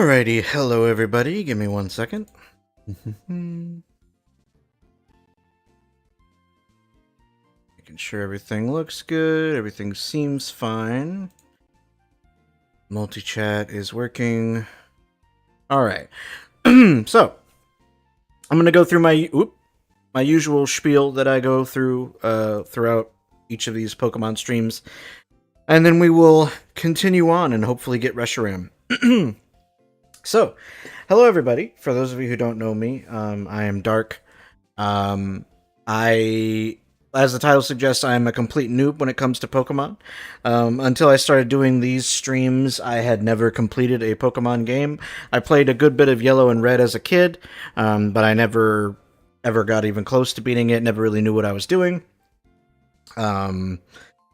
Alrighty, hello everybody. Give me 1 second. Making sure everything looks good, everything seems fine. Multi-chat is working. Alright, so I'm going to go through my usual spiel that I go through throughout each of these Pokemon streams, and then we will continue on and hopefully get Reshiram. So, hello everybody. For those of you who don't know me, I am Dark. As the title suggests, I am a complete noob when it comes to Pokemon. Until I started doing these streams, I had never completed a Pokemon game. I played a good bit of Yellow and Red as a kid, but I never ever got even close to beating it, never really knew what I was doing. I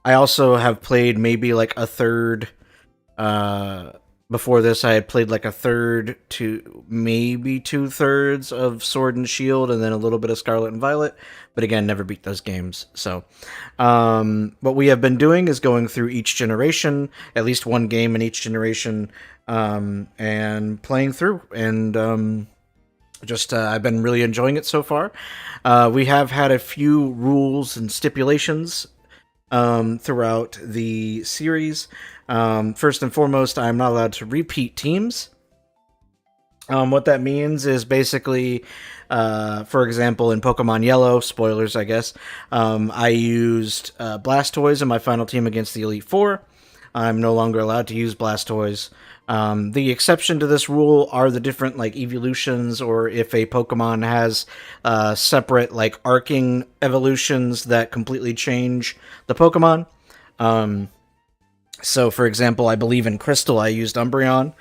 also have played maybe like a third... Before this, I had played like a third to maybe 2/3 of Sword and Shield, and then a little bit of Scarlet and Violet, but again, never beat those games. So, what we have been doing is going through each generation, at least one game in each generation, and playing through, and I've been really enjoying it so far. We have had a few rules and stipulations throughout the series. First and foremost, I'm not allowed to repeat teams. What that means is basically, for example, in Pokemon Yellow, spoilers, I guess, I used Blastoise in my final team against the Elite Four. I'm no longer allowed to use Blastoise. The exception to this rule are the different, like, evolutions, or if a Pokemon has separate, like, arcing evolutions that completely change the Pokemon. So, for example, I believe in Crystal I used Umbreon,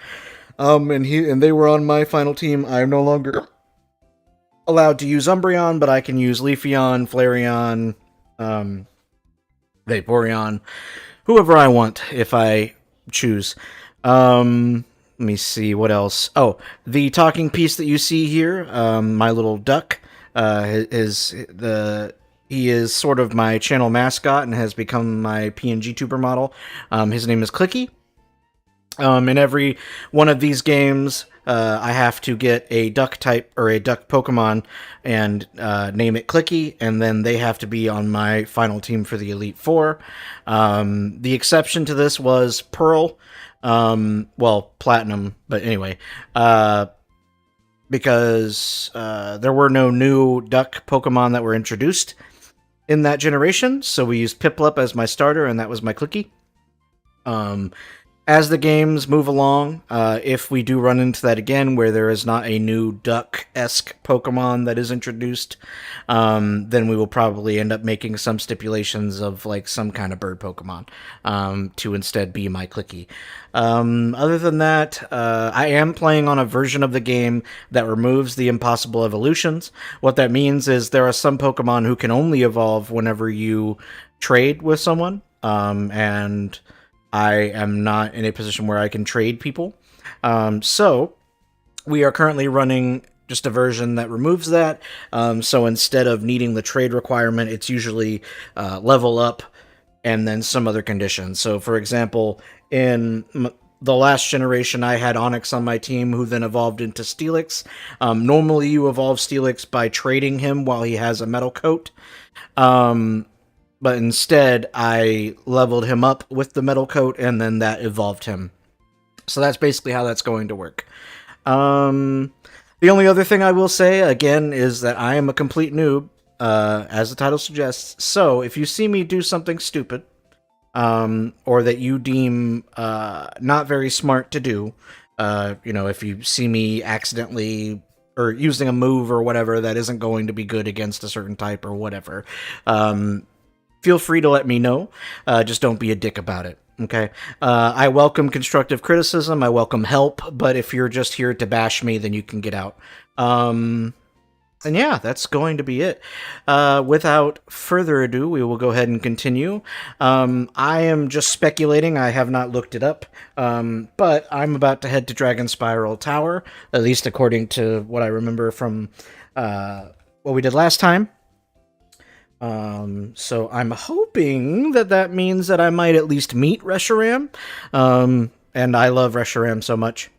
and they were on my final team. I'm no longer allowed to use Umbreon, but I can use Leafeon, Flareon, Vaporeon, whoever I want if I choose. Let me see, what else? Oh, the talking piece that you see here, my little duck, he is sort of my channel mascot and has become my PNG tuber model. His name is Clicky. In every one of these games, I have to get a duck type or a duck Pokemon and name it Clicky, and then they have to be on my final team for the Elite Four. The exception to this was Pearl. Well, Platinum, but anyway, because there were no new duck Pokemon that were introduced in that generation, so we used Piplup as my starter, and that was my Clicky. As the games move along, if we do run into that again, where there is not a new duck-esque Pokemon that is introduced, then we will probably end up making some stipulations of, like, some kind of bird Pokemon, to instead be my Clicky. Other than that, I am playing on a version of the game that removes the impossible evolutions. What that means is there are some Pokemon who can only evolve whenever you trade with someone, and I am not in a position where I can trade people. So we are currently running just a version that removes that. So instead of needing the trade requirement, it's usually level up and then some other conditions. So, for example, in the last generation, I had Onix on my team, who then evolved into Steelix. Normally, you evolve Steelix by trading him while he has a metal coat. But instead, I leveled him up with the metal coat, and then that evolved him. So that's basically how that's going to work. The only other thing I will say, again, is that I am a complete noob, as the title suggests. So if you see me do something stupid, or that you deem not very smart to do, if you see me accidentally or using a move or whatever that isn't going to be good against a certain type or whatever, feel free to let me know. Just don't be a dick about it, okay? I welcome constructive criticism. I welcome help, but if you're just here to bash me, then you can get out. And yeah, that's going to be it. Without further ado, we will go ahead and continue. I am just speculating. I have not looked it up. But I'm about to head to Dragonspiral Tower, at least according to what I remember from what we did last time. So I'm hoping that means that I might at least meet Reshiram. and I love Reshiram so much.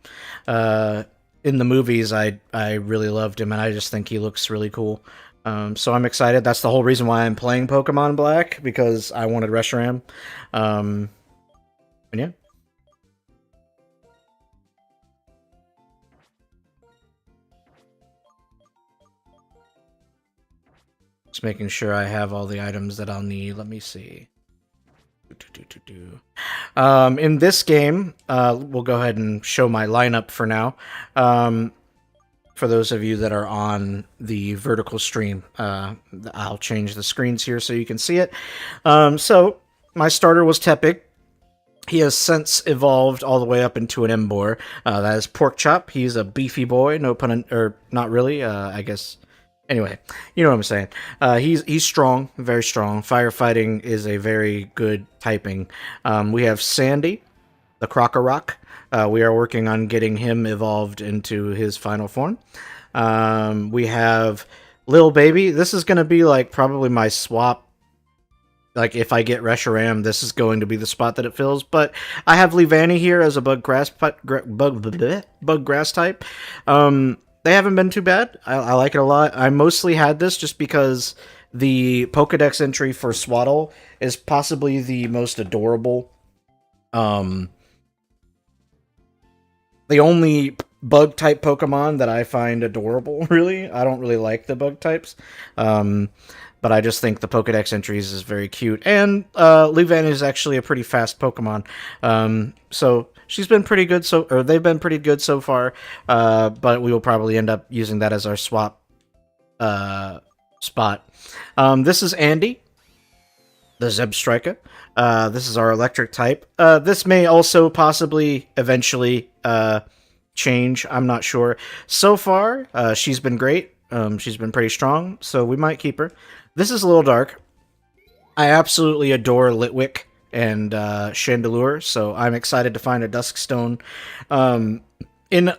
In the movies, I really loved him, and I just think he looks really cool. So I'm excited. That's the whole reason why I'm playing Pokemon Black, because I wanted Reshiram. And yeah. Just making sure I have all the items that I'll need. Let me see. In this game, we'll go ahead and show my lineup for now. For those of you that are on the vertical stream, I'll change the screens here so you can see it. So, my starter was Tepig. He has since evolved all the way up into an Embor. That is Pork Chop. He's a beefy boy, no pun, or not really, I guess. Anyway, you know what I'm saying. He's strong, very strong. Firefighting is a very good typing. We have Sandy, the Krokorok. We are working on getting him evolved into his final form. We have Lil Baby. This is going to be like probably my swap. Like if I get Reshiram, this is going to be the spot that it fills. But I have Leavanny here as a bug grass type. They haven't been too bad. I like it a lot. I mostly had this just because the Pokedex entry for Swaddle is possibly the most adorable. The only bug type Pokemon that I find adorable, really. I don't really like the bug types. But I just think the Pokedex entries is very cute. And Leavanny is actually a pretty fast Pokemon. So she's been pretty good, or they've been pretty good so far. But we will probably end up using that as our swap spot. This is Andy, the Zebstrika. This is our electric type. This may also possibly eventually change. I'm not sure. So far, she's been great. She's been pretty strong, so we might keep her. This is a little dark. I absolutely adore Litwick and Chandelure, so I'm excited to find a Duskstone. In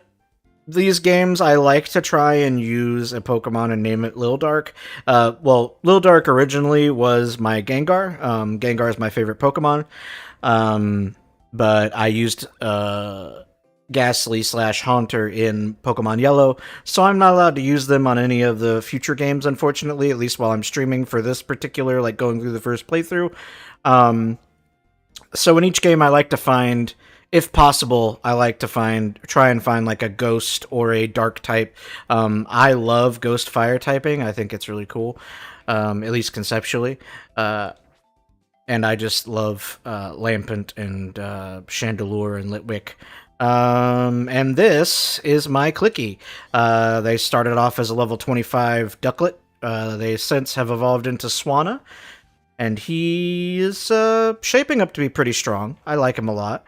these games, I like to try and use a Pokemon and name it Lil Dark. Well, Lil Dark originally was my Gengar. Gengar is my favorite Pokemon. But I used Ghastly / Haunter in Pokemon Yellow, so I'm not allowed to use them on any of the future games, unfortunately, at least while I'm streaming for this particular, like, going through the first playthrough. So in each game, I like to find, if possible, I like to try and find, like, a Ghost or a Dark type. I love Ghost Fire typing. I think it's really cool, at least conceptually. And I just love Lampent and Chandelure and Litwick. And this is my Clicky. They started off as a level 25 Ducklet. They since have evolved into Swanna. And he is shaping up to be pretty strong. I like him a lot.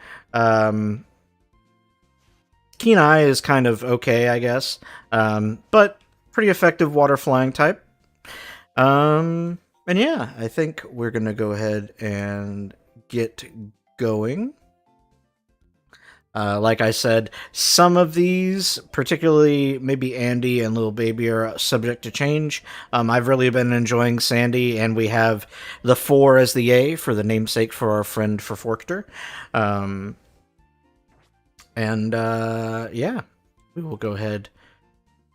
Keen Eye is kind of okay, I guess. But pretty effective water flying type. And yeah, I think we're going to go ahead and get going. Like I said, some of these, particularly maybe Andy and Little Baby, are subject to change. I've really been enjoying Sandy, and we have the 4 as the A for the namesake for our friend for Forkter. Yeah, we will go ahead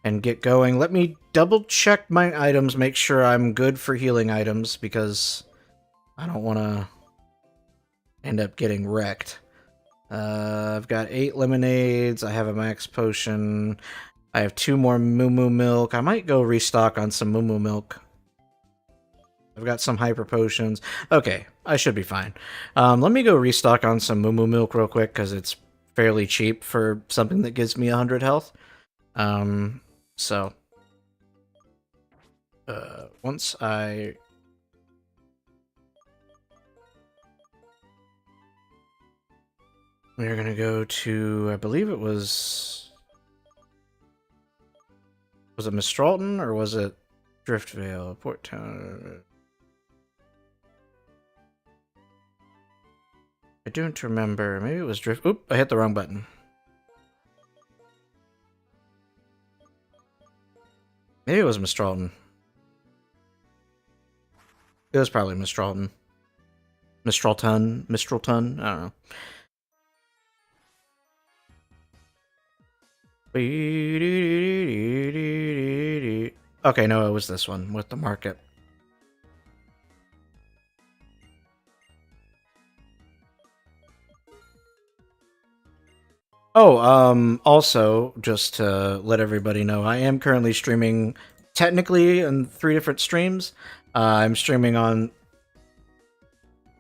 and get going. Let me double check my items, make sure I'm good for healing items, because I don't want to end up getting wrecked. I've got 8 lemonades. I have a max potion. I have 2 more Moo Moo milk. I might go restock on some Moo Moo milk. I've got some hyper potions. Okay, I should be fine. Let me go restock on some Moo Moo milk real quick, because it's fairly cheap for something that gives me 100 health. Once I... We're gonna go to, I believe it was it Mistralton, or was it Driftvale, Port Town? I don't remember. Maybe it was Oop, I hit the wrong button. Maybe it was Mistralton. It was probably Mistralton. Mistralton? I don't know. Okay, no, it was this one with the market. Oh, also, just to let everybody know, I am currently streaming technically in 3 different streams. I'm streaming on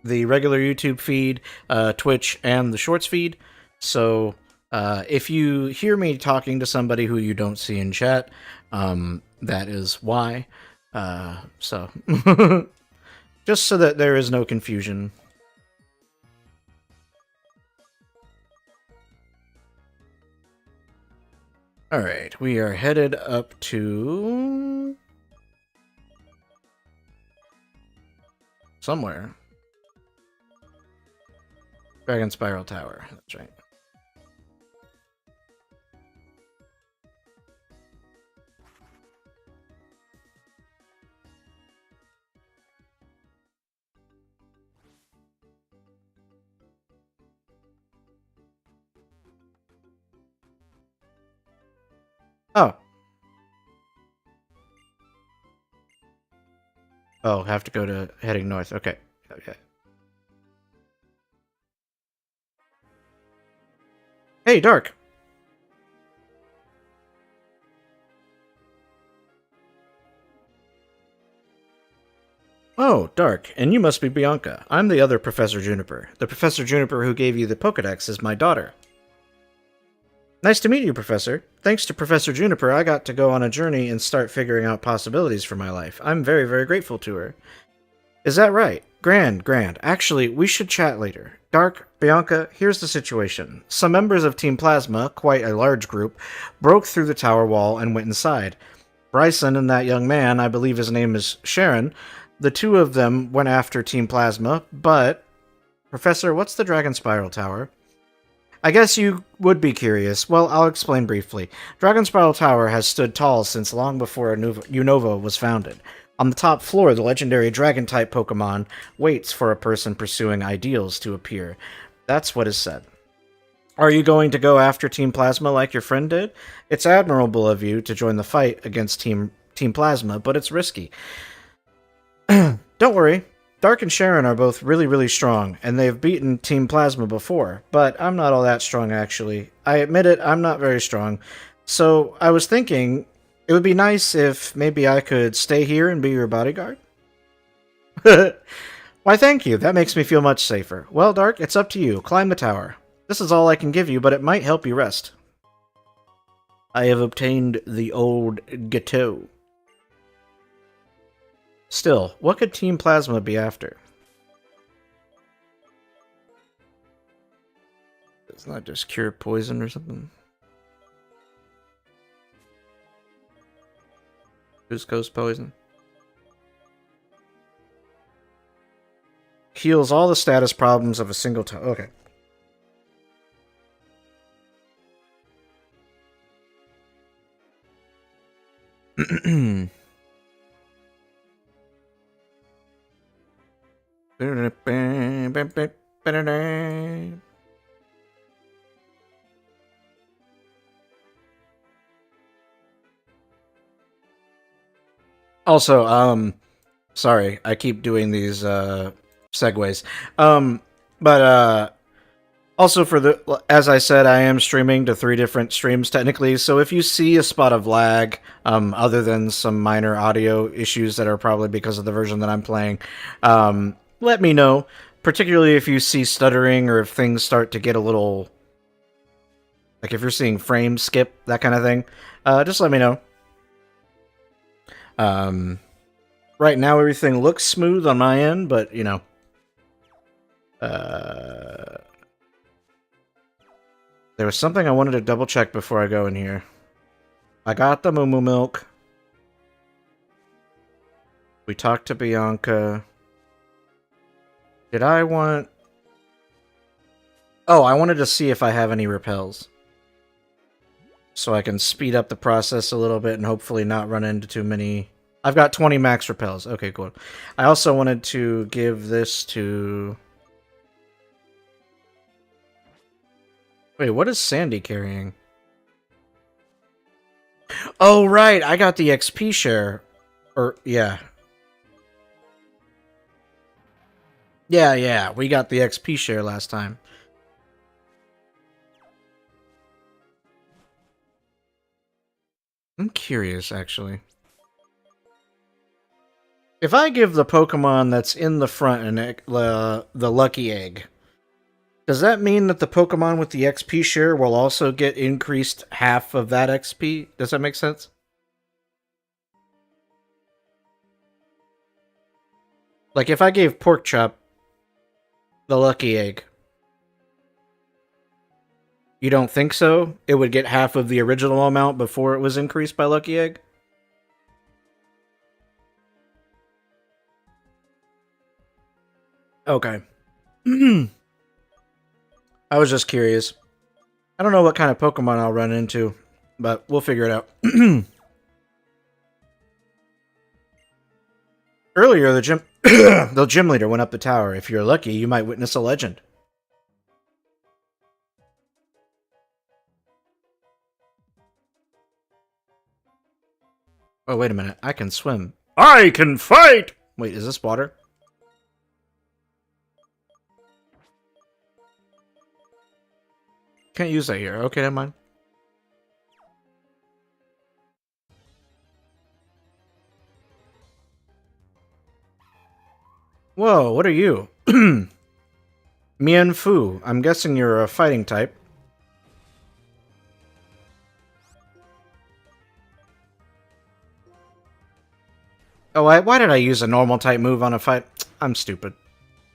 the regular YouTube feed, Twitch, and the Shorts feed. So, if you hear me talking to somebody who you don't see in chat, that is why. So, just so that there is no confusion. Alright, we are headed up to... somewhere. Dragonspiral Tower, that's right. Oh. Oh, have to go to heading north. Okay. Okay. Hey, Dark. Oh, Dark, and you must be Bianca. I'm the other Professor Juniper. The Professor Juniper who gave you the Pokedex is my daughter. Nice to meet you, Professor. Thanks to Professor Juniper, I got to go on a journey and start figuring out possibilities for my life. I'm very, very grateful to her. Is that right? Grand. Actually, we should chat later. Dark, Bianca, here's the situation. Some members of Team Plasma, quite a large group, broke through the tower wall and went inside. Bryson and that young man, I believe his name is Sharon, the two of them went after Team Plasma, but... Professor, what's the Dragonspiral Tower? I guess you would be curious. Well, I'll explain briefly. Dragonspiral Tower has stood tall since long before Unova was founded. On the top floor, the legendary Dragon-type Pokemon waits for a person pursuing ideals to appear. That's what is said. Are you going to go after Team Plasma like your friend did? It's admirable of you to join the fight against Team Plasma, but it's risky. Don't worry. Dark and Sharon are both really, really strong, and they've beaten Team Plasma before, but I'm not all that strong, actually. I admit it, I'm not very strong. So, I was thinking, it would be nice if maybe I could stay here and be your bodyguard? Why, thank you. That makes me feel much safer. Well, Dark, it's up to you. Climb the tower. This is all I can give you, but it might help you rest. I have obtained the old Gateau. Still, what could Team Plasma be after? Doesn't that just cure poison or something? Cusco's poison. Heals all the status problems of a single time. Okay. Also, sorry, I keep doing these segues. Also for the, as I said, I am streaming to 3 different streams technically, so if you see a spot of lag, other than some minor audio issues that are probably because of the version that I'm playing, let me know. Particularly if you see stuttering or if things start to get a little, like if you're seeing frames skip, that kind of thing, just let me know. Right now everything looks smooth on my end, but, you know, there was something I wanted to double check before I go in here. I got the Moo Moo Milk. We talked to Bianca. Did I want... Oh, I wanted to see if I have any repels. So I can speed up the process a little bit and hopefully not run into too many... I've got 20 max repels. Okay, cool. I also wanted to give this to... Wait, what is Sandy carrying? Oh, right, I got the XP share. Or, yeah. Yeah, we got the XP share last time. I'm curious, actually. If I give the Pokemon that's in the front the lucky egg, does that mean that the Pokemon with the XP share will also get increased half of that XP? Does that make sense? Like, if I gave Porkchop the lucky egg, you don't think so? It would get half of the original amount before it was increased by lucky egg? Okay. I was just curious. I don't know what kind of Pokemon I'll run into, but we'll figure it out. Earlier, the gym the gym leader went up the tower. If you're lucky, you might witness a legend. Oh, wait a minute. I can swim. I can fight! Wait, is this water? Can't use that here. Okay, never mind. Whoa, what are you? Mian Fu. I'm guessing you're a fighting type. Oh, why did I use a normal type move on a fight? I'm stupid.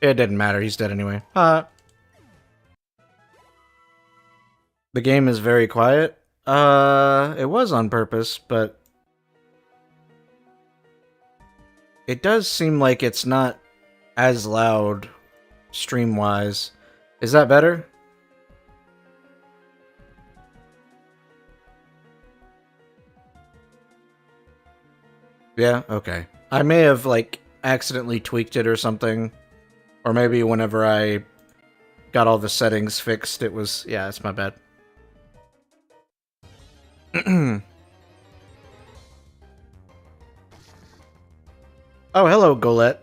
It didn't matter. He's dead anyway. The game is very quiet. It was on purpose, but it does seem like it's not as loud stream-wise. Is that better? Yeah, okay. I may have, like, accidentally tweaked it or something. Or maybe whenever I got all the settings fixed, it was... Yeah, it's my bad. Oh, hello, Golette.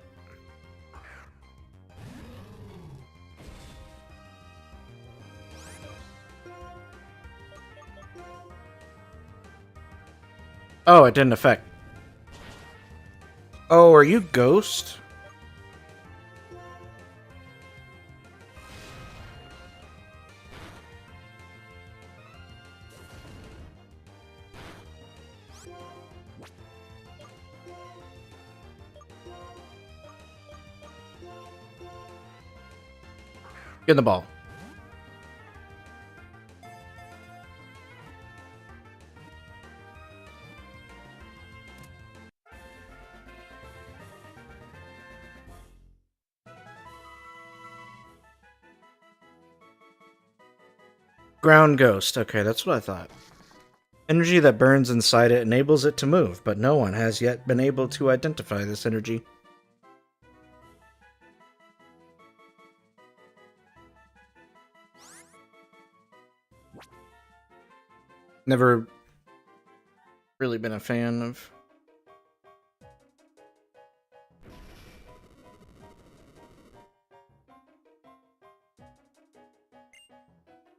Oh, it didn't affect. Oh, are you Ghost? Get the ball. Ground Ghost. Okay, that's what I thought. Energy that burns inside it enables it to move, but no one has yet been able to identify this energy. Never really been a fan of...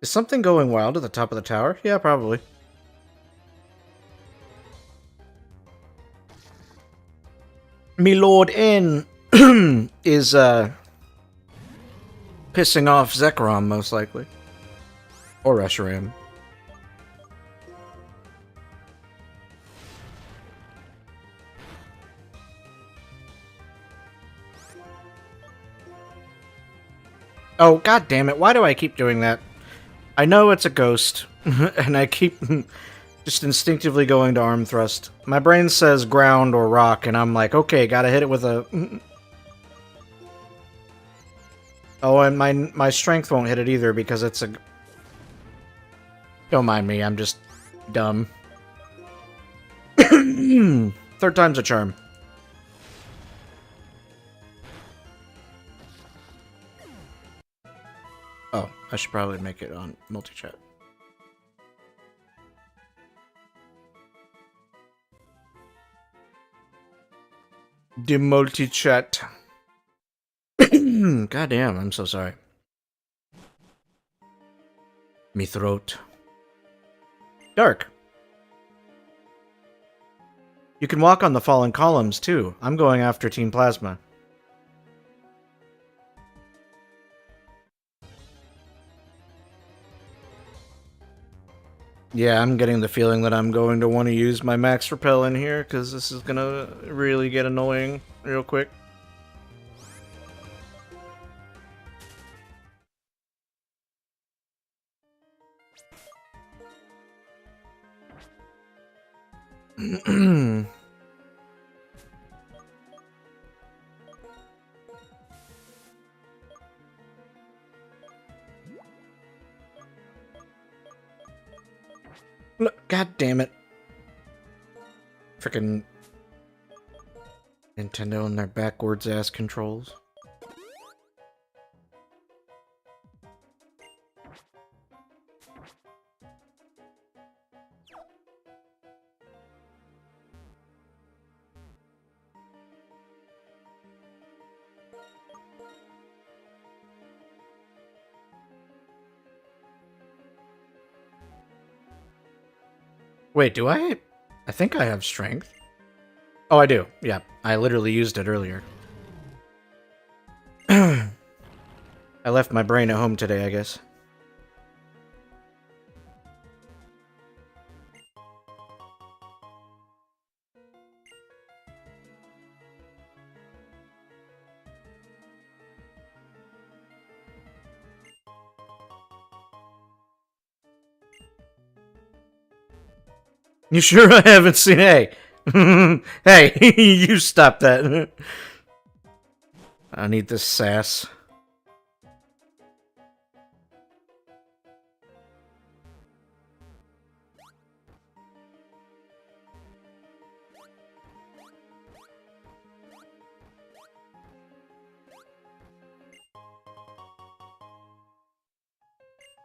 Is something going wild at the top of the tower? Yeah, probably. Me Lord N is, pissing off Zekrom, most likely. Or Reshiram. Oh, god damn it, why do I keep doing that? I know it's a ghost, and I keep just instinctively going to arm thrust. My brain says ground or rock, and I'm like, okay, gotta hit it with a... Oh, and my strength won't hit it either, because it's a... Don't mind me, I'm just dumb. Third time's a charm. Oh, I should probably make it on multi-chat. The multi-chat. Goddamn, I'm so sorry. Me throat. Dark. You can walk on the fallen columns, too. I'm going after Team Plasma. Yeah, I'm getting the feeling that I'm going to want to use my max repel in here, because this is going to really get annoying real quick. God damn it. Frickin' Nintendo and their backwards ass controls. Wait, do I? I think I have strength. Oh, I do. Yeah, I literally used it earlier. I left my brain at home today, I guess. You sure I haven't seen... Hey! Hey, you stop that. I need this sass.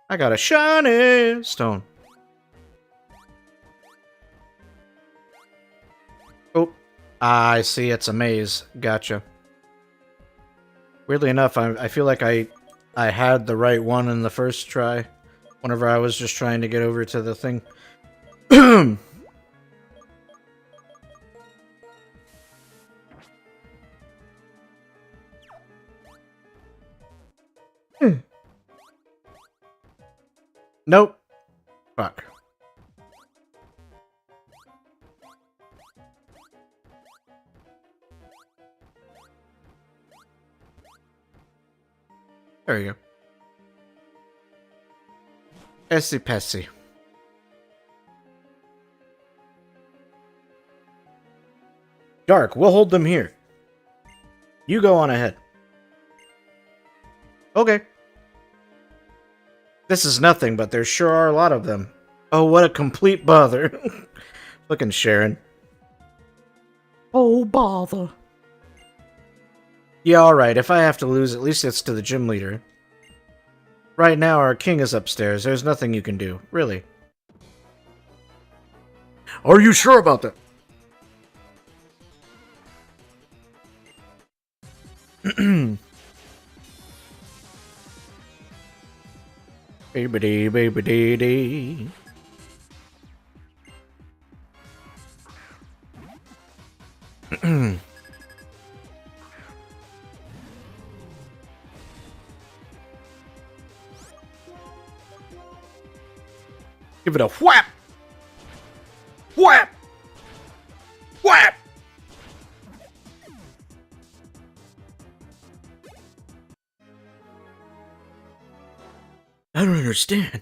I got a shiny stone. Oh, I see. It's a maze. Gotcha. Weirdly enough, I feel like I had the right one in the first try. Whenever I was just trying to get over to the thing. Nope. Fuck. There you go. Essy Pessy. Dark, we'll hold them here. You go on ahead. Okay. This is nothing, but there sure are a lot of them. Oh, what a complete bother. Looking Sharon. Oh, bother. Yeah, alright, if I have to lose, at least it's to the gym leader. Right now, our king is upstairs. There's nothing you can do. Really. Are you sure about that? Baby baby dee dee. Give it a whap! Whap! Whap! I don't understand.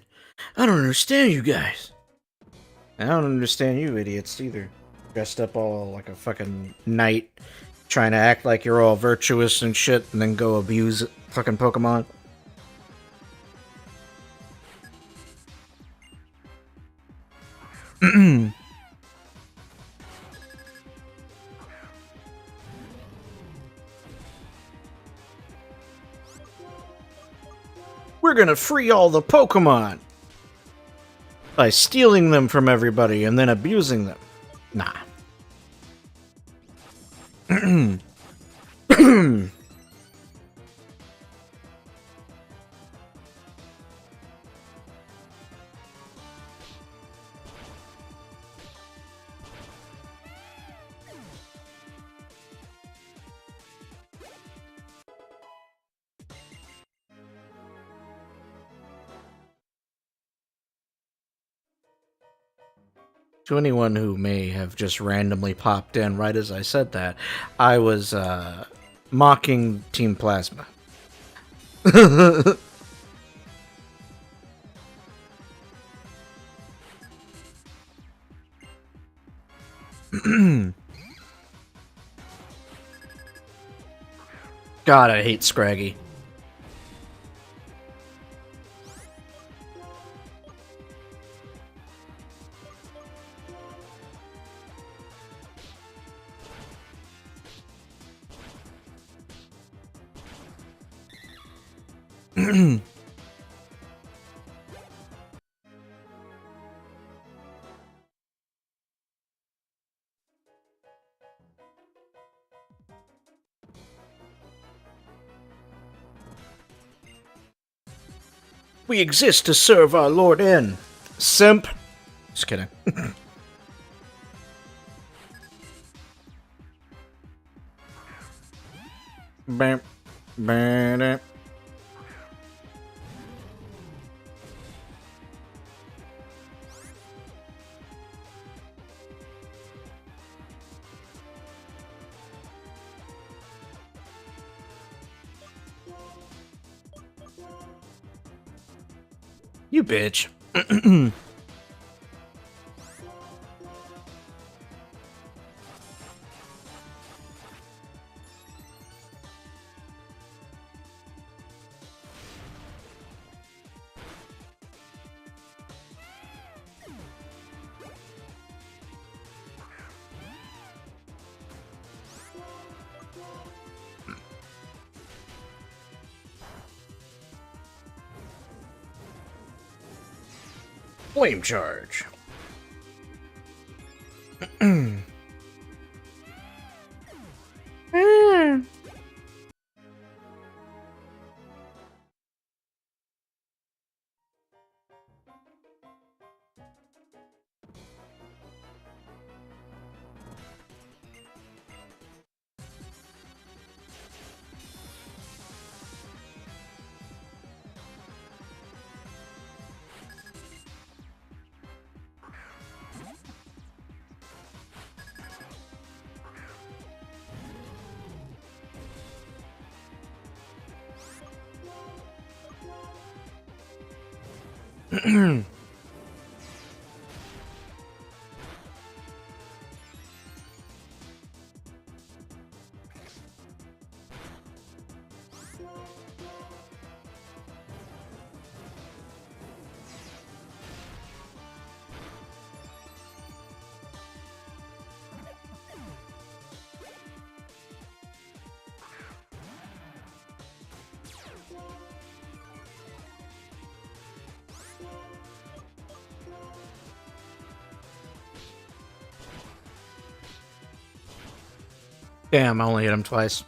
I don't understand you guys. I don't understand you idiots either. Dressed up all like a fucking knight, trying to act like you're all virtuous and shit, and then go abuse fucking Pokemon. We're gonna free all the Pokemon by stealing them from everybody and then abusing them. Nah. To anyone who may have just randomly popped in right as I said that, I was mocking Team Plasma. God, I hate Scraggy. We exist to serve our Lord N. Simp. Just kidding. Bam. Bam. You bitch. Flame charge. Damn, I only hit him twice.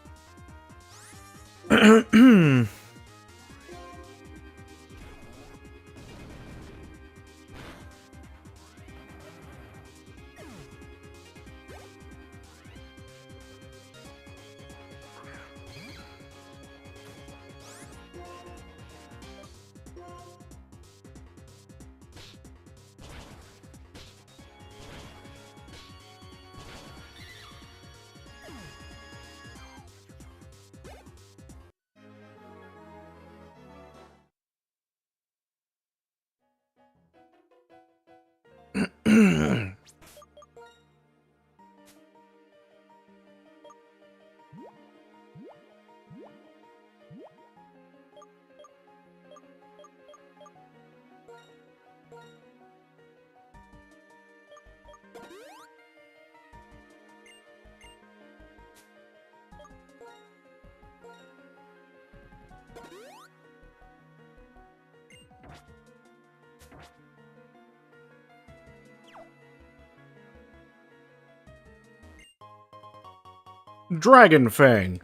Dragon Fang.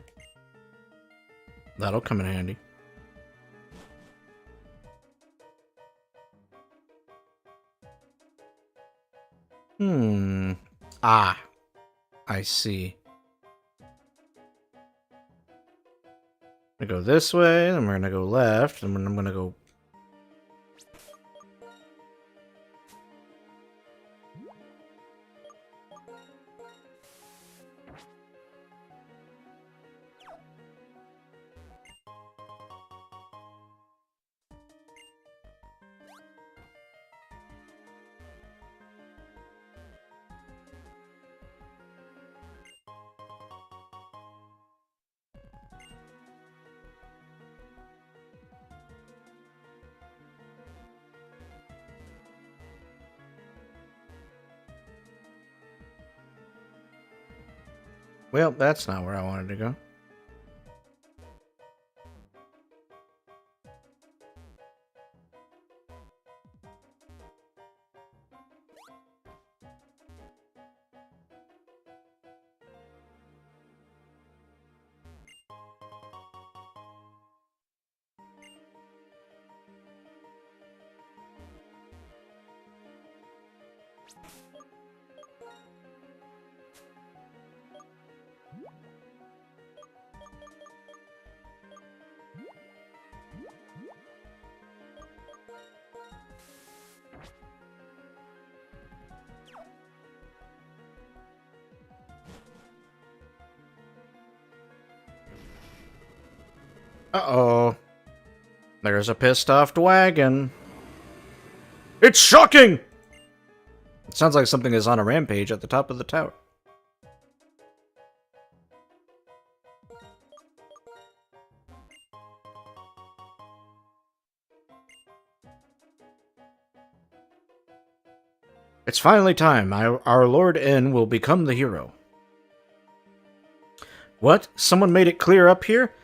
That'll come in handy. Ah, I see. I'm gonna go this way, then we're gonna go left, and then I'm gonna go... Well, that's not where I wanted to go. Uh-oh. There's a pissed-off wagon. It's shocking! It sounds like something is on a rampage at the top of the tower. It's finally time. Our Lord N will become the hero. What? Someone made it clear up here?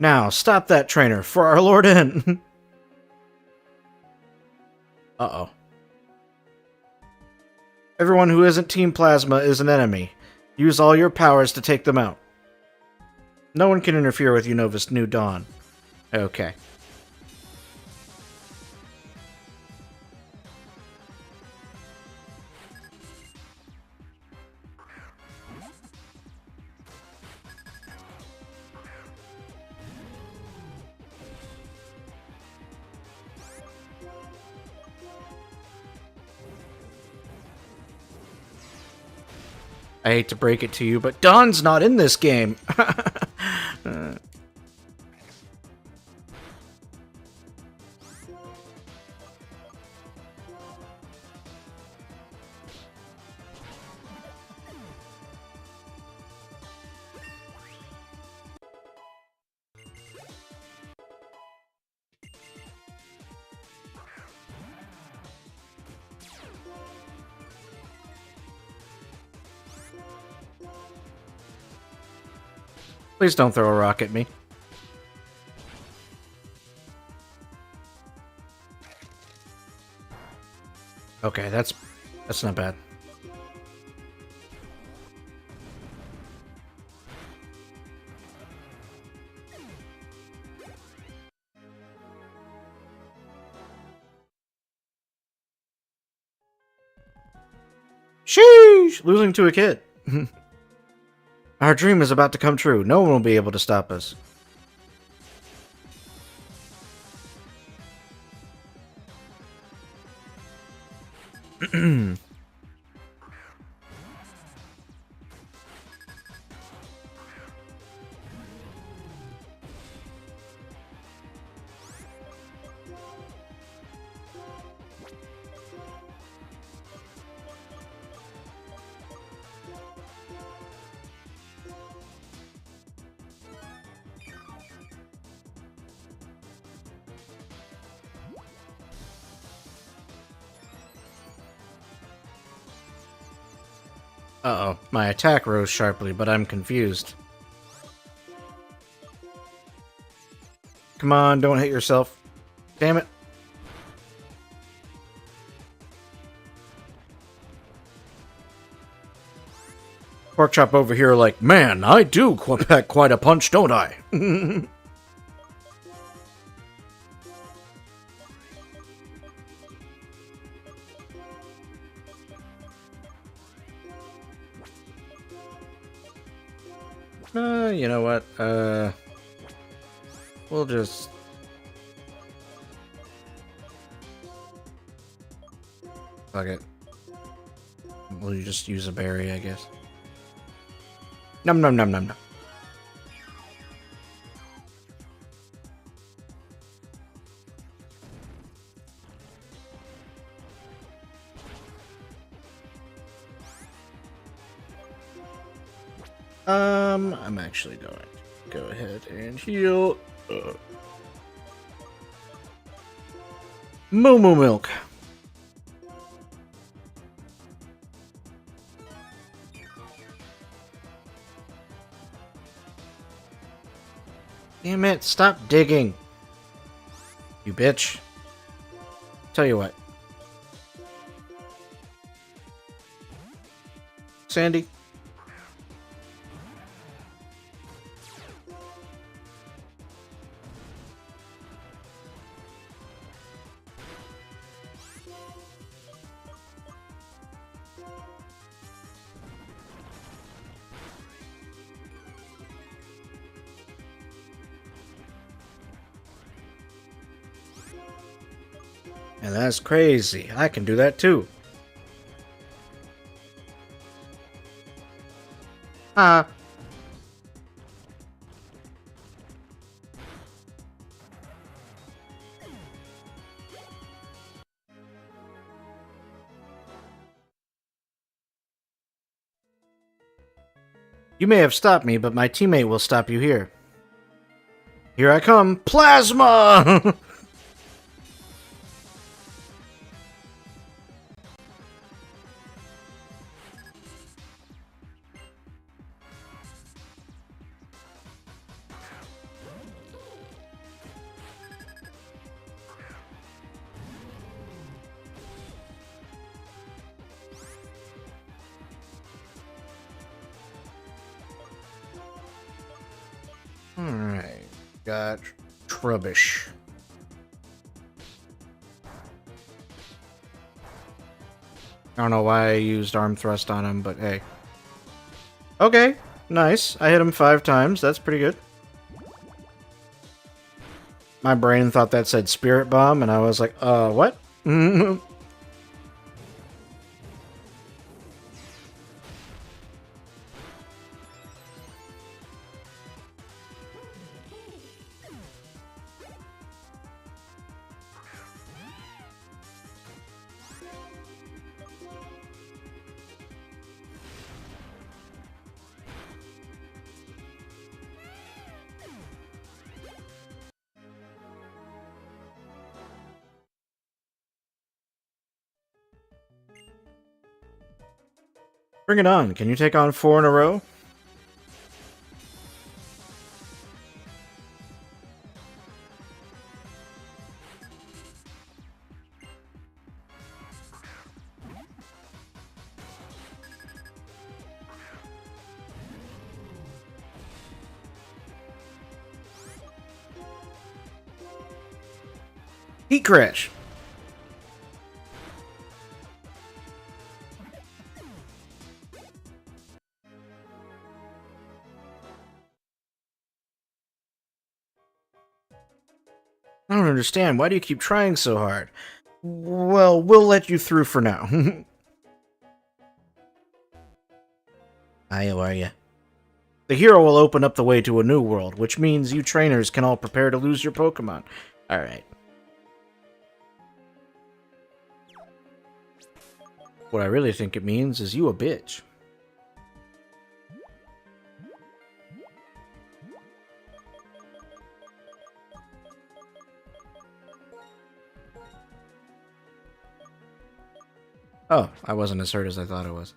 Now, stop that trainer, for our Lord N. Uh-oh. Everyone who isn't Team Plasma is an enemy. Use all your powers to take them out. No one can interfere with Unova's New Dawn. Okay. I hate to break it to you, but Dawn's not in this game. Please don't throw a rock at me. Okay, that's not bad. Sheesh! Losing to a kid. Our dream is about to come true. No one will be able to stop us. Uh-oh. My attack rose sharply, but I'm confused. Come on, don't hit yourself. Damn it. Pork chop over here like, man, I do pack quite a punch, don't I? You know what? We'll just... Fuck it. We'll just use a berry, I guess. Num num num num num. I'm actually going to go ahead and heal. Moo Moo Milk. Damn it, stop digging. You bitch. Tell you what. Sandy. And that's crazy. I can do that too. Ah. You may have stopped me, but my teammate will stop you here. Here I come. Plasma! Alright. Got Trubbish. I don't know why I used arm thrust on him, but hey. Okay, nice. I hit him 5 times. That's pretty good. My brain thought that said Spirit Bomb, and I was like, what? Bring it on. Can you take on 4 in a row? Heat Crash. I don't understand. Why do you keep trying so hard? Well, we'll let you through for now. Hi, how are you? The hero will open up the way to a new world, which means you trainers can all prepare to lose your Pokemon. Alright. What I really think it means is you a bitch. Oh, I wasn't as hurt as I thought I was.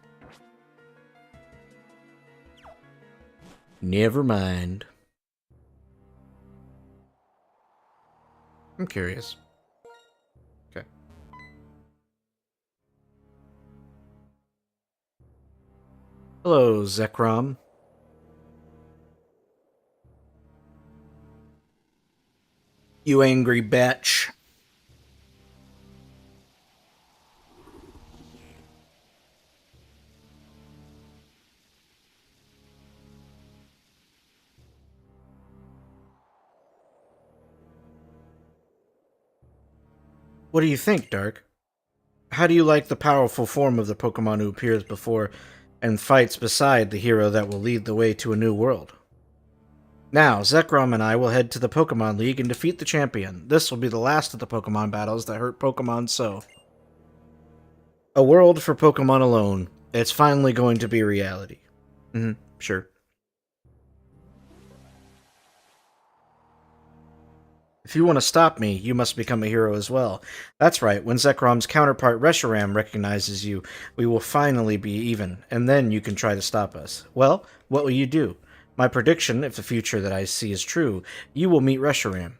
Never mind. I'm curious. Okay. Hello, Zekrom. You angry bitch. What do you think, Dark? How do you like the powerful form of the Pokemon who appears before and fights beside the hero that will lead the way to a new world? Now, Zekrom and I will head to the Pokemon League and defeat the champion. This will be the last of the Pokemon battles that hurt Pokemon so. A world for Pokemon alone. It's finally going to be reality. Sure. If you want to stop me, you must become a hero as well. That's right, when Zekrom's counterpart Reshiram recognizes you, we will finally be even, and then you can try to stop us. Well, what will you do? My prediction, if the future that I see is true, you will meet Reshiram.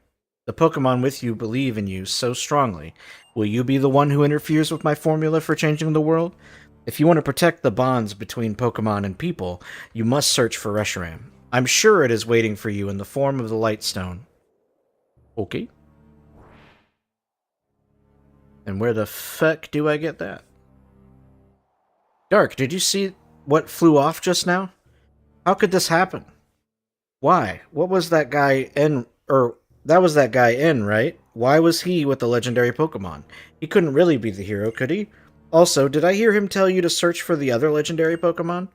The Pokemon with you believe in you so strongly. Will you be the one who interferes with my formula for changing the world? If you want to protect the bonds between Pokemon and people, you must search for Reshiram. I'm sure it is waiting for you in the form of the Light Stone. Okay. And where the fuck do I get that? Dark, did you see what flew off just now? How could this happen? Why? What was that guy in... that was that guy in, right? Why was he with the legendary Pokemon? He couldn't really be the hero, could he? Also, did I hear him tell you to search for the other legendary Pokemon?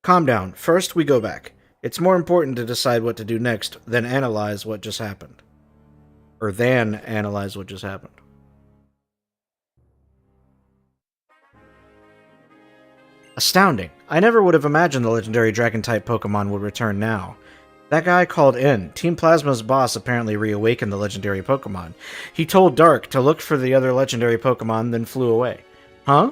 Calm down. First, we go back. It's more important to decide what to do next than analyze what just happened. Or than analyze what just happened. Astounding. I never would have imagined the legendary Dragon-type Pokemon would return now. That guy called in. Team Plasma's boss apparently reawakened the legendary Pokemon. He told Dark to look for the other legendary Pokemon, then flew away. Huh?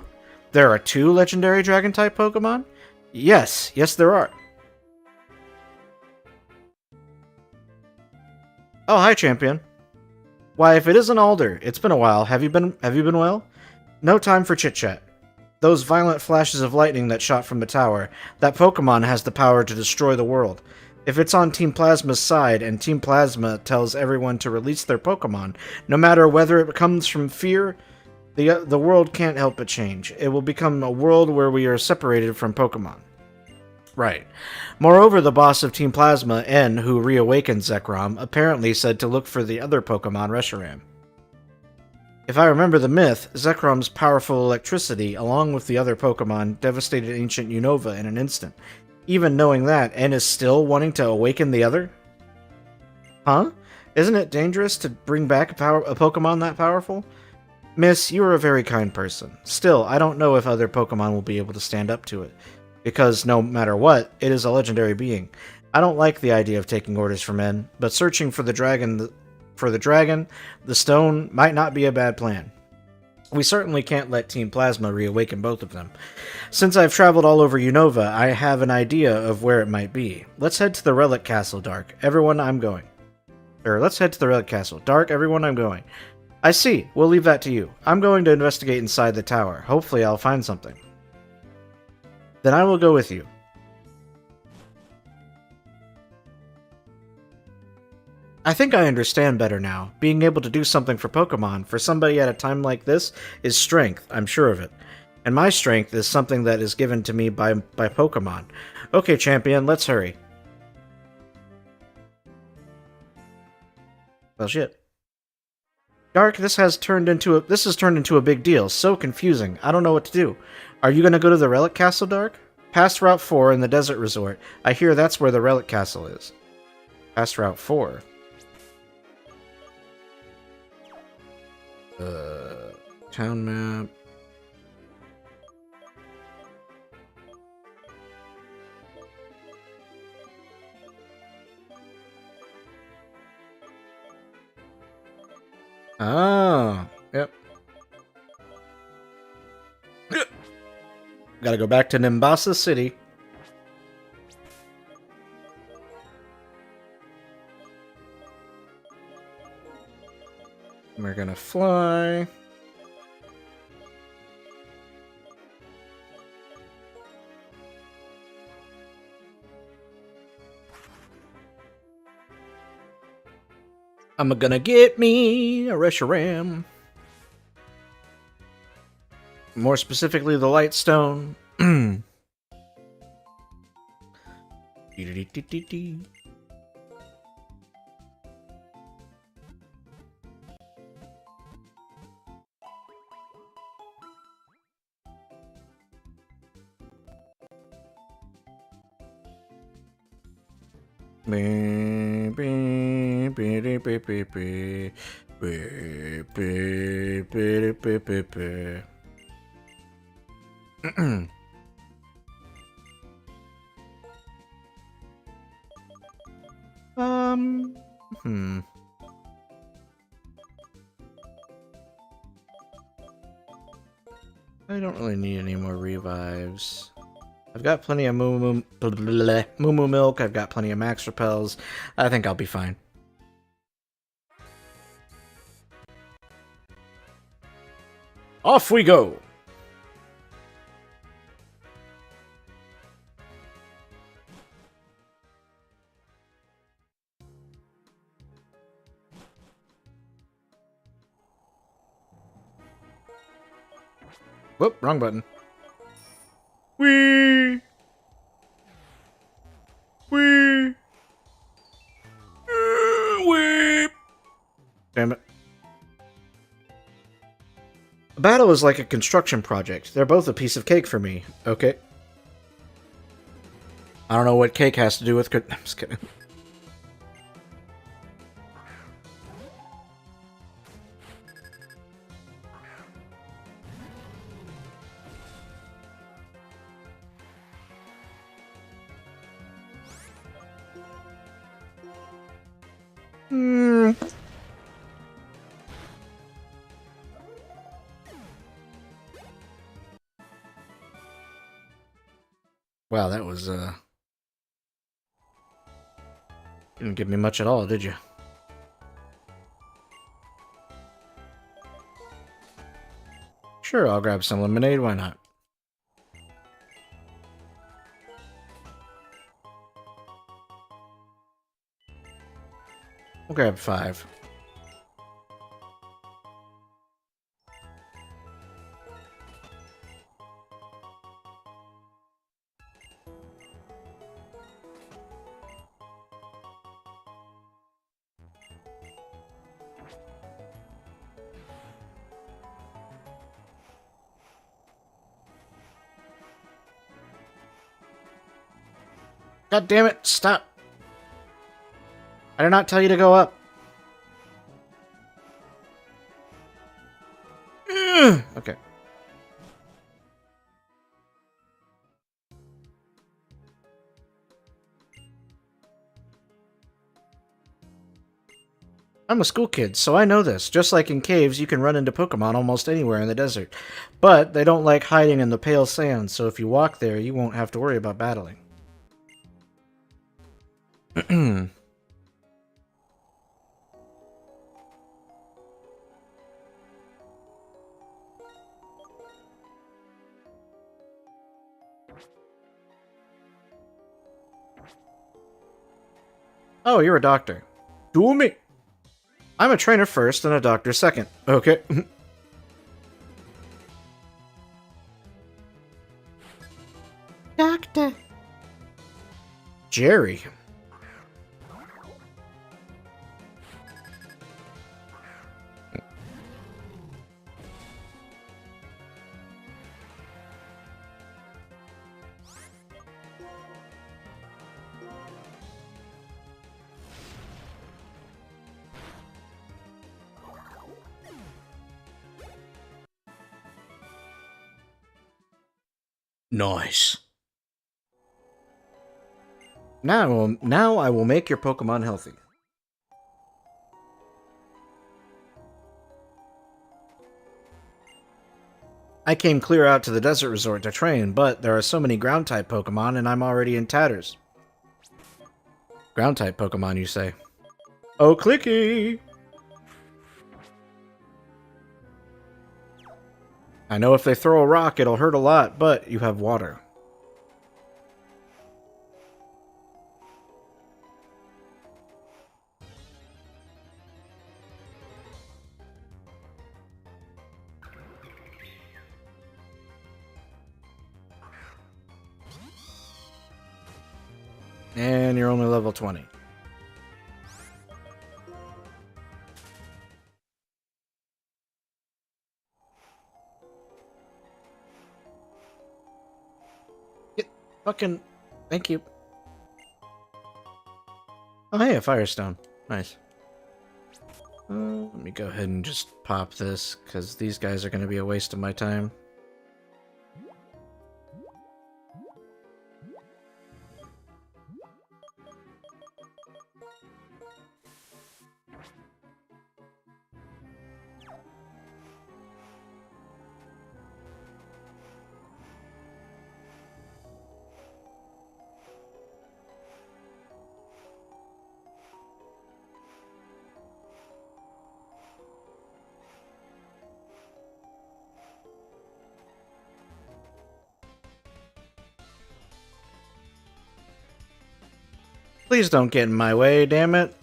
There are 2 legendary Dragon-type Pokemon? Yes, there are. Oh, hi, champion. Why, if it isn't Alder, it's been a while. Have you been well? No time for chit-chat. Those violent flashes of lightning that shot from the tower, that Pokemon has the power to destroy the world. If it's on Team Plasma's side and Team Plasma tells everyone to release their Pokemon, no matter whether it comes from fear, the world can't help but change. It will become a world where we are separated from Pokemon. Right. Moreover, the boss of Team Plasma, N, who reawakened Zekrom, apparently said to look for the other Pokemon, Reshiram. If I remember the myth, Zekrom's powerful electricity, along with the other Pokemon, devastated ancient Unova in an instant. Even knowing that, N is still wanting to awaken the other? Huh? Isn't it dangerous to bring back a Pokemon that powerful? Miss, you are a very kind person. Still, I don't know if other Pokemon will be able to stand up to it. Because no matter what, it is a legendary being. I don't like the idea of taking orders from N, but searching for the dragon, the stone might not be a bad plan. We certainly can't let Team Plasma reawaken both of them. Since I've traveled all over Unova, I have an idea of where it might be. Let's head to the Relic Castle, Dark. Everyone, I'm going. Let's head to the Relic Castle. Dark, everyone, I'm going. I see. We'll leave that to you. I'm going to investigate inside the tower. Hopefully I'll find something. Then I will go with you. I think I understand better now. Being able to do something for Pokemon, for somebody at a time like this, is strength, I'm sure of it. And my strength is something that is given to me by Pokemon. Okay, champion, let's hurry. Well, shit. Dark, this has turned into a big deal. So confusing. I don't know what to do. Are you gonna go to the Relic Castle, Dark? Past Route 4 in the Desert Resort. I hear that's where the Relic Castle is. Past Route 4. Town map. Oh, yep. Gotta go back to Nimbasa City. We're gonna fly. I'm gonna get me a Reshiram. More specifically, the Light Stone. Hmm. I don't really need any more revives. I've got plenty of moo milk. I've got plenty of max repels. I think I'll be fine. Off we go! Whoop, wrong button. Whee! Whee! Whee! Damn it. A battle is like a construction project. They're both a piece of cake for me, okay? I don't know what cake has to do with... I'm just kidding. Wow, that was, didn't give me much at all, did you? Sure, I'll grab some lemonade, why not? We'll grab 5. God damn it, stop! I did not tell you to go up. Okay. I'm a school kid, so I know this. Just like in caves, you can run into Pokemon almost anywhere in the desert. But they don't like hiding in the pale sand, so if you walk there, you won't have to worry about battling. Oh, you're a doctor. Duel me! I'm a trainer first and a doctor second. Okay. Doctor. Jerry. Nice. Now I will make your Pokemon healthy. I came clear out to the desert resort to train, but there are so many ground-type Pokemon and I'm already in tatters. Ground-type Pokemon, you say? Oh, clicky! I know if they throw a rock, it'll hurt a lot, but you have water. And you're only level 20. Get fucking... Thank you. Oh, hey, a Firestone. Nice. Let me go ahead and just pop this, because these guys are going to be a waste of my time. Please don't get in my way, damn it.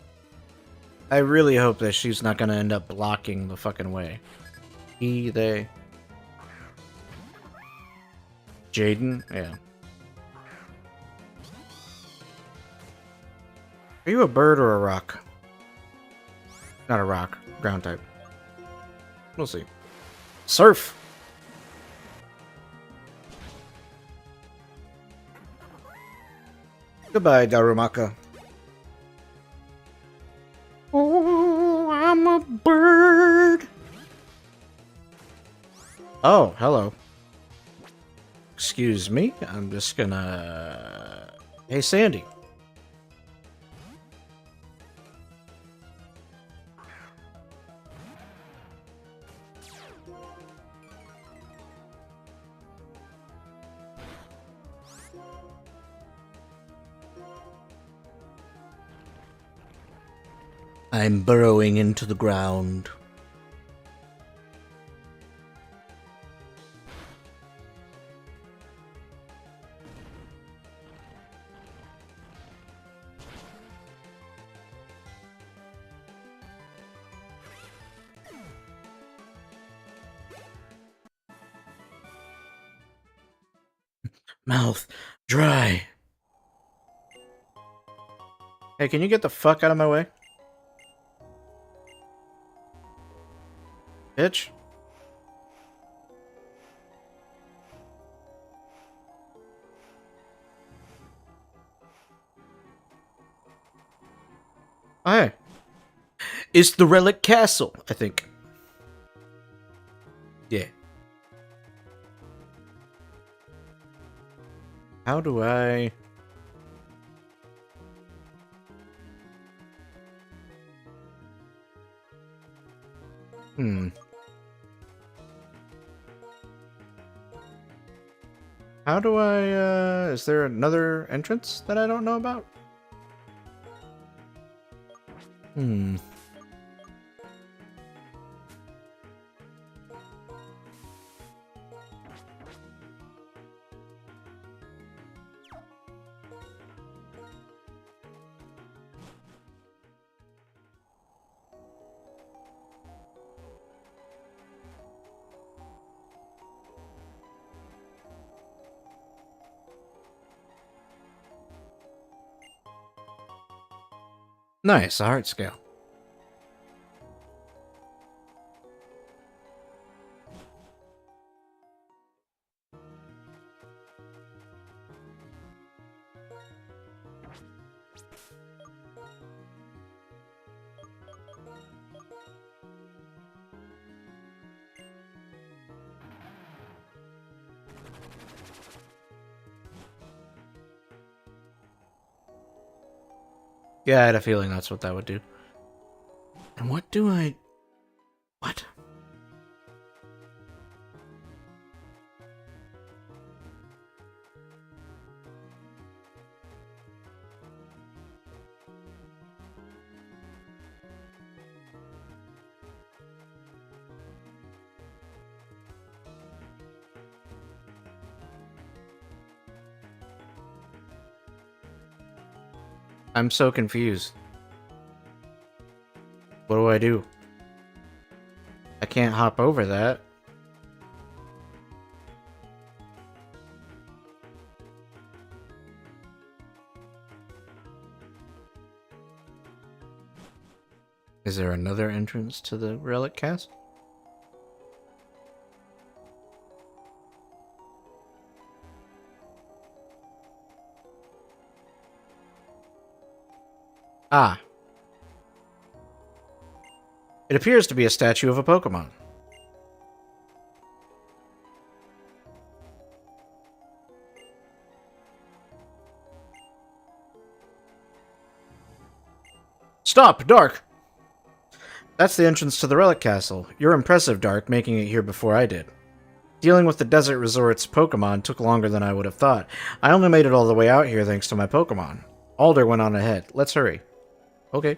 I really hope that she's not gonna end up blocking the fucking way. They... Jaden? Yeah. Are you a bird or a rock? Not a rock. Ground type. We'll see. Surf! Goodbye, Darumaka. Oh, I'm a bird! Oh, hello. Excuse me, I'm just gonna... Hey, Sandy. I'm burrowing into the ground. Mouth dry. Hey, can you get the fuck out of my way? Bitch. Oh, hey. It's the Relic Castle, I think. Yeah. How do I... How do I, is there another entrance that I don't know about? Nice, a heart scale. Yeah, I had a feeling that's what that would do. And what do I... What? I'm so confused. What do I do? I can't hop over that. Is there another entrance to the relic castle? Ah. It appears to be a statue of a Pokemon. Stop, Dark! That's the entrance to the Relic Castle. You're impressive, Dark, making it here before I did. Dealing with the Desert Resort's Pokemon took longer than I would have thought. I only made it all the way out here thanks to my Pokemon. Alder went on ahead. Let's hurry. Okay.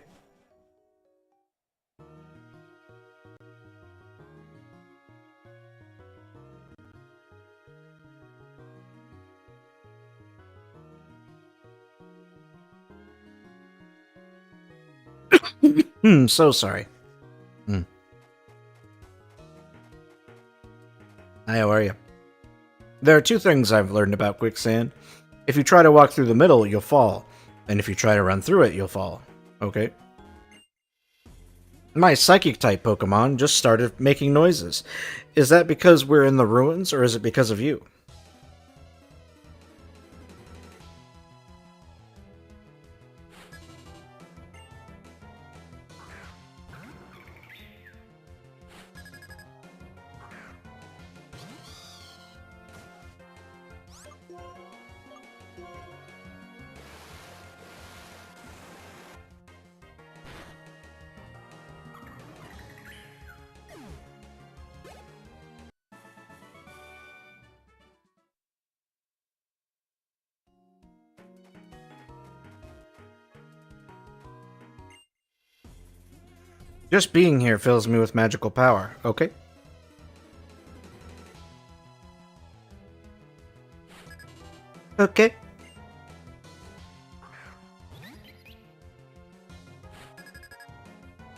So sorry. Hi, how are you? There are two things I've learned about quicksand. If you try to walk through the middle, you'll fall. And if you try to run through it, you'll fall. Okay. My Psychic-type Pokemon just started making noises. Is that because we're in the ruins, or is it because of you? Just being here fills me with magical power, okay? Okay.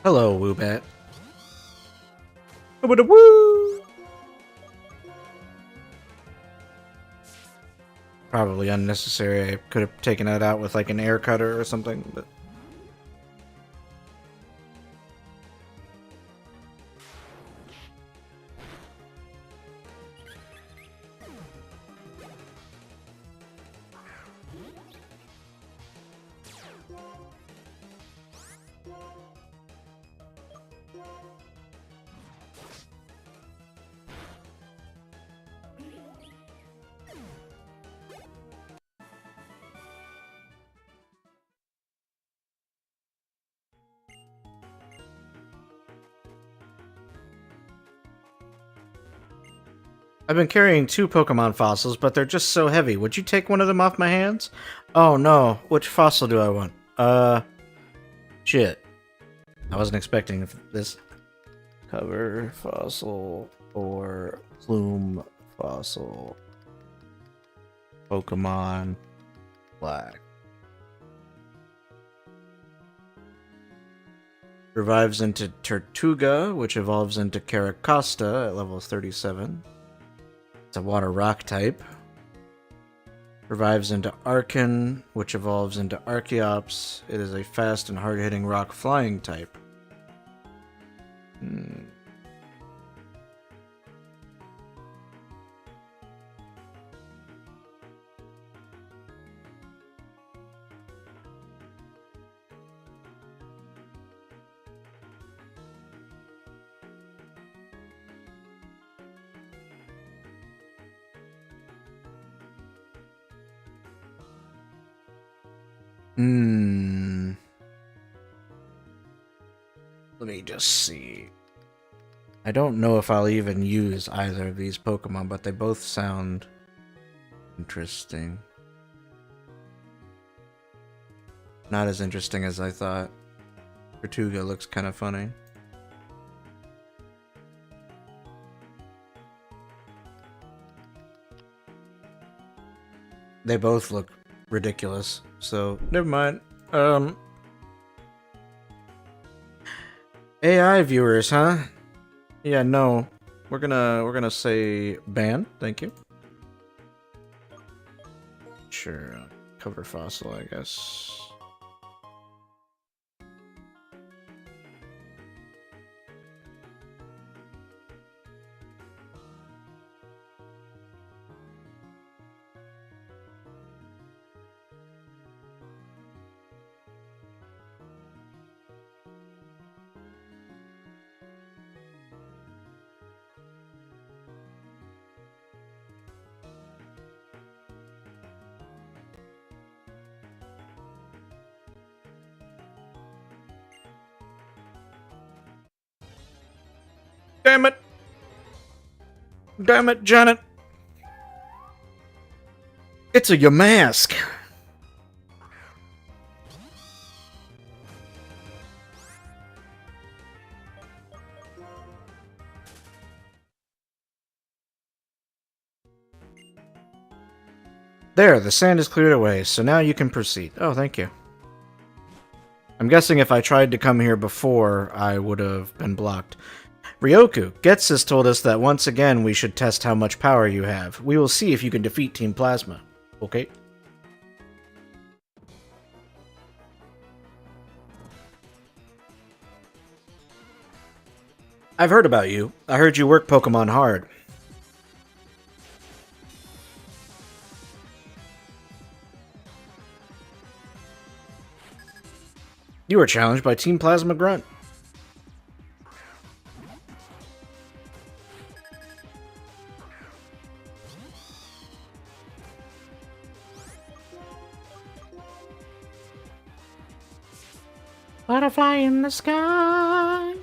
Hello, Woobat. Woo! Probably unnecessary. I could have taken that out with like an air cutter or something, but... I've been carrying 2 Pokemon fossils, but they're just so heavy. Would you take one of them off my hands? Oh no, which fossil do I want? Shit. I wasn't expecting this. Cover fossil or plume fossil. Pokemon Black. Revives into Tortuga, which evolves into Caracosta at level 37. It's a water rock type. Revives into Arcan, which evolves into Archeops. It is a fast and hard-hitting rock flying type. Let me just see. I don't know if I'll even use either of these Pokemon, but they both sound interesting. Not as interesting as I thought. Tortuga looks kind of funny. They both look ridiculous, so never mind. AI viewers, huh? Yeah, no. We're gonna say ban, thank you. Sure, cover fossil, I guess. Damn it! Damn it, Janet! It's a Yamask! There, the sand is cleared away, so now you can proceed. Oh, thank you. I'm guessing if I tried to come here before, I would have been blocked. Ryoku, Getz has told us that once again we should test how much power you have. We will see if you can defeat Team Plasma. Okay? I've heard about you. I heard you work Pokemon hard. You were challenged by Team Plasma Grunt. Butterfly in the sky.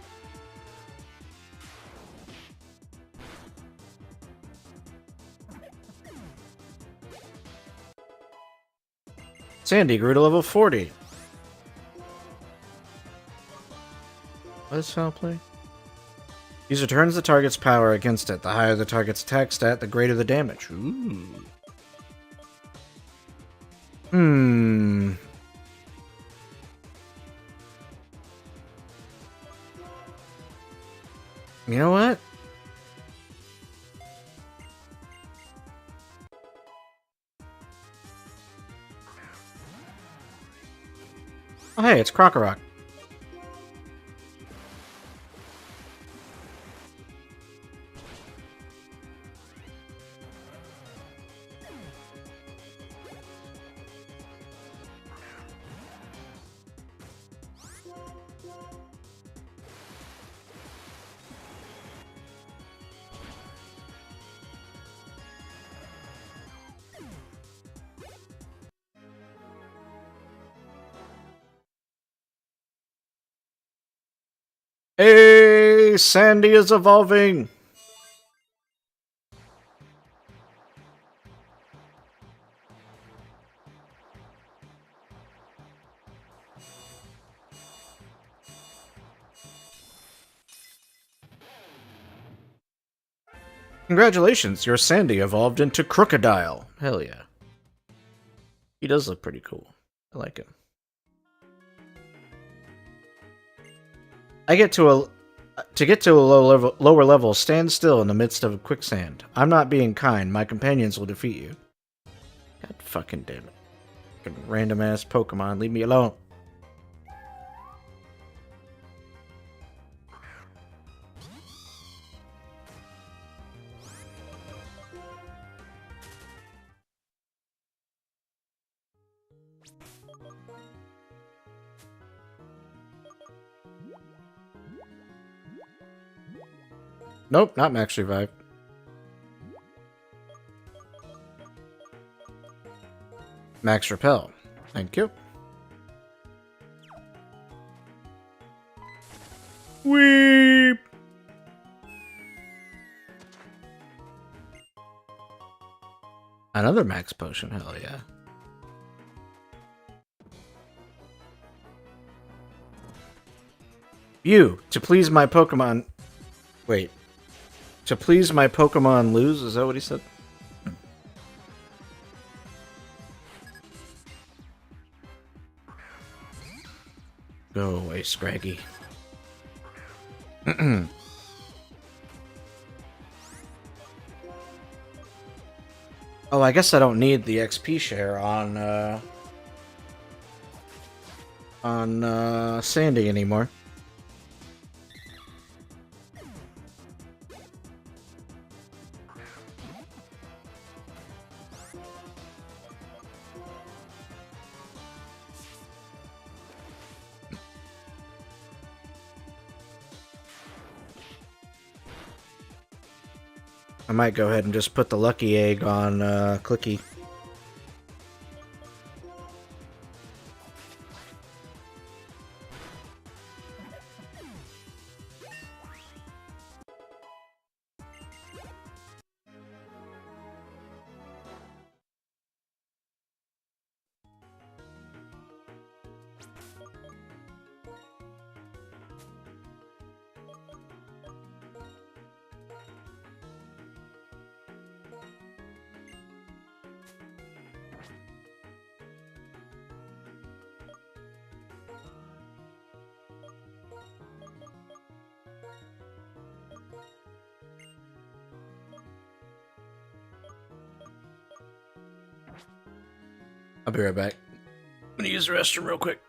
Sandy grew to level 40. What is foul play? User turns the target's power against it. The higher the target's attack stat, the greater the damage. Ooh. You know what? Oh, hey, it's Krokorok. Hey, Sandy is evolving! Congratulations, your Sandy evolved into Crocodile. Hell yeah. He does look pretty cool. I like him. To get to a lower level, stand still in the midst of quicksand. I'm not being kind. My companions will defeat you. God fucking damn it. Fucking random ass Pokemon. Leave me alone. Nope, not Max Revive. Max Repel. Thank you. Weep! Another Max Potion, hell yeah. You, to please my Pokemon... Wait. To please my Pokemon lose? Is that what he said? Go away, Scraggy. Oh, I guess I don't need the XP share on Sandy anymore. I might go ahead and just put the lucky egg on Clicky. I'll be right back. I'm gonna use the restroom real quick.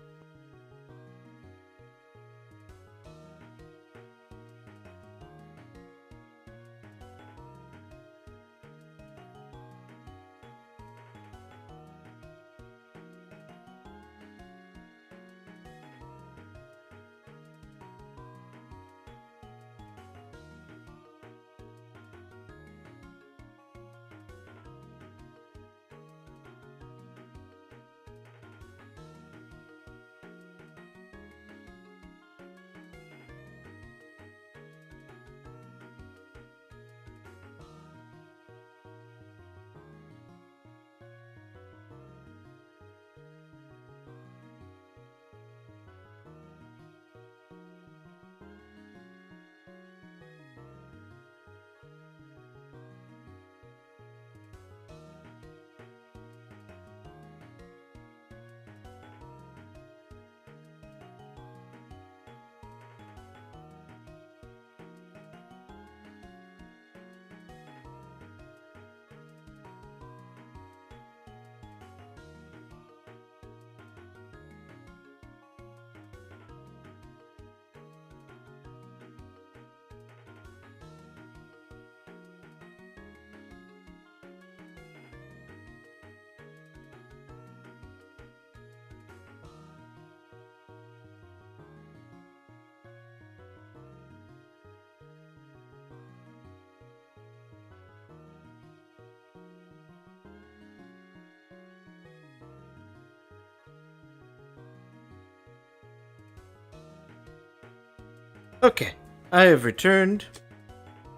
Okay, I have returned.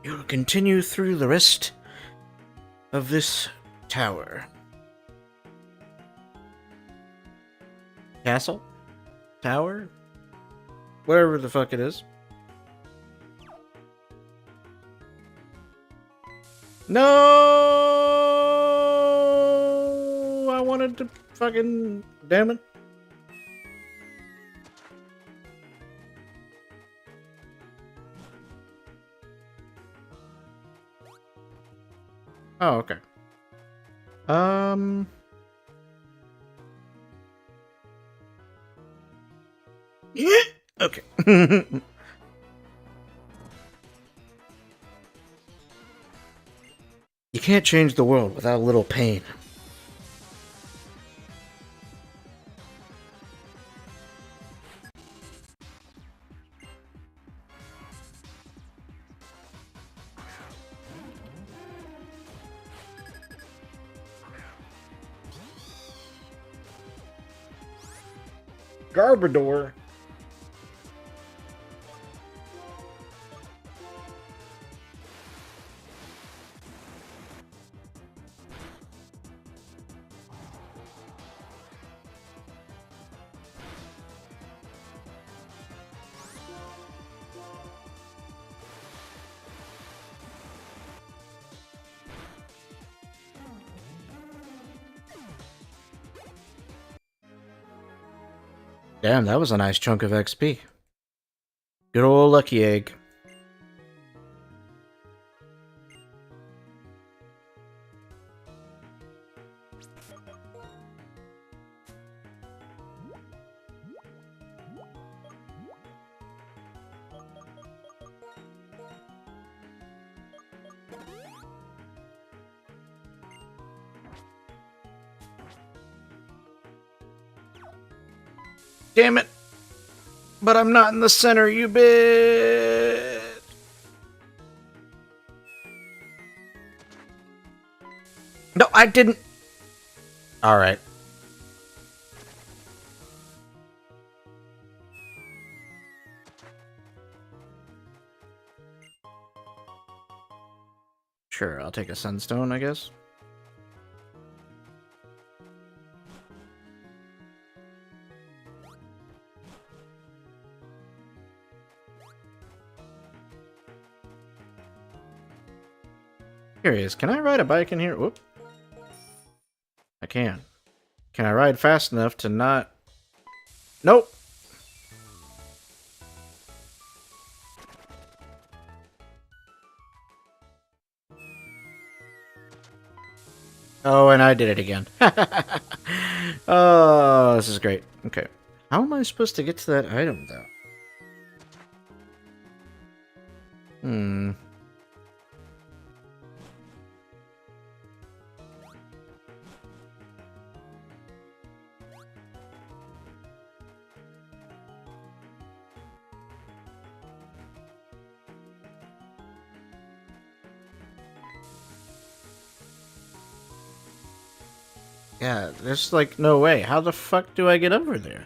You'll continue through the rest of this tower. Castle? Tower? Wherever the fuck it is. No! I wanted to fucking... Damn it. Oh, okay. Okay. You can't change the world without a little pain. Garbodor. Damn, that was a nice chunk of XP. Good old lucky egg. Damn it! But I'm not in the center, you bitch! No, I didn't! Alright. Sure, I'll take a sunstone, I guess. Curious, can I ride a bike in here? Whoop. I can. Can I ride fast enough to not... Nope! Oh, and I did it again. Oh, this is great. Okay. How am I supposed to get to that item, though? Hmm. Yeah, there's like no way. How the fuck do I get over there?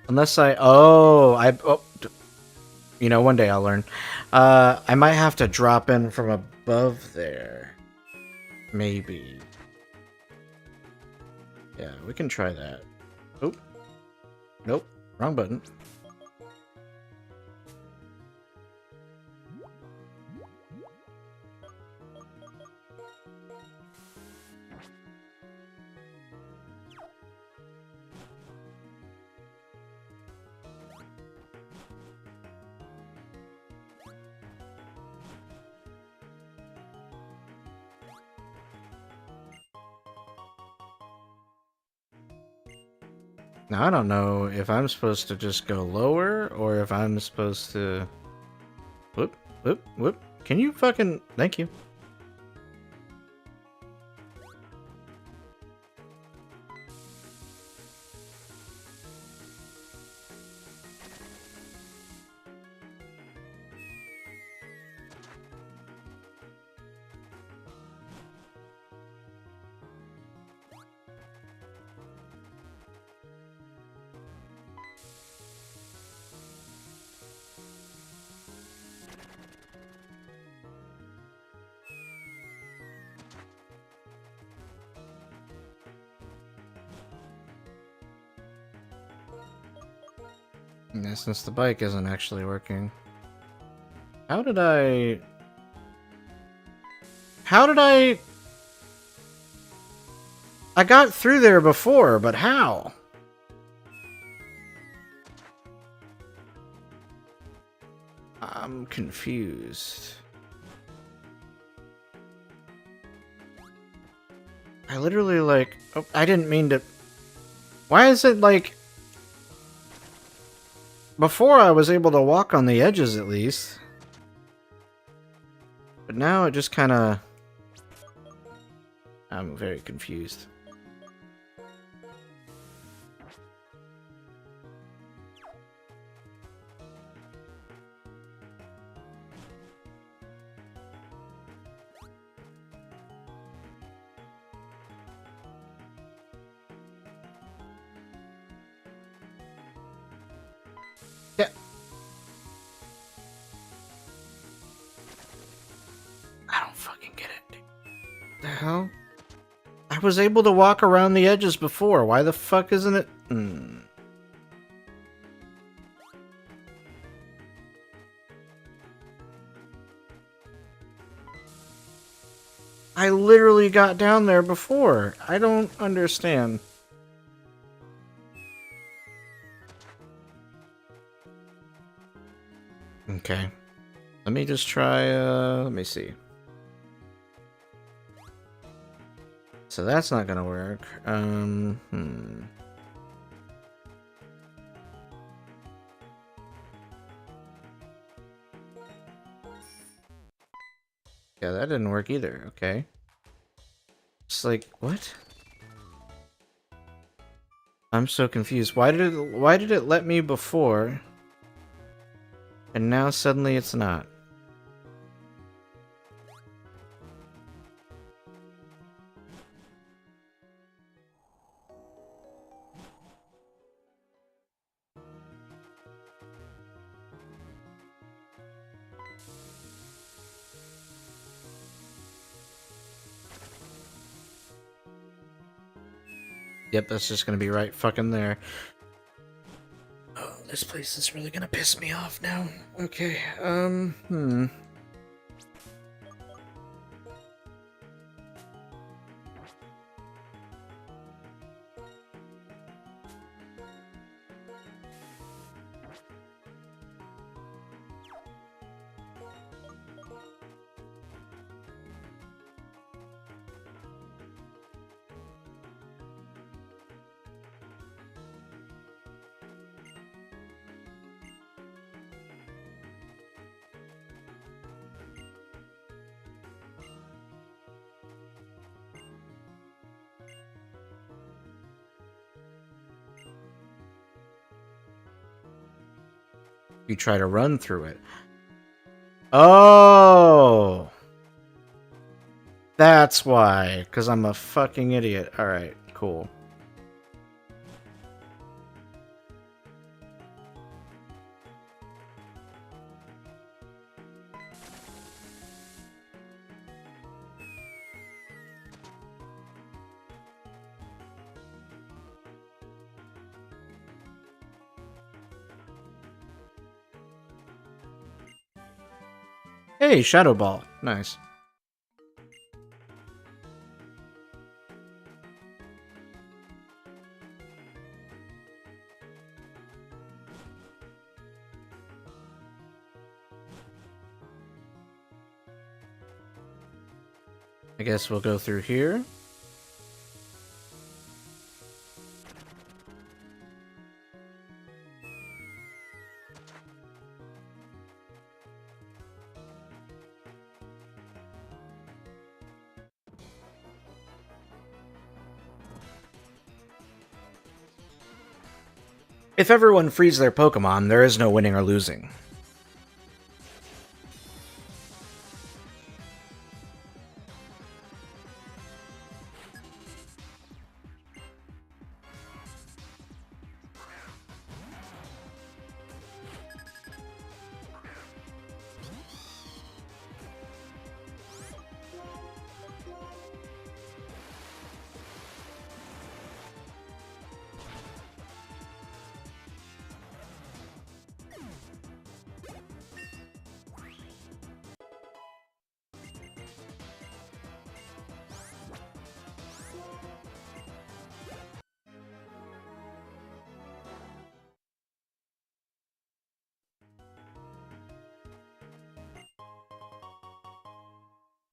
Unless I... Oh, you know, one day I'll learn. I might have to drop in from above there. Maybe. Yeah, we can try that. Oh. Nope. Wrong button. Now, I don't know if I'm supposed to just go lower or if I'm supposed to... Whoop, whoop, whoop. Can you fucking... Thank you. Yeah, since the bike isn't actually working. How did I... I got through there before, but how? I'm confused. I literally, like... Oh, I didn't mean to... Why is it, like... Before I was able to walk on the edges, at least. But now it just kind of... I'm very confused. Yeah. I don't fucking get it. The hell? I was able to walk around the edges before. Why the fuck isn't it? I literally got down there before. I don't understand. Okay. Let me just try, let me see. So that's not gonna work. Yeah, that didn't work either. Okay. It's like, what? I'm so confused. Why did it let me before? And now suddenly it's not. Yep, that's just gonna be right fucking there. Oh, this place is really gonna piss me off now. Okay, You try to run through it. Oh! That's why, because I'm a fucking idiot. Alright, cool. Hey, Shadow Ball. Nice. I guess we'll go through here. If everyone frees their Pokemon, there is no winning or losing.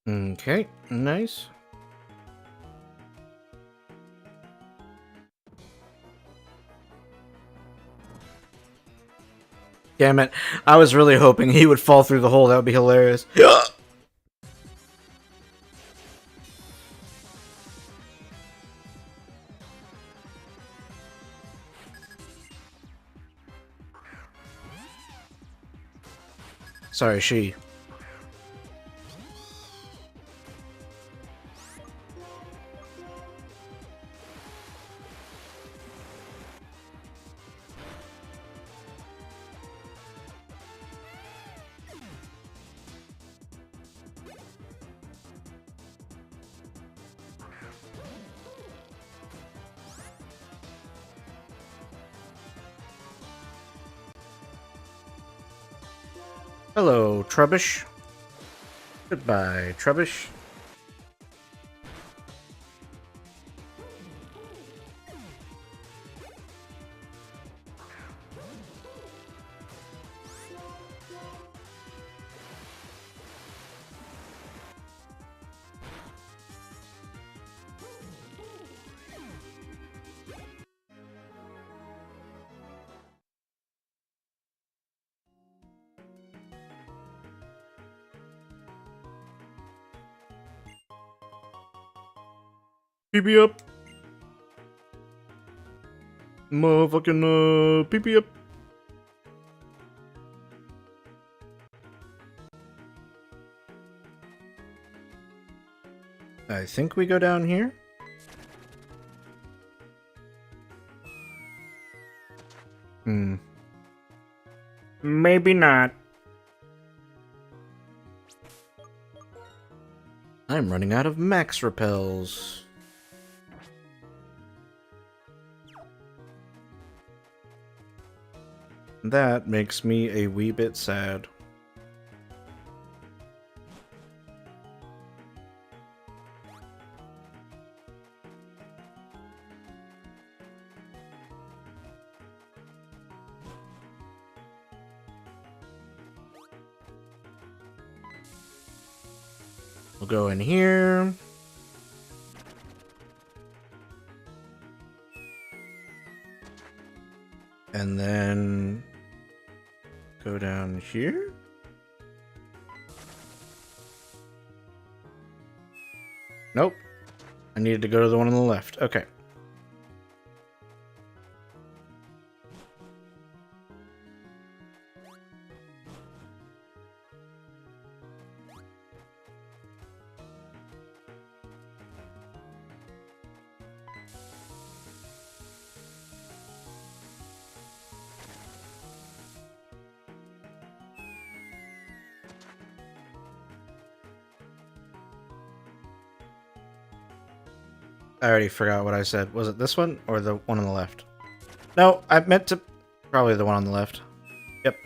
Okay, nice. Damn it. I was really hoping he would fall through the hole. That would be hilarious. Sorry, she. Hello, Trubbish. Goodbye, Trubbish. PP up. Motherfucking PP up. I think we go down here. Maybe not. I'm running out of max repels. That makes me a wee bit sad. We'll go in here. And then go down here. Nope. I needed to go to the one on the left. Okay. I already forgot what I said. Was it this one or the one on the left? No, I meant to... Probably the one on the left. Yep.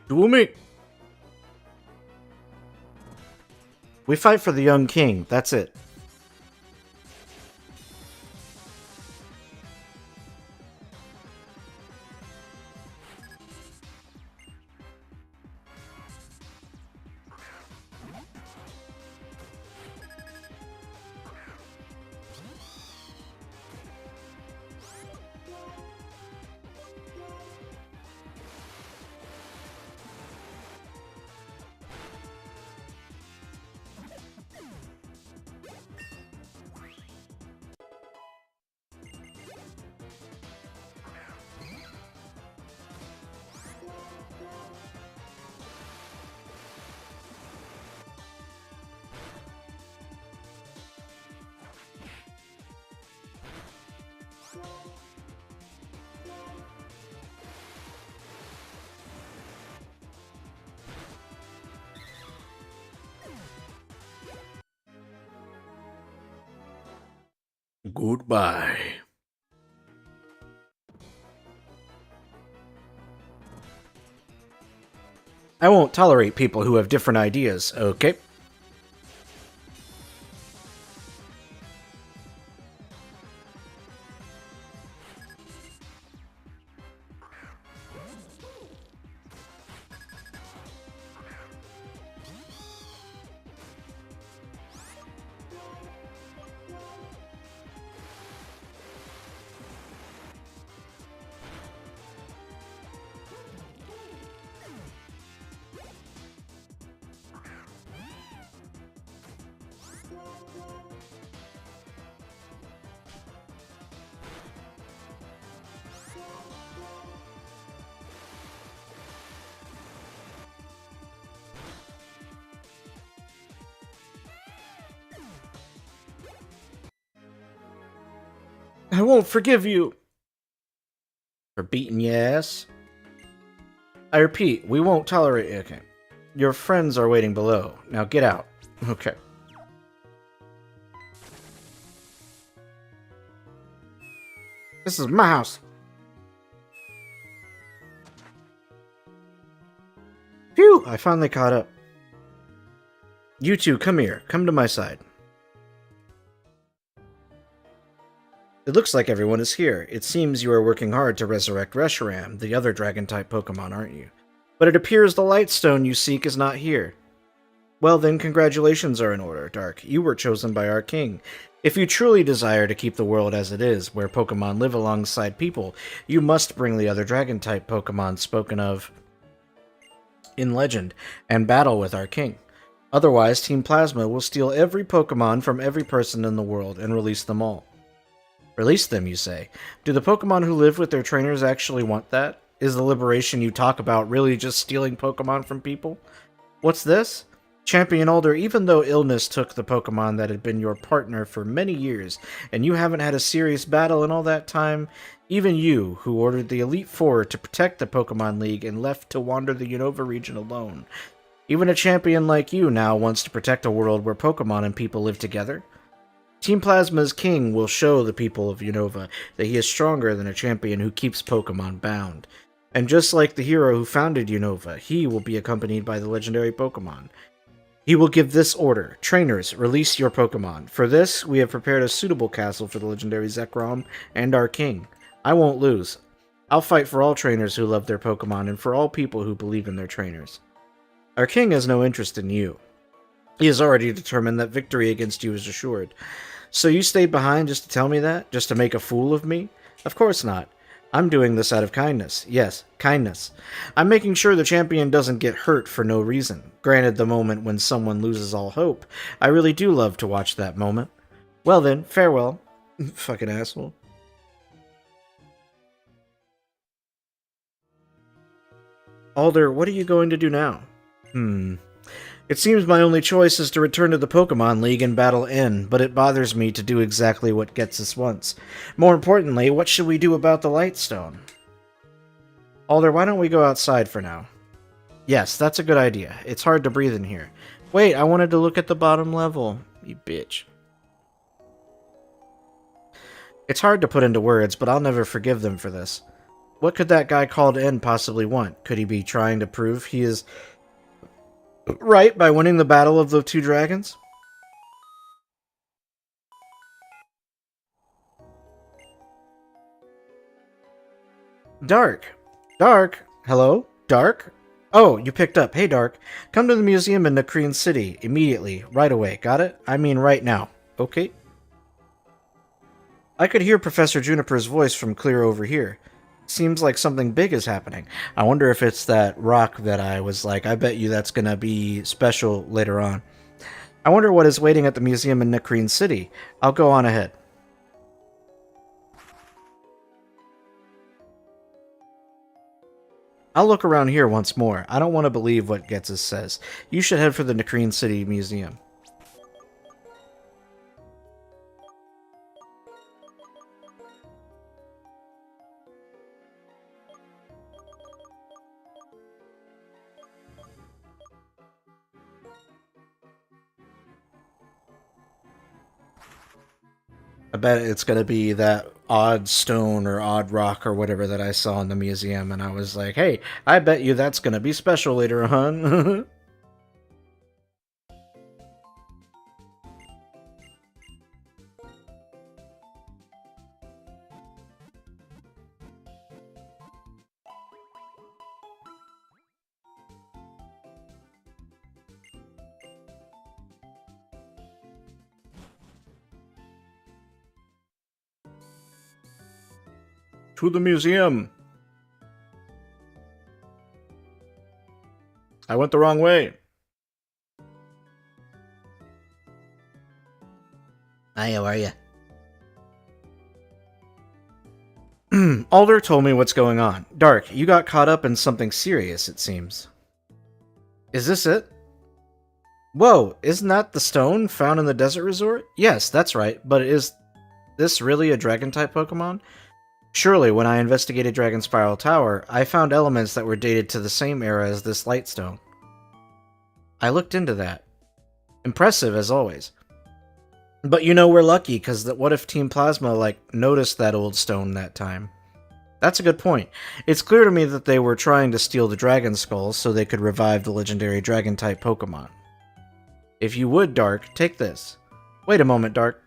Duel me! We fight for the young king, that's it. Goodbye. I won't tolerate people who have different ideas, okay? I won't forgive you for beating your ass. I repeat, we won't tolerate... Okay. Your friends are waiting below. Now get out. Okay. This is my house. Phew! I finally caught up. You two, come here. Come to my side. It looks like everyone is here. It seems you are working hard to resurrect Reshiram, the other dragon-type Pokemon, aren't you? But it appears the Lightstone you seek is not here. Well then, congratulations are in order, Dark. You were chosen by our king. If you truly desire to keep the world as it is, where Pokemon live alongside people, you must bring the other dragon-type Pokemon spoken of in legend, and battle with our king. Otherwise, Team Plasma will steal every Pokemon from every person in the world and release them all. Release them, you say? Do the Pokemon who live with their trainers actually want that? Is the liberation you talk about really just stealing Pokemon from people? What's this? Champion Older, even though illness took the Pokemon that had been your partner for many years, and you haven't had a serious battle in all that time, even you, who ordered the Elite Four to protect the Pokemon League and left to wander the Unova region alone, even a champion like you now wants to protect a world where Pokemon and people live together? Team Plasma's king will show the people of Unova that he is stronger than a champion who keeps Pokemon bound. And just like the hero who founded Unova, he will be accompanied by the legendary Pokemon. He will give this order: Trainers, release your Pokemon. For this, we have prepared a suitable castle for the legendary Zekrom and our king. I won't lose. I'll fight for all trainers who love their Pokemon and for all people who believe in their trainers. Our king has no interest in you. He has already determined that victory against you is assured. So you stayed behind just to tell me that? Just to make a fool of me? Of course not. I'm doing this out of kindness. Yes, kindness. I'm making sure the champion doesn't get hurt for no reason. Granted, the moment when someone loses all hope. I really do love to watch that moment. Well then, farewell. Fucking asshole. Alder, what are you going to do now? It seems my only choice is to return to the Pokemon League and battle N, but it bothers me to do exactly what gets us wants. More importantly, what should we do about the Lightstone? Alder, why don't we go outside for now? Yes, that's a good idea. It's hard to breathe in here. Wait, I wanted to look at the bottom level. You bitch. It's hard to put into words, but I'll never forgive them for this. What could that guy called N possibly want? Could he be trying to prove he is right by winning the battle of the two dragons? Dark. Dark? Hello? Dark? Oh, you picked up. Hey, Dark. Come to the museum in Nakreen City. Immediately. Right away. Got it? I mean right now. Okay. I could hear Professor Juniper's voice from clear over here. Seems like something big is happening. I wonder if it's that rock that I was like, I bet you that's gonna be special later on. I wonder what is waiting at the museum in Nakreen City. I'll go on ahead. I'll look around here once more. I don't want to believe what Getsus says. You should head for the Nakreen City Museum. I bet it's going to be that odd stone or odd rock or whatever that I saw in the museum, and I was like, hey, I bet you that's going to be special later on. To the museum. I went the wrong way. Hi, how are you? Alder told me what's going on. Dark, you got caught up in something serious, it seems. Is this it? Whoa, isn't that the stone found in the desert resort? Yes, that's right, but is this really a Dragon-type Pokemon? Surely, when I investigated Dragonspiral Tower, I found elements that were dated to the same era as this Lightstone. I looked into that. Impressive, as always. But you know, we're lucky, because what if Team Plasma, noticed that old stone that time? That's a good point. It's clear to me that they were trying to steal the Dragon Skulls so they could revive the legendary Dragon-type Pokemon. If you would, Dark, take this. Wait a moment, Dark.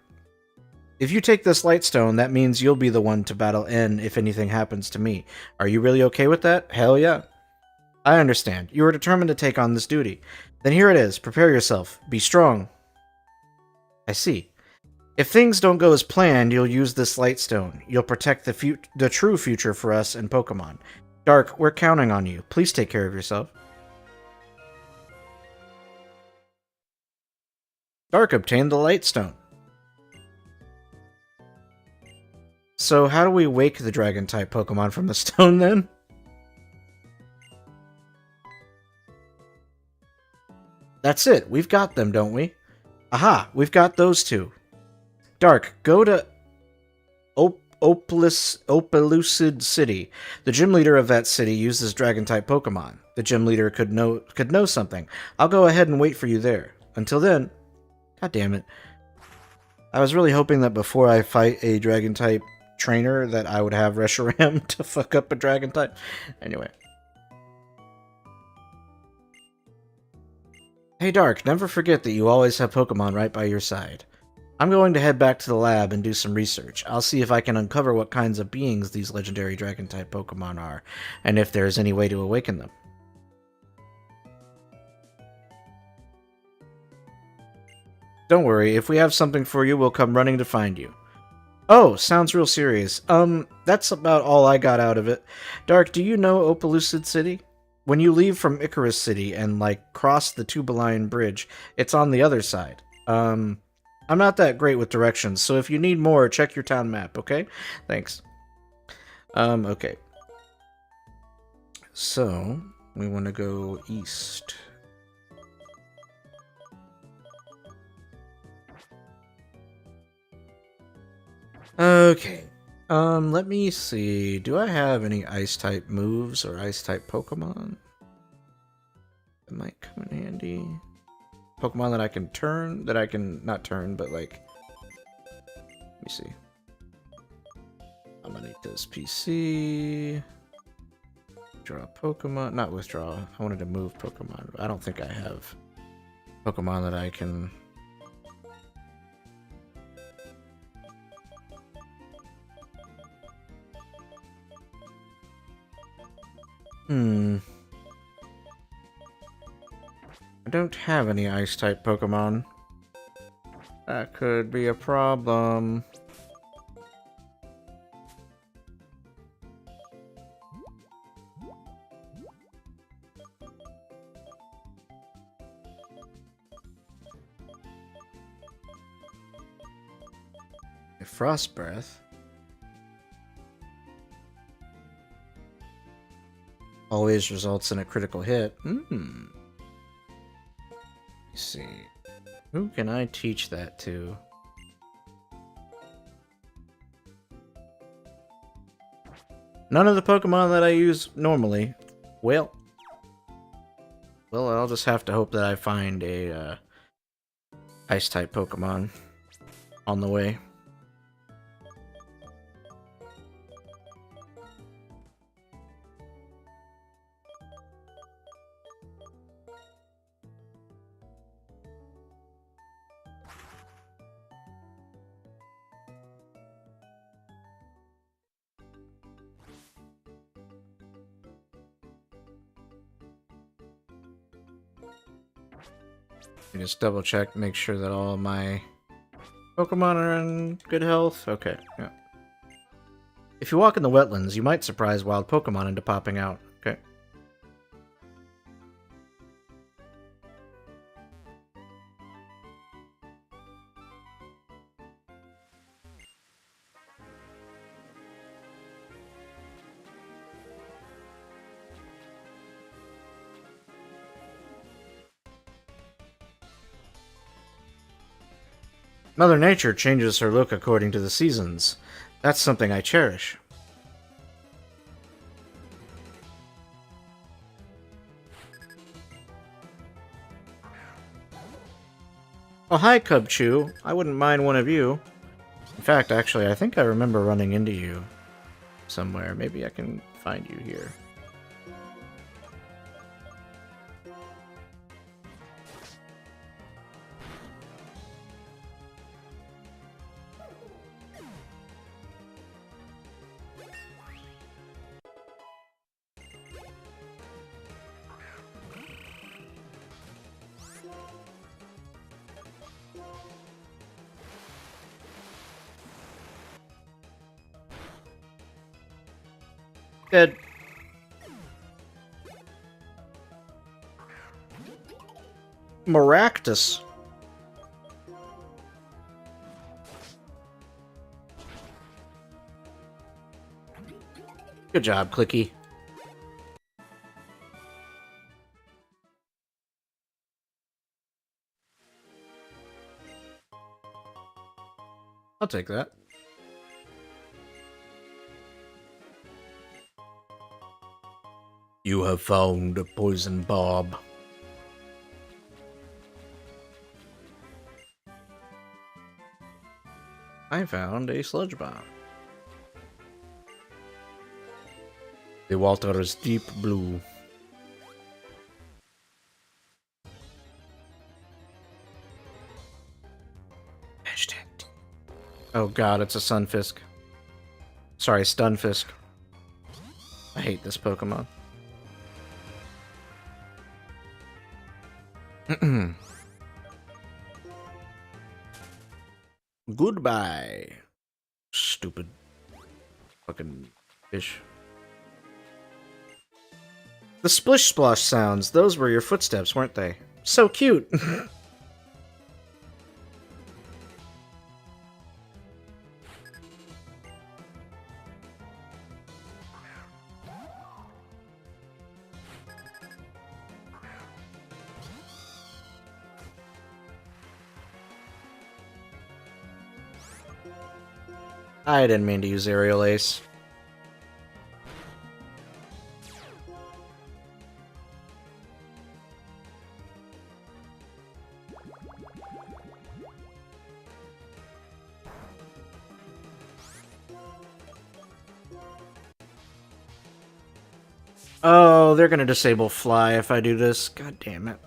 If you take this Lightstone, that means you'll be the one to battle N if anything happens to me. Are you really okay with that? Hell yeah. I understand. You are determined to take on this duty. Then here it is. Prepare yourself. Be strong. I see. If things don't go as planned, you'll use this Lightstone. You'll protect the true future for us and Pokemon. Dark, we're counting on you. Please take care of yourself. Dark obtained the Lightstone. So how do we wake the Dragon-type Pokemon from the stone, then? That's it. We've got them, don't we? Aha! We've got those two. Dark, go to Opelucid City. The gym leader of that city uses Dragon-type Pokemon. The gym leader could know something. I'll go ahead and wait for you there. Until then... God damn it. I was really hoping that before I fight a Dragon-type trainer that I would have Reshiram to fuck up a dragon type. Anyway. Hey Dark, never forget that you always have Pokemon right by your side. I'm going to head back to the lab and do some research. I'll see if I can uncover what kinds of beings these legendary dragon type Pokemon are, and if there is any way to awaken them. Don't worry, if we have something for you, we'll come running to find you. Oh, sounds real serious. That's about all I got out of it. Dark, do you know Opalucid City? When you leave from Icarus City and, like, cross the Tubalion Bridge, it's on the other side. I'm not that great with directions, so if you need more, check your town map, okay? Thanks. Okay. So, we want to go east. Okay. Let me see. Do I have any Ice-type moves or Ice-type Pokemon? That might come in handy. Pokemon that I can turn, that I can, not turn, but like, let me see. I'm gonna need this PC. Draw Pokemon, not withdraw. I wanted to move Pokemon. I don't think I have Pokemon that I can. I don't have any Ice-type Pokemon. That could be a problem. Frost Breath. Always results in a critical hit. Let's see. Who can I teach that to? None of the Pokemon that I use normally. Well, I'll just have to hope that I find a Ice-type Pokemon on the way. Just double check, make sure that all of my Pokemon are in good health. Okay, yeah. If you walk in the wetlands, you might surprise wild Pokemon into popping out. Okay. Mother Nature changes her look according to the seasons. That's something I cherish. Oh, hi, Cubchoo. I wouldn't mind one of you. In fact, actually, I think I remember running into you somewhere. Maybe I can find you here. Good. Maractus. Good job, Clicky. I'll take that. You have found a poison barb. I found a sludge bomb. The water is deep blue. Hashtag. Oh god, it's a Sunfisk. Sorry, Stunfisk. I hate this Pokemon. Goodbye. Stupid fucking fish. The splish splosh sounds, those were your footsteps, weren't they? So cute! I didn't mean to use Aerial Ace. Oh, they're gonna disable Fly if I do this. God damn it.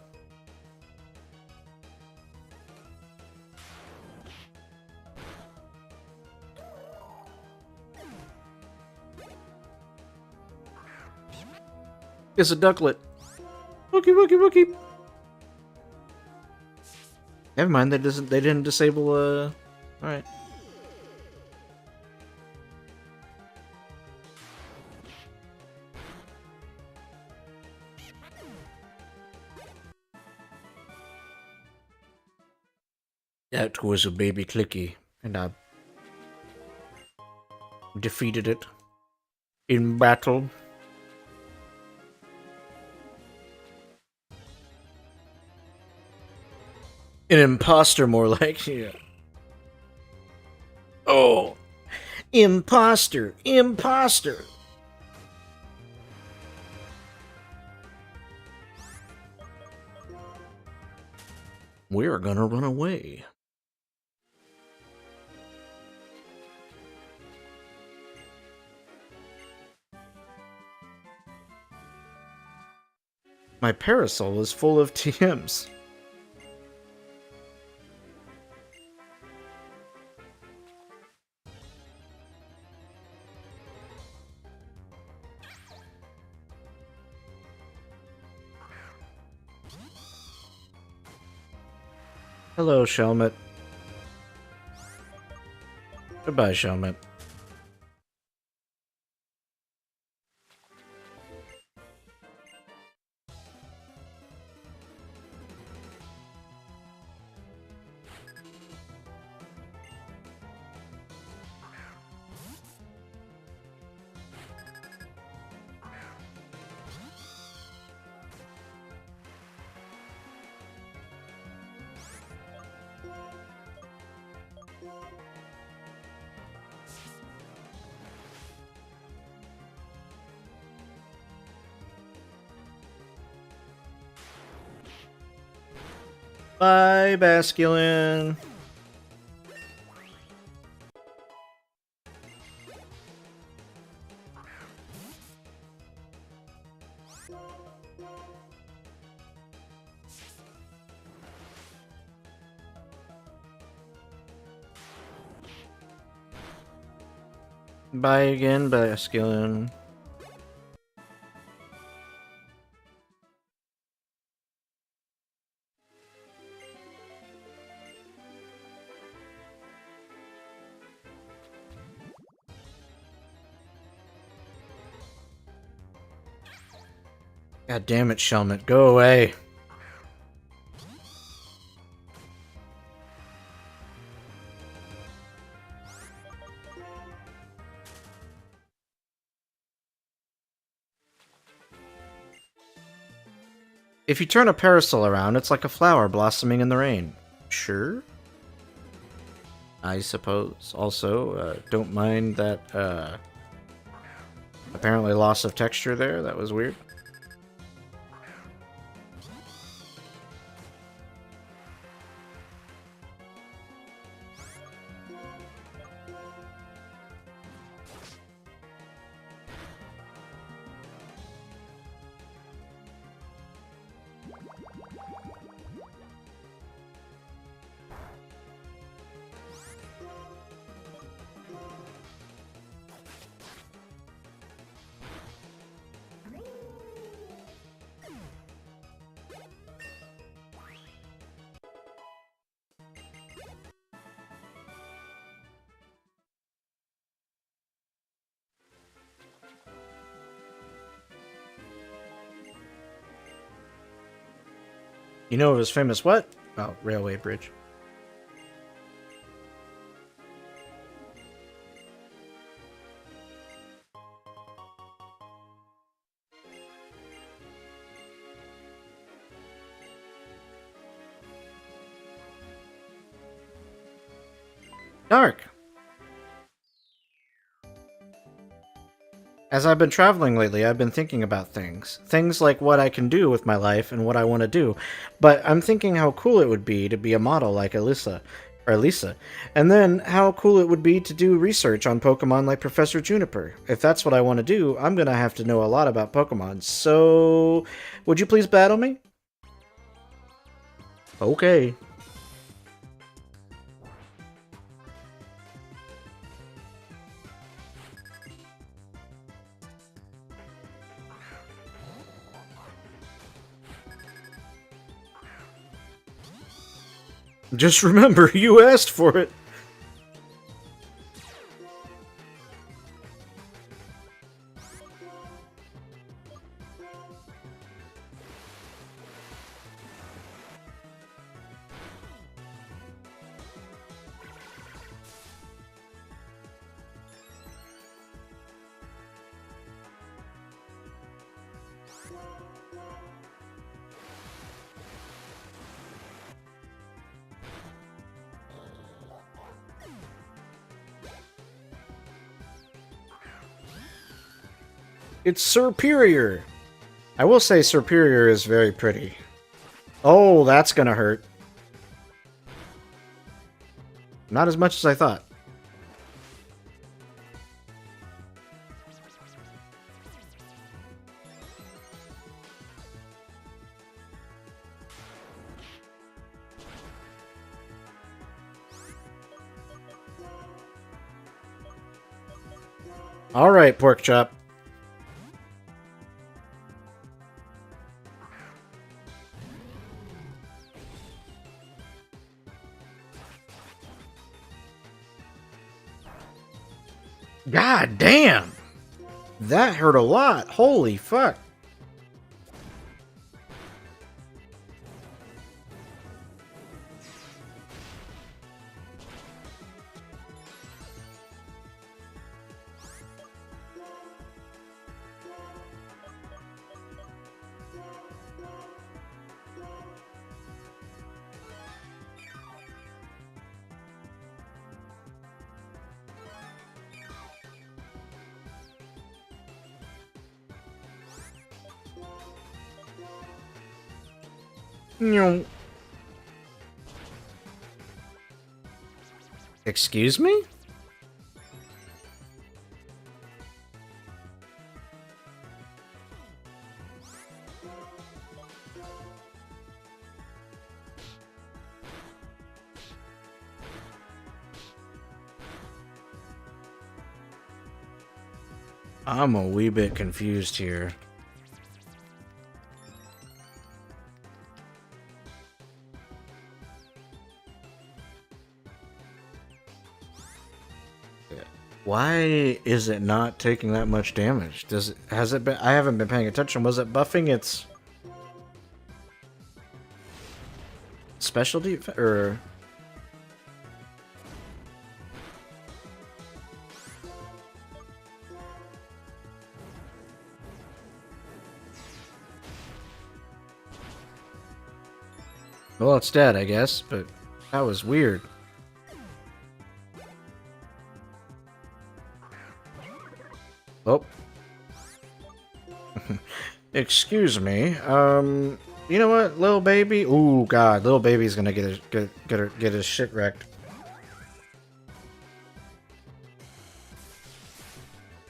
It's a ducklet. Wookie wookie wookie. Never mind, they didn't disable alright. That was a baby clicky, and I defeated it in battle. An imposter, more like, yeah. Oh! Imposter! Imposter! We're gonna run away. My parasol is full of TMs. Hello, Shelmet. Goodbye, Shelmet. Bye, Basculin. Bye again, Basculin. God damn it, Shelmet, go away. If you turn a parasol around, it's like a flower blossoming in the rain. Sure? I suppose. Also, don't mind that, apparently loss of texture there. That was weird. You know of his famous what? Oh, railway bridge. Dark. As I've been traveling lately, I've been thinking about things. Things like what I can do with my life and what I want to do. But I'm thinking how cool it would be to be a model like Elisa. And then how cool it would be to do research on Pokemon like Professor Juniper. If that's what I want to do, I'm going to have to know a lot about Pokemon. So, would you please battle me? Okay. Just remember, you asked for it. It's Superior. I will say Superior is very pretty. Oh, that's gonna hurt. Not as much as I thought. Alright, pork chop. God damn! That hurt a lot. Holy fuck. Excuse me? I'm a wee bit confused here. Why is it not taking that much damage? Has it been? I haven't been paying attention. Was it buffing its special defense or? Well, it's dead, I guess, but that was weird. Oh. Excuse me. You know what, little baby? Ooh, God, little baby's gonna get his shit wrecked.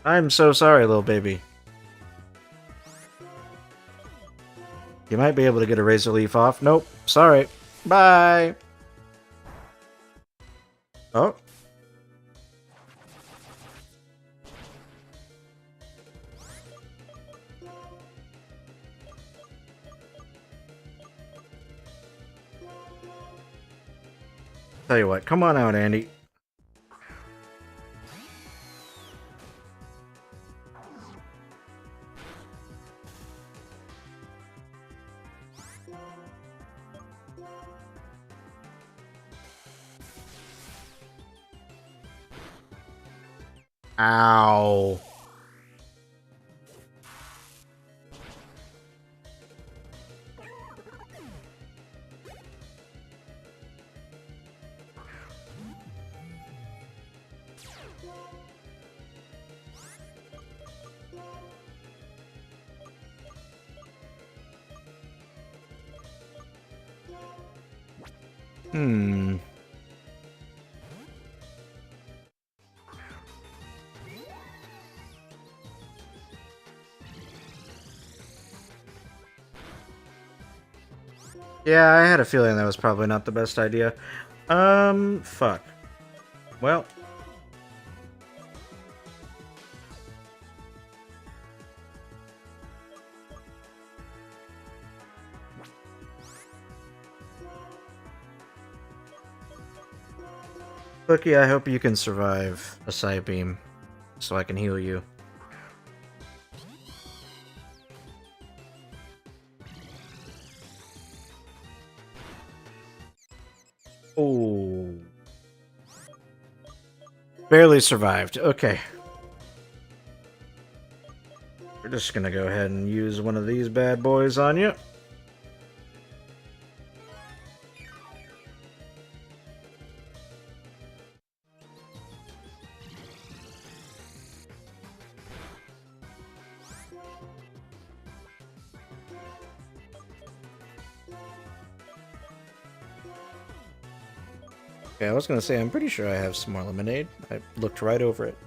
I'm so sorry, little baby. You might be able to get a razor leaf off. Nope. Sorry. Bye. Oh. Tell you what, come on out, Andy. Ow. Hmm. Yeah, I had a feeling that was probably not the best idea. Fuck. Well. Cookie, I hope you can survive a side beam, so I can heal you. Oh. Barely survived. Okay. We're just gonna go ahead and use one of these bad boys on you. Okay, I was gonna say, I'm pretty sure I have some more lemonade. I looked right over it.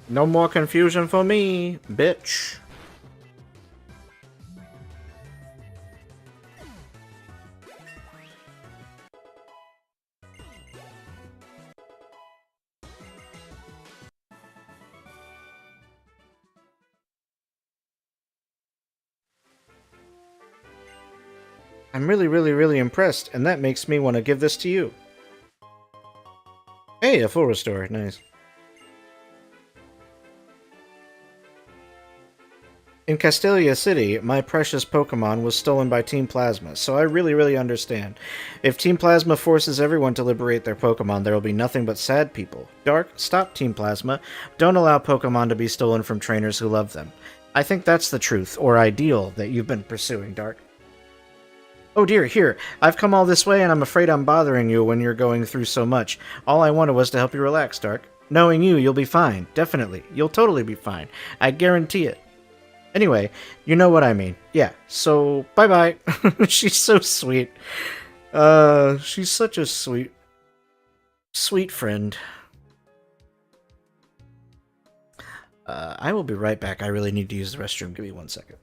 No more confusion for me, bitch. I'm really impressed, and that makes me want to give this to you. Hey, a full restore. Nice. In Castelia City, my precious Pokemon was stolen by Team Plasma, so I really understand. If Team Plasma forces everyone to liberate their Pokemon, there will be nothing but sad people. Dark, stop Team Plasma. Don't allow Pokemon to be stolen from trainers who love them. I think that's the truth, or ideal, that you've been pursuing, Dark. Oh dear, here. I've come all this way and I'm afraid I'm bothering you when you're going through so much. All I wanted was to help you relax, Dark. Knowing you, you'll be fine. Definitely. You'll totally be fine. I guarantee it. Anyway, you know what I mean. Yeah, so bye-bye. She's so sweet. She's such a sweet friend. I will be right back. I really need to use the restroom. Give me 1 second.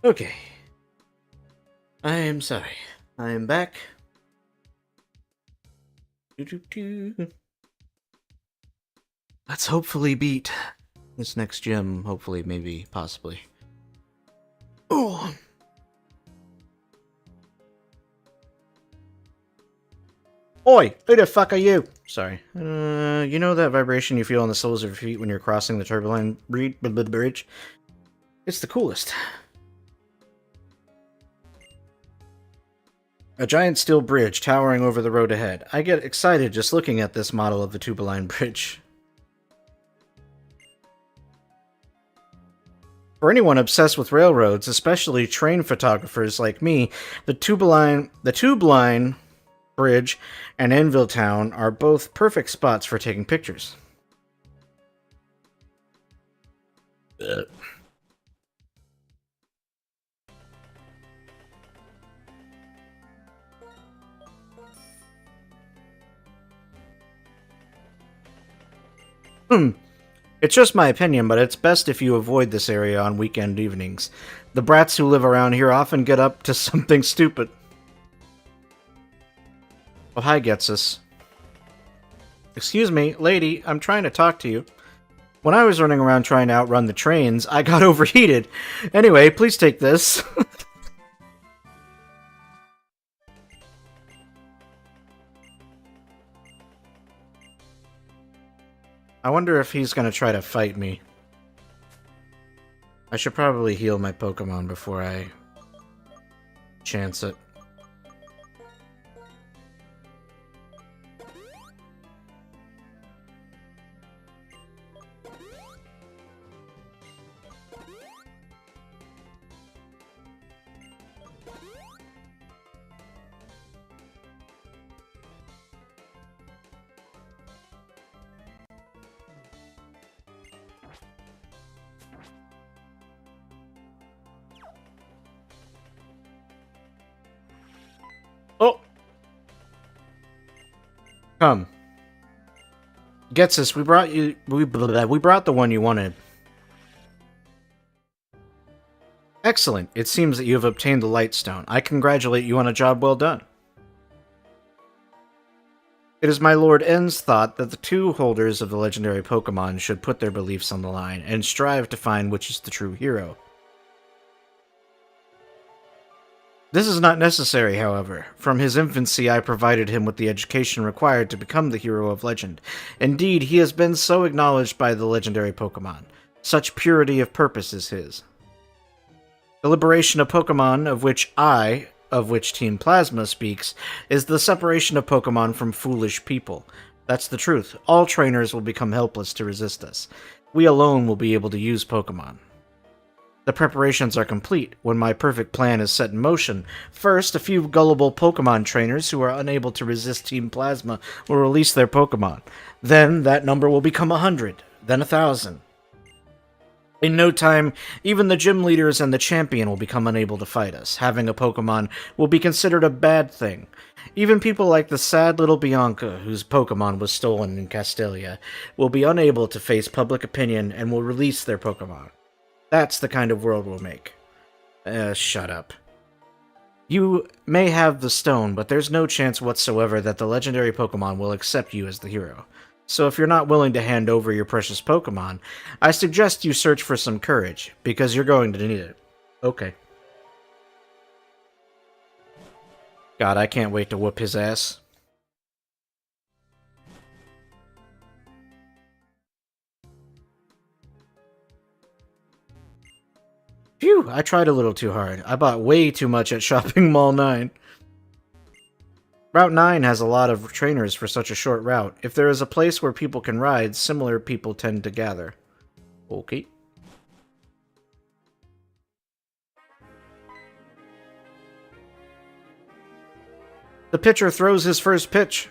Okay. I am sorry. I am back. Let's hopefully beat this next gym. Hopefully, maybe, possibly. Oh. Oi! Who the fuck are you? Sorry. You know that vibration you feel on the soles of your feet when you're crossing the turbine bridge? It's the coolest. A giant steel bridge towering over the road ahead. I get excited just looking at this model of the Tubeline Bridge. For anyone obsessed with railroads, especially train photographers like me, the Tube Line Bridge and Enville Town are both perfect spots for taking pictures. It's just my opinion, but it's best if you avoid this area on weekend evenings. The brats who live around here often get up to something stupid. Oh, hi, Getsus. Excuse me, lady, I'm trying to talk to you. When I was running around trying to outrun the trains, I got overheated. Anyway, please take this. I wonder if he's gonna try to fight me. I should probably heal my Pokemon before I chance it. Oh! Come. Getsus, we brought you... We brought the one you wanted. Excellent. It seems that you have obtained the Lightstone. I congratulate you on a job well done. It is my Lord N's thought that the two holders of the legendary Pokemon should put their beliefs on the line and strive to find which is the true hero. This is not necessary, however. From his infancy, I provided him with the education required to become the hero of legend. Indeed, he has been so acknowledged by the legendary Pokemon. Such purity of purpose is his. The liberation of Pokemon, of which Team Plasma speaks, is the separation of Pokemon from foolish people. That's the truth. All trainers will become helpless to resist us. We alone will be able to use Pokemon. The preparations are complete when my perfect plan is set in motion. First, a few gullible Pokemon trainers who are unable to resist Team Plasma will release their Pokemon. Then, that number will become 100, then 1,000. In no time, even the gym leaders and the champion will become unable to fight us. Having a Pokemon will be considered a bad thing. Even people like the sad little Bianca, whose Pokemon was stolen in Castelia, will be unable to face public opinion and will release their Pokemon. That's the kind of world we'll make. Shut up. You may have the stone, but there's no chance whatsoever that the legendary Pokemon will accept you as the hero. So if you're not willing to hand over your precious Pokemon, I suggest you search for some courage, because you're going to need it. Okay. God, I can't wait to whoop his ass. Phew, I tried a little too hard. I bought way too much at Shopping Mall 9. Route 9 has a lot of trainers for such a short route. If there is a place where people can ride, similar people tend to gather. Okay. The pitcher throws his first pitch.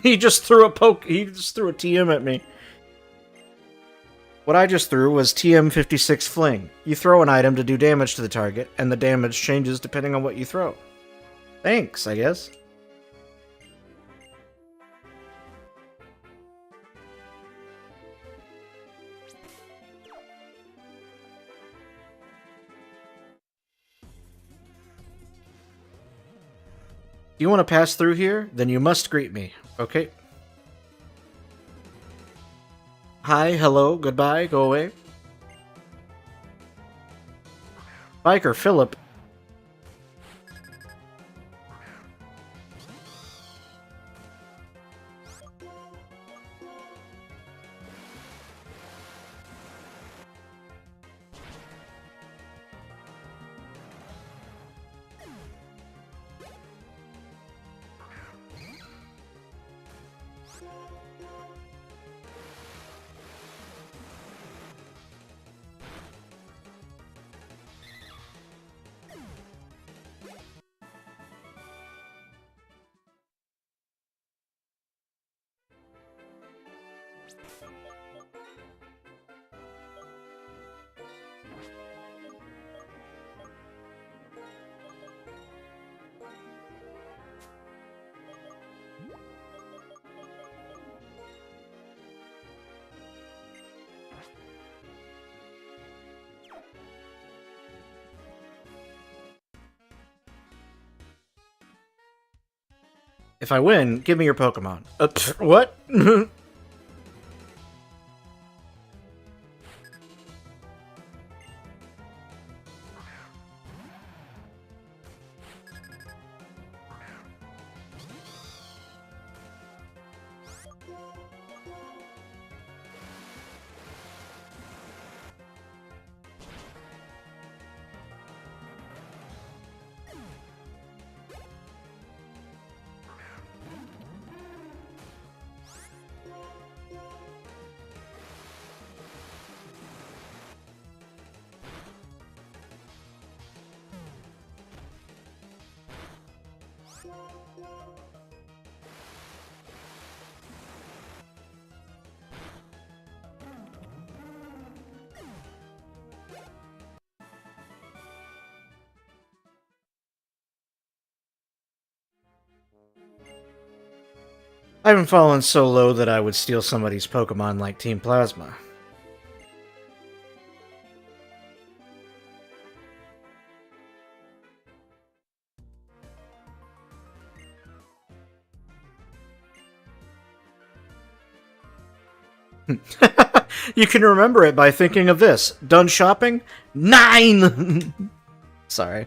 He just threw a TM at me. What I just threw was TM56 Fling. You throw an item to do damage to the target, and the damage changes depending on what you throw. Thanks, I guess. Do you want to pass through here? Then you must greet me. Okay. Hi, hello, goodbye, go away. Biker Philip. If I win, give me your Pokemon. What? I haven't fallen so low that I would steal somebody's Pokemon like Team Plasma. You can remember it by thinking of this. Done shopping? 9! Sorry.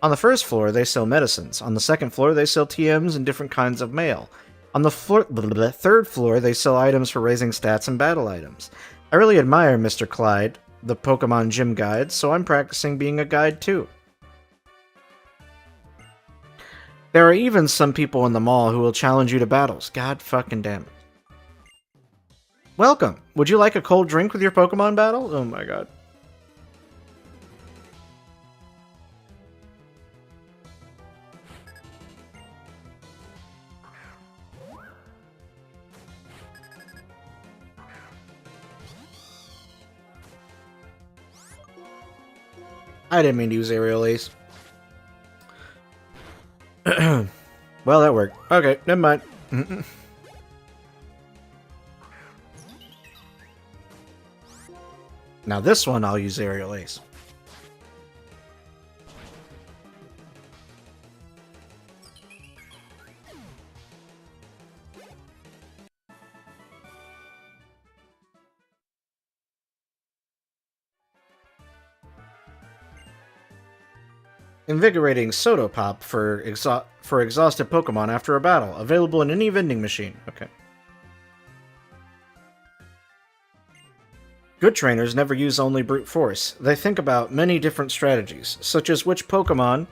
On the first floor, they sell medicines. On the second floor, they sell TMs and different kinds of mail. On the third floor, they sell items for raising stats and battle items. I really admire Mr. Clyde, the Pokemon gym guide, so I'm practicing being a guide too. There are even some people in the mall who will challenge you to battles. God fucking damn it. Welcome! Would you like a cold drink with your Pokemon battle? Oh my god. I didn't mean to use Aerial Ace. Well, that worked. Okay, never mind. Now this one, I'll use Aerial Ace. Invigorating Soda Pop for exhausted Pokemon after a battle. Available in any vending machine. Okay. Good trainers never use only brute force. They think about many different strategies, such as which Pokemon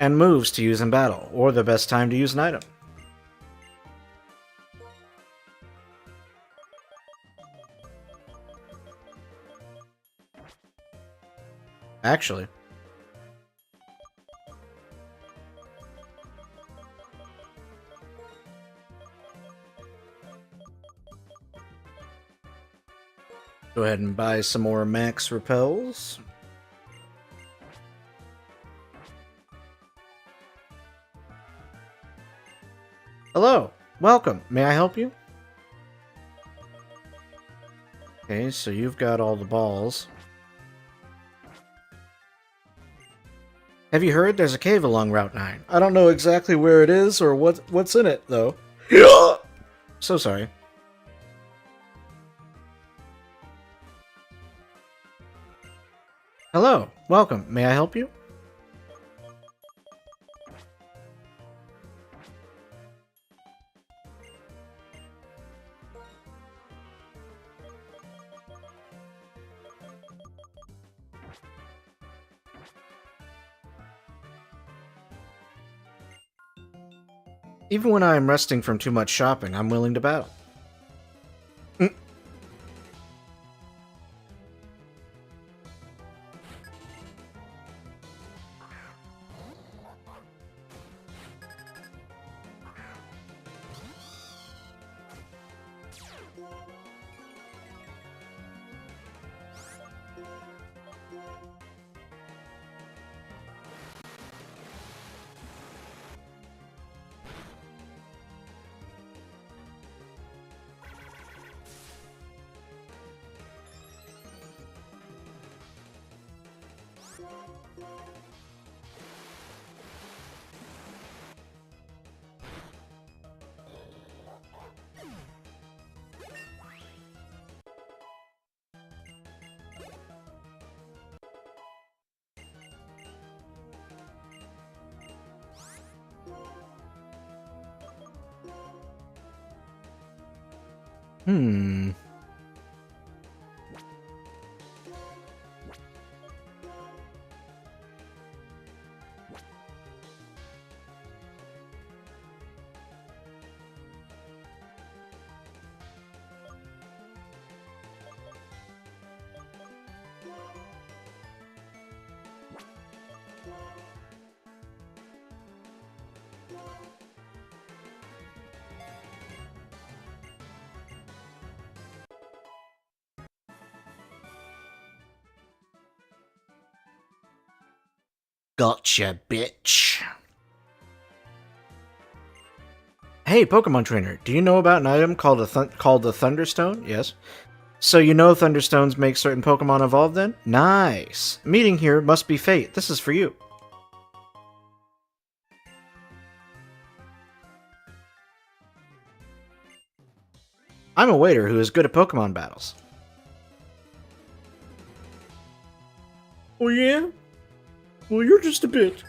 and moves to use in battle, or the best time to use an item. Actually. Go ahead and buy some more Max Repels. Hello, welcome. May I help you? Okay, so you've got all the balls. Have you heard there's a cave along Route 9? I don't know exactly where it is or what's in it, though. Yeah. So sorry. Hello, welcome. May I help you? Even when I am resting from too much shopping, I'm willing to battle. Hmm. Gotcha, bitch. Hey, Pokemon Trainer, do you know about an item called the Thunderstone? Yes. So you know Thunderstones make certain Pokemon evolve then? Nice. Meeting here must be fate. This is for you. I'm a waiter who is good at Pokemon battles. Oh yeah? Well, you're just a bit.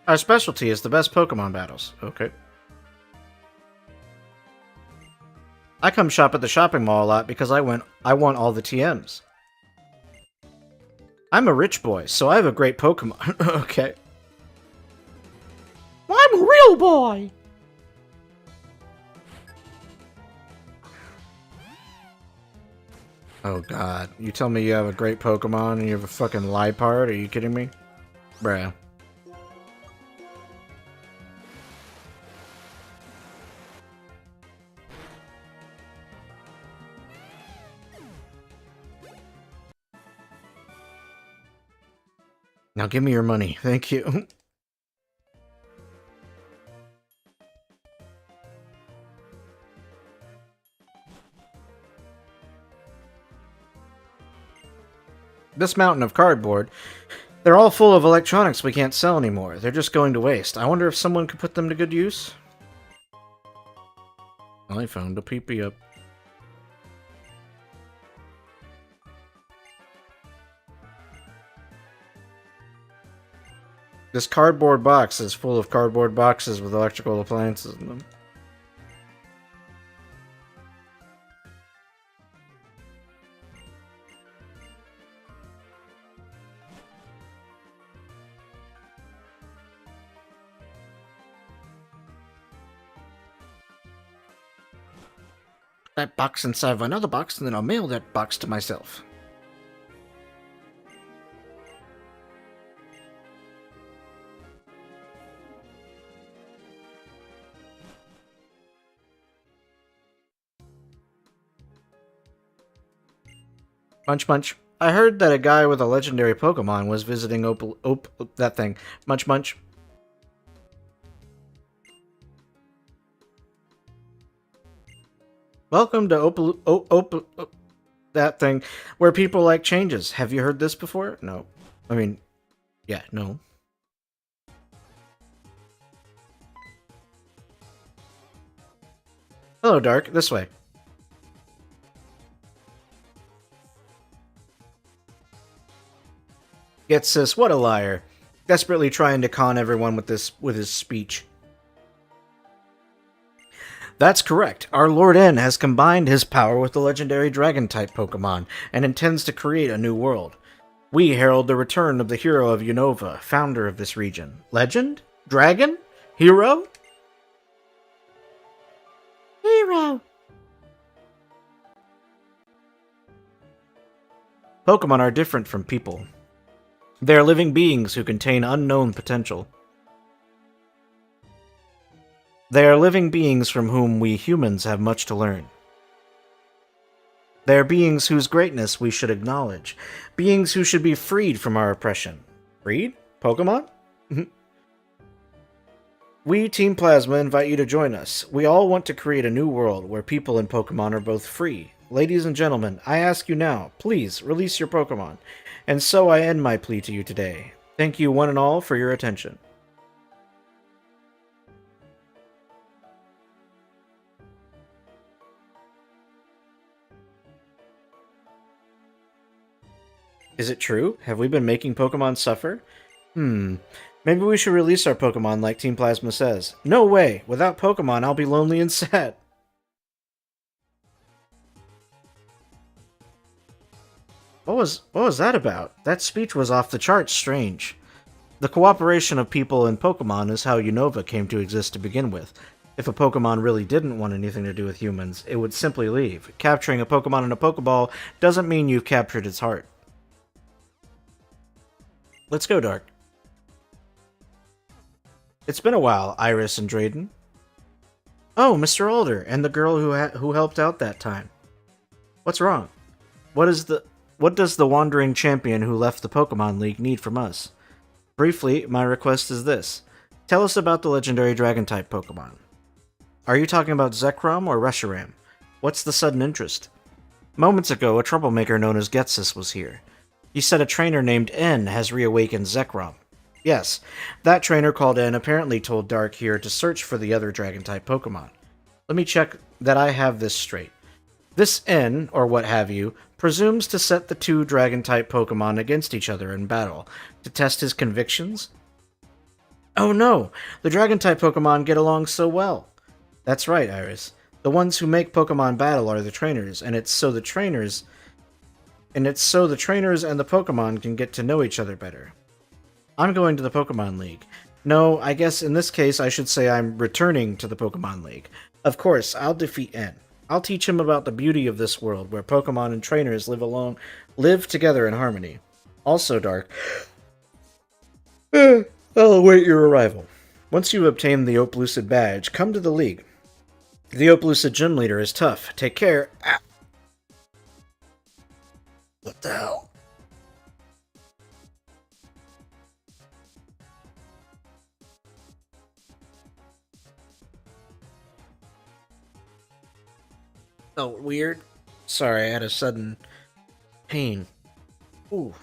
Our specialty is the best Pokemon battles. Okay. I come shop at the shopping mall a lot because I want all the TMs. I'm a rich boy, so I have a great Pokemon. Okay. I'm a real boy! Oh god. You tell me you have a great Pokemon and you have a fucking Liepard? Are you kidding me? Bruh. Now give me your money. Thank you. This mountain of cardboard, they're all full of electronics we can't sell anymore. They're just going to waste. I wonder if someone could put them to good use? I found a peepee up. This cardboard box is full of cardboard boxes with electrical appliances in them. that box inside of another box, and then I'll mail that box to myself. Munch Munch. I heard that a guy with a legendary Pokemon was visiting that thing. Munch Munch. Welcome to that thing, where people like changes. Have you heard this before? No. I mean, yeah, no. Hello, Dark. This way. Gets this. What a liar. Desperately trying to con everyone with his speech. That's correct. Our Lord N has combined his power with the legendary Dragon-type Pokemon, and intends to create a new world. We herald the return of the hero of Unova, founder of this region. Legend? Dragon? Hero? Hero! Pokemon are different from people. They are living beings who contain unknown potential. They are living beings from whom we humans have much to learn. They are beings whose greatness we should acknowledge. Beings who should be freed from our oppression. Freed? Pokemon? We, Team Plasma, invite you to join us. We all want to create a new world where people and Pokemon are both free. Ladies and gentlemen, I ask you now, please release your Pokemon. And so I end my plea to you today. Thank you one and all for your attention. Is it true? Have we been making Pokemon suffer? Maybe we should release our Pokemon like Team Plasma says. No way! Without Pokemon, I'll be lonely and sad. What was that about? That speech was off the charts strange. The cooperation of people and Pokemon is how Unova came to exist to begin with. If a Pokemon really didn't want anything to do with humans, it would simply leave. Capturing a Pokemon in a Pokeball doesn't mean you've captured its heart. Let's go, Dark. It's been a while, Iris and Drayden. Oh, Mr. Alder, and the girl who helped out that time. What's wrong? What does the wandering champion who left the Pokemon League need from us? Briefly, my request is this. Tell us about the legendary Dragon-type Pokemon. Are you talking about Zekrom or Reshiram? What's the sudden interest? Moments ago, a troublemaker known as Getsis was here. He said a trainer named N has reawakened Zekrom. Yes, that trainer called N apparently told Dark here to search for the other Dragon-type Pokemon. Let me check that I have this straight. This N, or what have you, presumes to set the two Dragon-type Pokemon against each other in battle, to test his convictions? Oh no! The Dragon-type Pokemon get along so well! That's right, Iris. The ones who make Pokemon battle are the trainers, and it's so the trainers and the Pokemon can get to know each other better. I'm going to the Pokemon League. No, I guess in this case I should say I'm returning to the Pokemon League. Of course, I'll defeat N. I'll teach him about the beauty of this world where Pokemon and trainers live together in harmony. Also, Dark, I'll await your arrival. Once you obtain the Oplucid badge, come to the League. The Oplucid gym leader is tough. Take care. Ah. What the hell? Oh, weird. Sorry, I had a sudden pain. Ooh.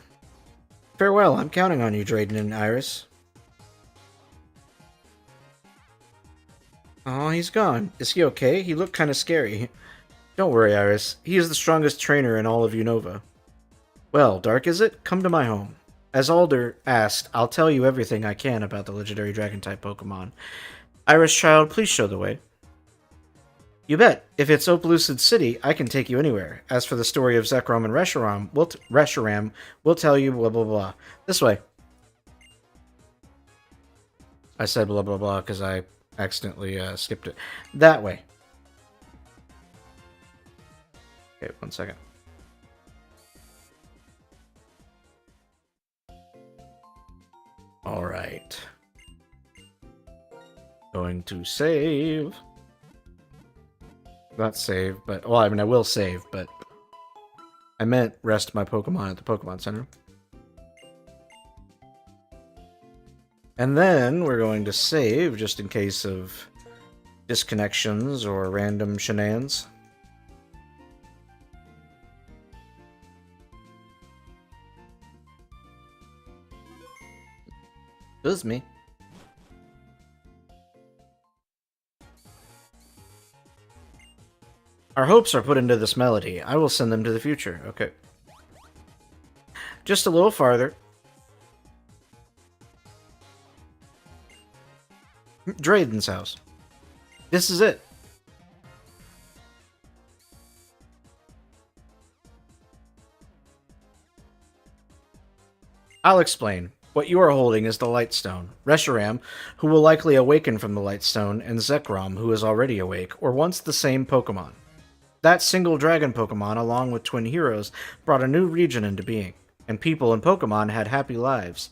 Farewell, I'm counting on you, Drayden and Iris. Oh, he's gone. Is he okay? He looked kind of scary. Don't worry, Iris. He is the strongest trainer in all of Unova. Well, Dark is it? Come to my home. As Alder asked, I'll tell you everything I can about the legendary Dragon-type Pokemon. Iris, child, please show the way. You bet. If it's Oplucid City, I can take you anywhere. As for the story of Zekrom and Reshiram, we'll tell you blah blah blah. This way. I said blah blah blah because I accidentally skipped it. That way. Okay, 1 second. All right. Going to save. Not save, but... Well, I mean, I will save, but... I meant rest my Pokemon at the Pokemon Center. And then we're going to save, just in case of disconnections or random shenanigans. Excuse me. Our hopes are put into this melody. I will send them to the future. Okay. Just a little farther. Drayden's house. This is it. I'll explain. What you are holding is the Lightstone. Reshiram, who will likely awaken from the Lightstone, and Zekrom, who is already awake, were once the same Pokemon. That single dragon Pokemon, along with twin heroes, brought a new region into being, and people and Pokemon had happy lives.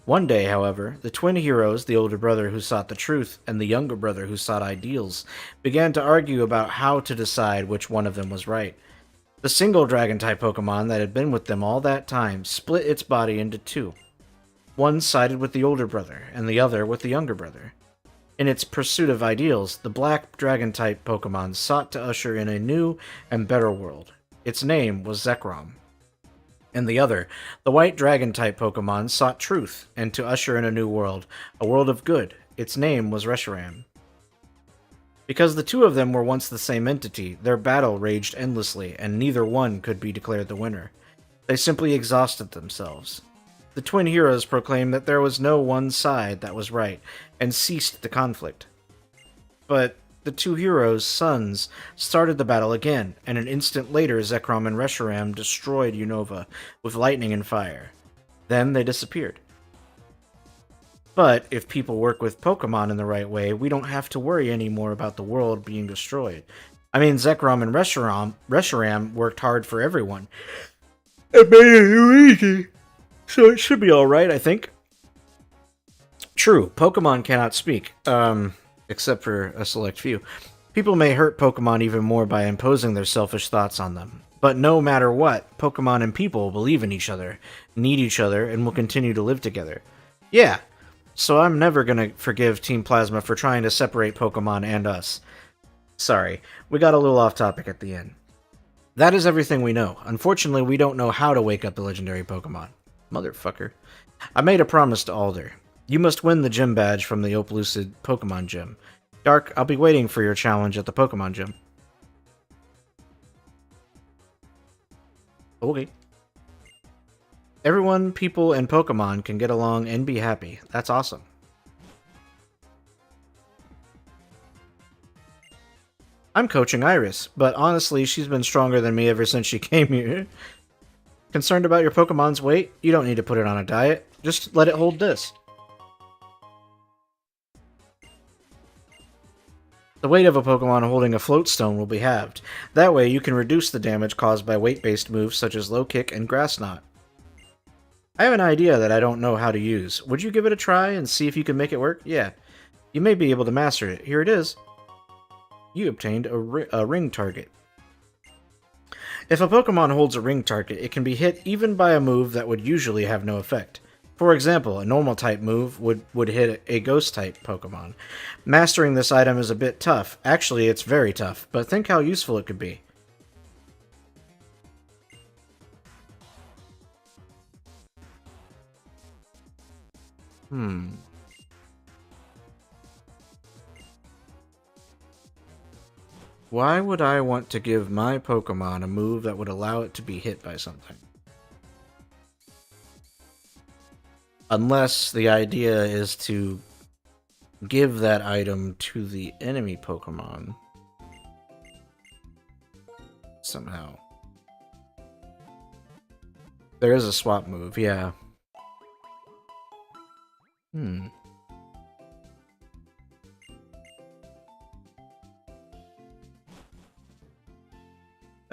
One day, however, the twin heroes, the older brother who sought the truth and the younger brother who sought ideals, began to argue about how to decide which one of them was right. The single dragon-type Pokemon that had been with them all that time split its body into two. One sided with the older brother, and the other with the younger brother. In its pursuit of ideals, the black dragon-type Pokemon sought to usher in a new and better world. Its name was Zekrom. And the other, the white dragon-type Pokemon, sought truth, and to usher in a new world, a world of good. Its name was Reshiram. Because the two of them were once the same entity, their battle raged endlessly, and neither one could be declared the winner. They simply exhausted themselves. The twin heroes proclaimed that there was no one side that was right, and ceased the conflict. But the two heroes' sons started the battle again, and an instant later Zekrom and Reshiram destroyed Unova with lightning and fire. Then they disappeared. But if people work with Pokemon in the right way, we don't have to worry anymore about the world being destroyed. I mean, Zekrom and Reshiram worked hard for everyone. It made it easy. So it should be alright, I think. True, Pokemon cannot speak, except for a select few. People may hurt Pokemon even more by imposing their selfish thoughts on them. But no matter what, Pokemon and people believe in each other, need each other, and will continue to live together. Yeah, so I'm never gonna forgive Team Plasma for trying to separate Pokemon and us. Sorry, we got a little off topic at the end. That is everything we know. Unfortunately, we don't know how to wake up the legendary Pokemon. Motherfucker. I made a promise to Alder. You must win the gym badge from the Oplucid Pokemon Gym. Dark, I'll be waiting for your challenge at the Pokemon Gym. Okay. Everyone, people, and Pokemon can get along and be happy. That's awesome. I'm coaching Iris, but honestly, she's been stronger than me ever since she came here. Concerned about your Pokemon's weight? You don't need to put it on a diet. Just let it hold this. The weight of a Pokemon holding a Float Stone will be halved. That way, you can reduce the damage caused by weight-based moves such as Low Kick and Grass Knot. I have an idea that I don't know how to use. Would you give it a try and see if you can make it work? Yeah. You may be able to master it. Here it is. You obtained a ring target. If a Pokemon holds a ring target, it can be hit even by a move that would usually have no effect. For example, a normal-type move would hit a Ghost-type Pokemon. Mastering this item is a bit tough. Actually, it's very tough, but think how useful it could be. Why would I want to give my Pokemon a move that would allow it to be hit by something? Unless the idea is to give that item to the enemy Pokemon. Somehow. There is a swap move, yeah.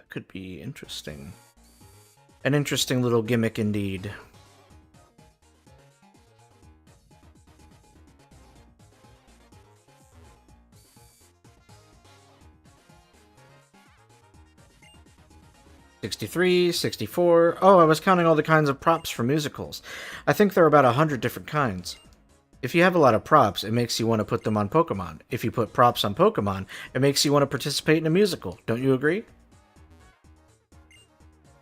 That could be interesting. An interesting little gimmick indeed. '63, '64. Oh, I was counting all the kinds of props for musicals. I think there are about 100 different kinds. If you have a lot of props, it makes you want to put them on Pokemon. If you put props on Pokemon, it makes you want to participate in a musical. Don't you agree?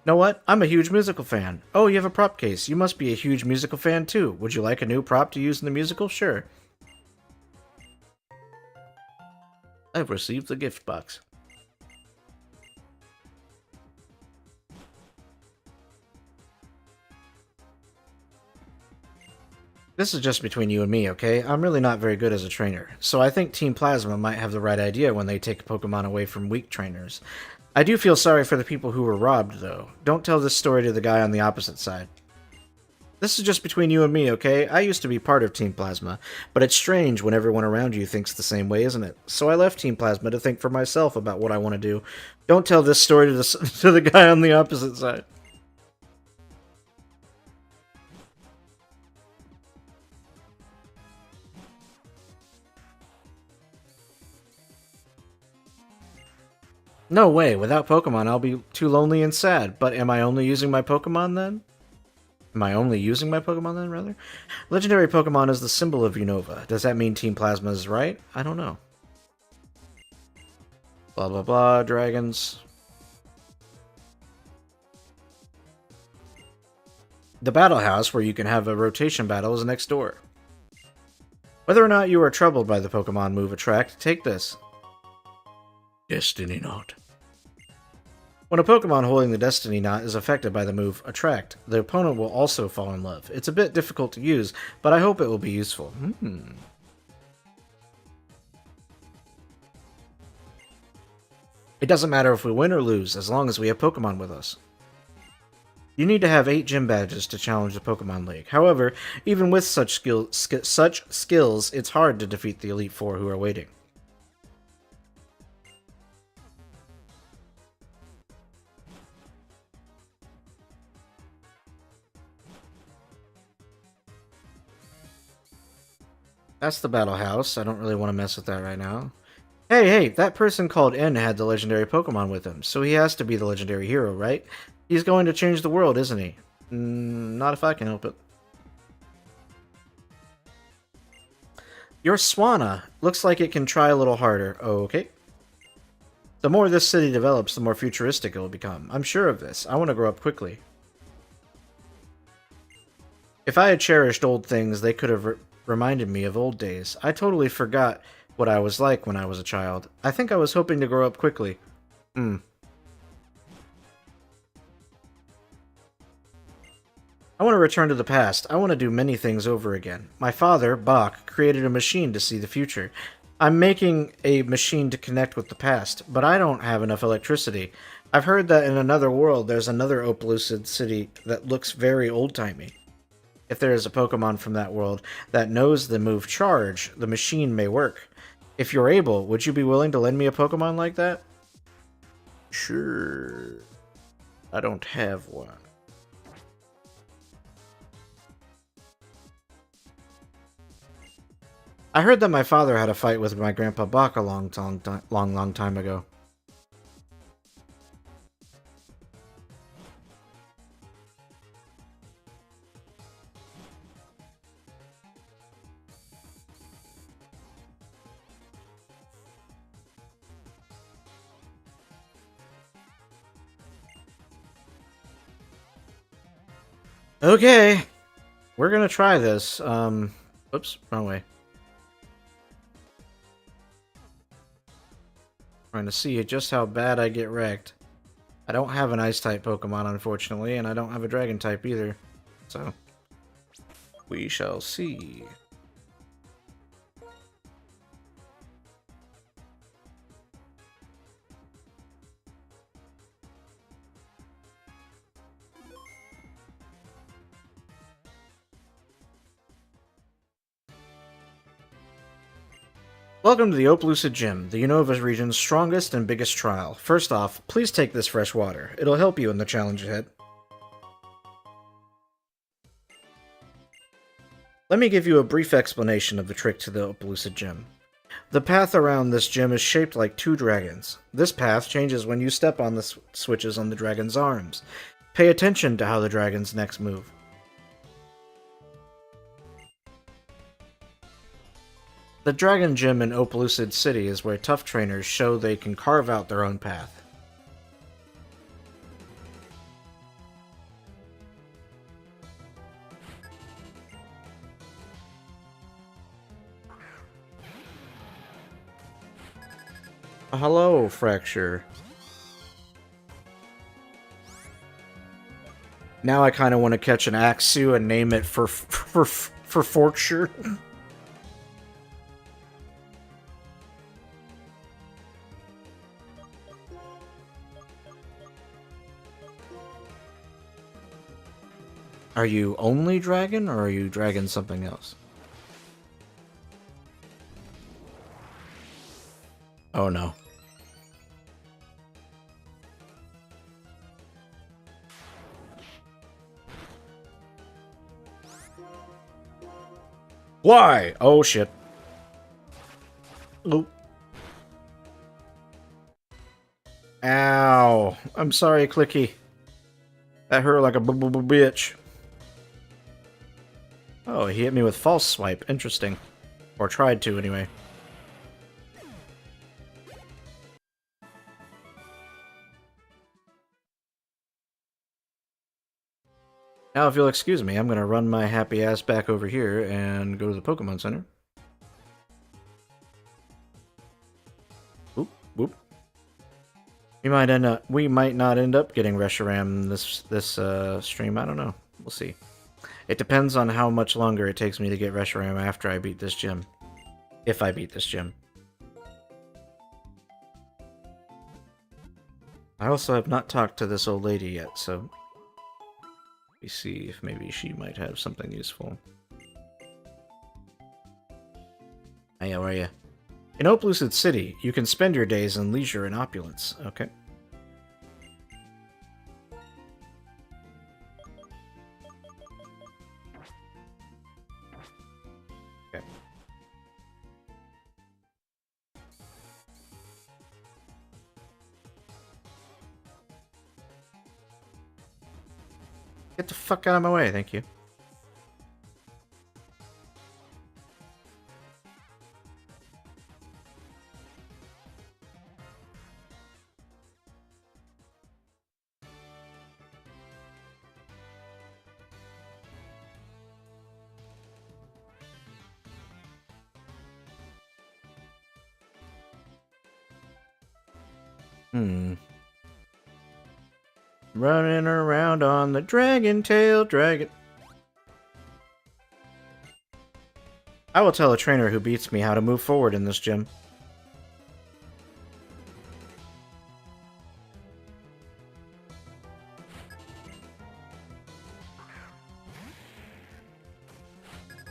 Know what? I'm a huge musical fan. Oh, you have a prop case. You must be a huge musical fan too. Would you like a new prop to use in the musical? Sure. I've received the gift box. This is just between you and me, okay? I'm really not very good as a trainer, so I think Team Plasma might have the right idea when they take Pokemon away from weak trainers. I do feel sorry for the people who were robbed, though. Don't tell this story to the guy on the opposite side. This is just between you and me, okay? I used to be part of Team Plasma, but it's strange when everyone around you thinks the same way, isn't it? So I left Team Plasma to think for myself about what I want to do. Don't tell this story to to the guy on the opposite side. No way, without Pokemon I'll be too lonely and sad. But am I only using my Pokemon then? Am I only using my Pokemon then, rather? Legendary Pokemon is the symbol of Unova. Does that mean Team Plasma is right? I don't know. Blah blah blah, dragons. The battle house, where you can have a rotation battle, is next door. Whether or not you are troubled by the Pokemon move Attract, take this. Destiny Knot. When a Pokemon holding the Destiny Knot is affected by the move Attract, the opponent will also fall in love. It's a bit difficult to use, but I hope it will be useful. It doesn't matter if we win or lose, as long as we have Pokemon with us. You need to have 8 gym badges to challenge the Pokemon League. However, even with such skills, it's hard to defeat the Elite Four who are waiting. That's the battle house. I don't really want to mess with that right now. Hey, that person called N had the legendary Pokemon with him, so he has to be the legendary hero, right? He's going to change the world, isn't he? Not if I can help it. Your Swanna looks like it can try a little harder. Okay. The more this city develops, the more futuristic it will become. I'm sure of this. I want to grow up quickly. If I had cherished old things, they could have reminded me of old days. I totally forgot what I was like when I was a child. I think I was hoping to grow up quickly. I want to return to the past. I want to do many things over again. My father, Bach, created a machine to see the future. I'm making a machine to connect with the past, but I don't have enough electricity. I've heard that in another world there's another Opalucid city that looks very old-timey. If there is a Pokemon from that world that knows the move Charge, the machine may work. If you're able, would you be willing to lend me a Pokemon like that? Sure. I don't have one. I heard that my father had a fight with my grandpa Bach a long time ago. Okay, we're gonna try this. Oops, wrong way. Trying to see just how bad I get wrecked. I don't have an Ice-type Pokemon, unfortunately, and I don't have a Dragon-type either. So, we shall see. Welcome to the Oplucid Gym, the Unova region's strongest and biggest trial. First off, please take this fresh water. It'll help you in the challenge ahead. Let me give you a brief explanation of the trick to the Oplucid Gym. The path around this gym is shaped like two dragons. This path changes when you step on the switches on the dragon's arms. Pay attention to how the dragon's necks move. The Dragon Gym in Oplucid City is where tough trainers show they can carve out their own path. Hello, Fracture. Now I kind of want to catch an Axu and name it for Fortune. Are you only dragon, or are you dragon something else? Oh no. Why? Oh shit. Oop. Ow. I'm sorry, Clicky. That hurt like a bitch. Oh, he hit me with false swipe. Interesting. Or tried to, anyway. Now, if you'll excuse me, I'm gonna run my happy ass back over here and go to the Pokemon Center. Oop, whoop. We might not end up getting Reshiram this stream. I don't know. We'll see. It depends on how much longer it takes me to get Reshiram after I beat this gym. If I beat this gym. I also have not talked to this old lady yet, so... let me see if maybe she might have something useful. Hey, how are you? In Oplucid City, you can spend your days in leisure and opulence. Okay. Get the fuck out of my way, thank you. Running around on the dragon tail dragon. I will tell a trainer who beats me how to move forward in this gym.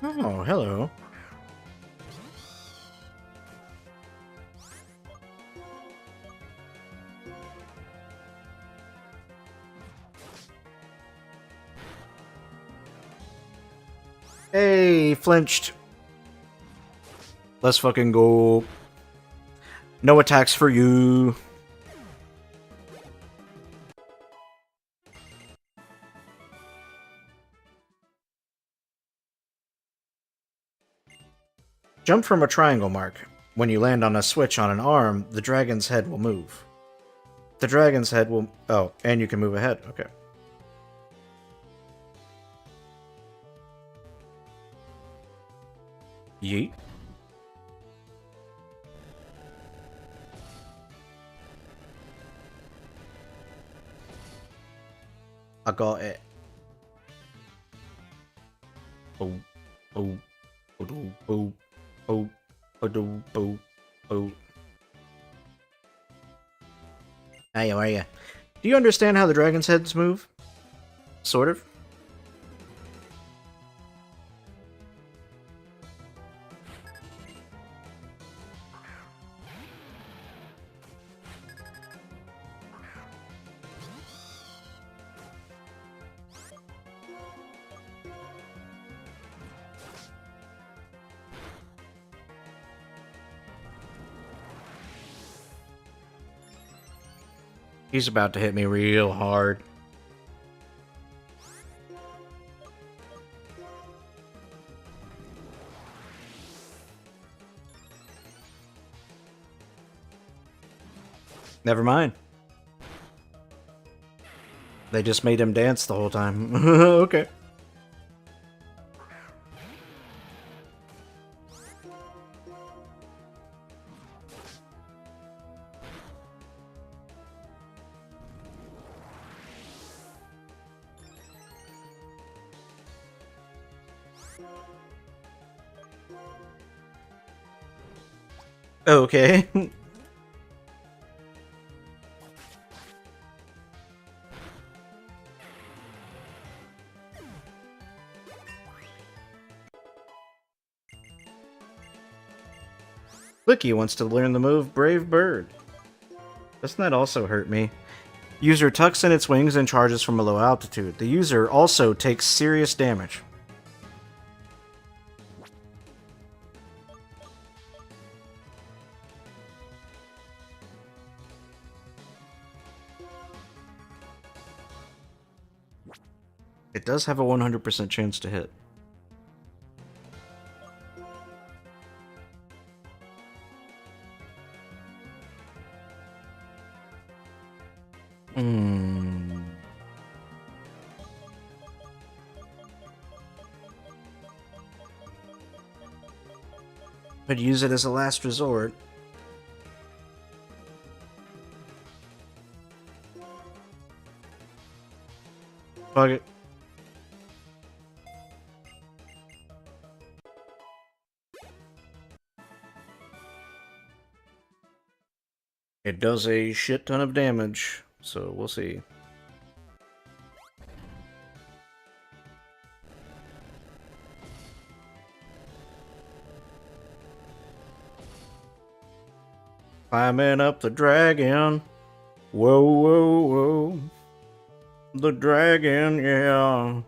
Oh, hello. Hey, flinched. Let's fucking go. No attacks for you. Jump from a triangle mark. When you land on a switch on an arm, the dragon's head will move. The dragon's head will... oh, and you can move ahead. Okay. Yeet. I got it. Oh, oh, oh, oh, oh, oh, oh, oh. Hey, how are you? Do you understand how the dragon's heads move? Sort of. He's about to hit me real hard. Never mind. They just made him dance the whole time. Okay. Okay. Licky wants to learn the move Brave Bird. Doesn't that also hurt me? User tucks in its wings and charges from a low altitude. The user also takes serious damage. It does have a 100% chance to hit. Could use it as a last resort. Fuck it. It does a shit ton of damage, so we'll see. Climbing up the dragon. Whoa, whoa, whoa. The dragon, yeah.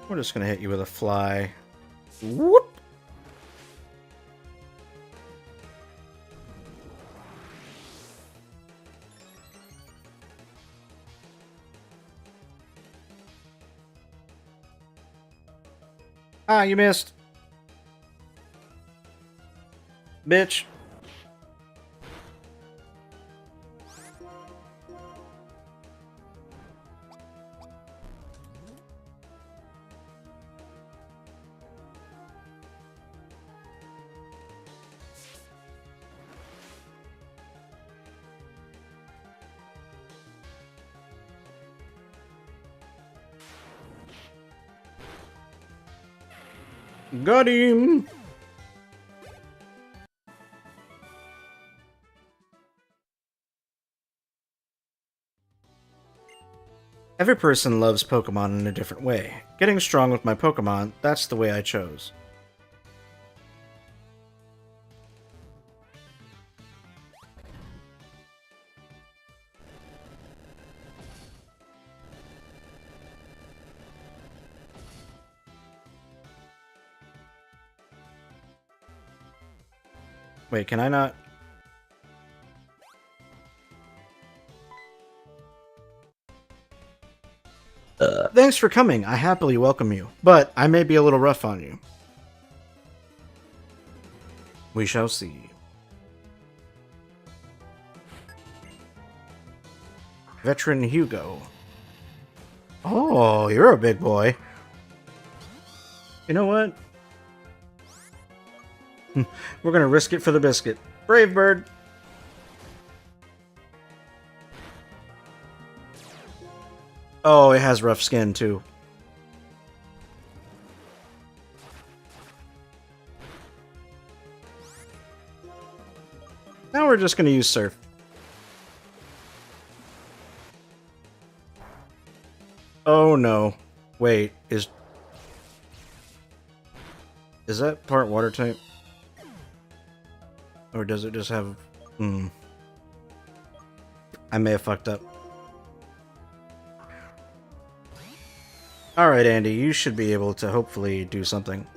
We're just gonna hit you with a fly. Whoop! Ah, you missed. Bitch. Got him! Every person loves Pokemon in a different way. Getting strong with my Pokemon, that's the way I chose. Wait, can I not? Thanks for coming. I happily welcome you, but I may be a little rough on you. We shall see. Veteran Hugo. Oh, you're a big boy. You know what? We're gonna risk it for the biscuit. Brave Bird. Oh, it has rough skin too. Now we're just gonna use Surf. Oh no. Wait, is that part water type? Or does it just have... I may have fucked up. Alright, Andy, you should be able to hopefully do something.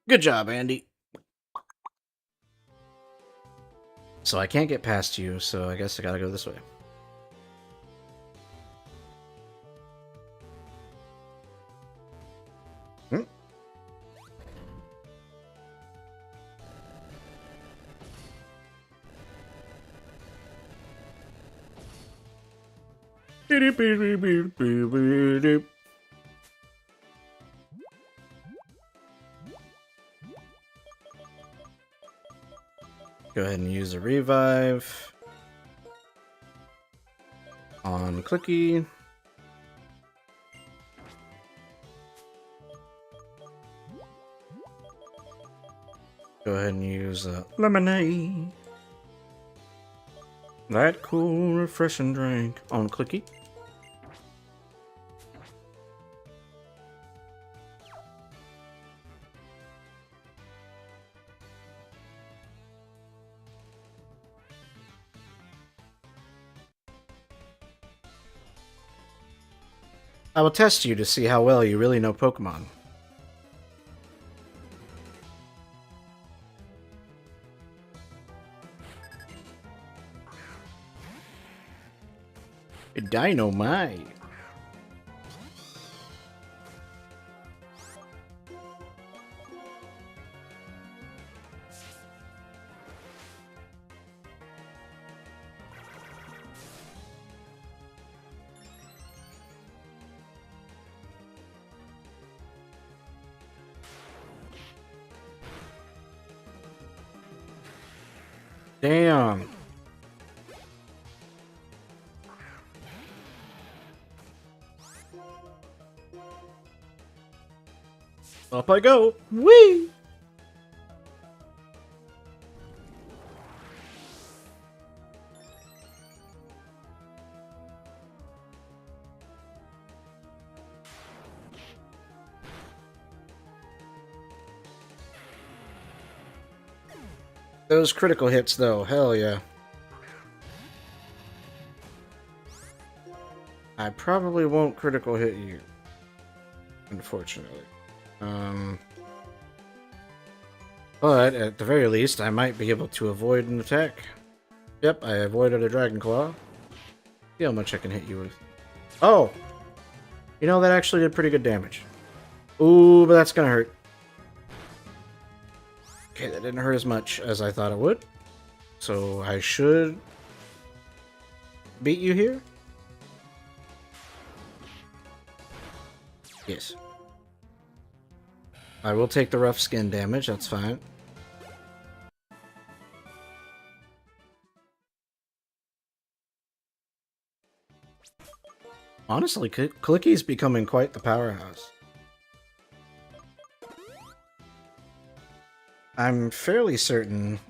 Good job, Andy. So I can't get past you, so I guess I gotta go this way. Hmm? Go ahead and use a revive on Clicky. Go ahead and use lemonade. That cool, refreshing drink on Clicky. I will test you to see how well you really know Pokemon. Dynamite. Damn. Up I go. Whee! Those critical hits, though. Hell yeah. I probably won't critical hit you. Unfortunately. But, at the very least, I might be able to avoid an attack. Yep, I avoided a Dragon Claw. See how much I can hit you with. Oh! You know, that actually did pretty good damage. Ooh, but that's gonna hurt. Okay, that didn't hurt as much as I thought it would. So, I should beat you here? Yes. I will take the rough skin damage, that's fine. Honestly, Clicky's becoming quite the powerhouse. I'm fairly certain...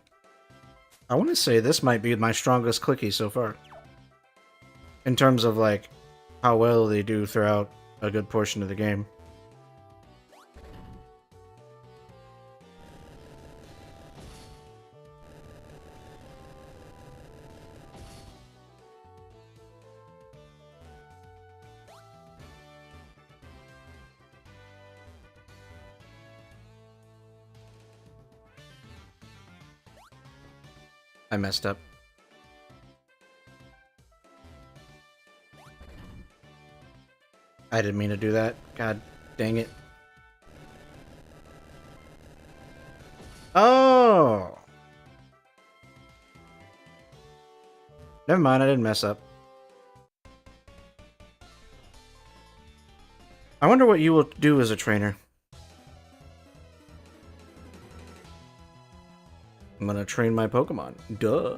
I want to say this might be my strongest Clicky so far. In terms of, like, how well they do throughout a good portion of the game. I messed up. I didn't mean to do that. God dang it. Oh! Never mind, I didn't mess up. I wonder what you will do as a trainer. I'm gonna train my Pokemon. Duh.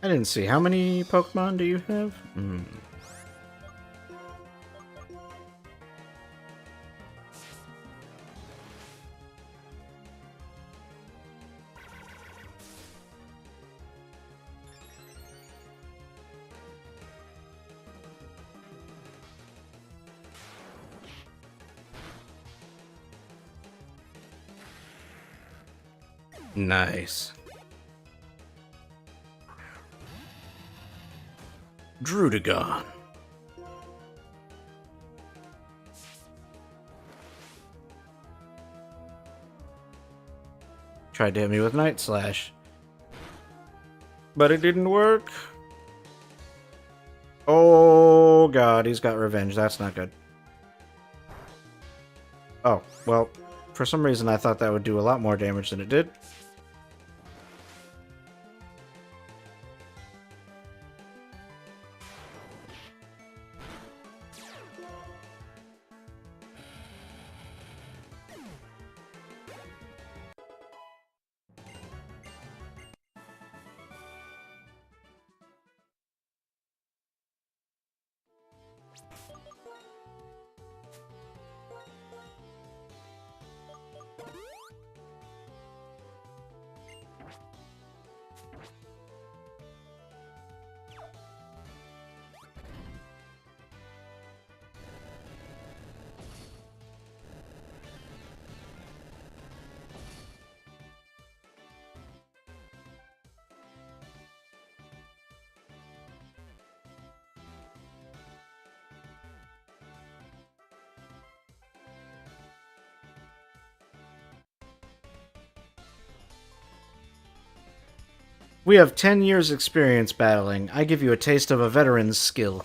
I didn't see. How many Pokemon do you have? Nice. Drudagon. Tried to hit me with Night Slash. But it didn't work. Oh god, he's got revenge. That's not good. Oh, well, for some reason I thought that would do a lot more damage than it did. We have 10 years experience battling. I give you a taste of a veteran's skill.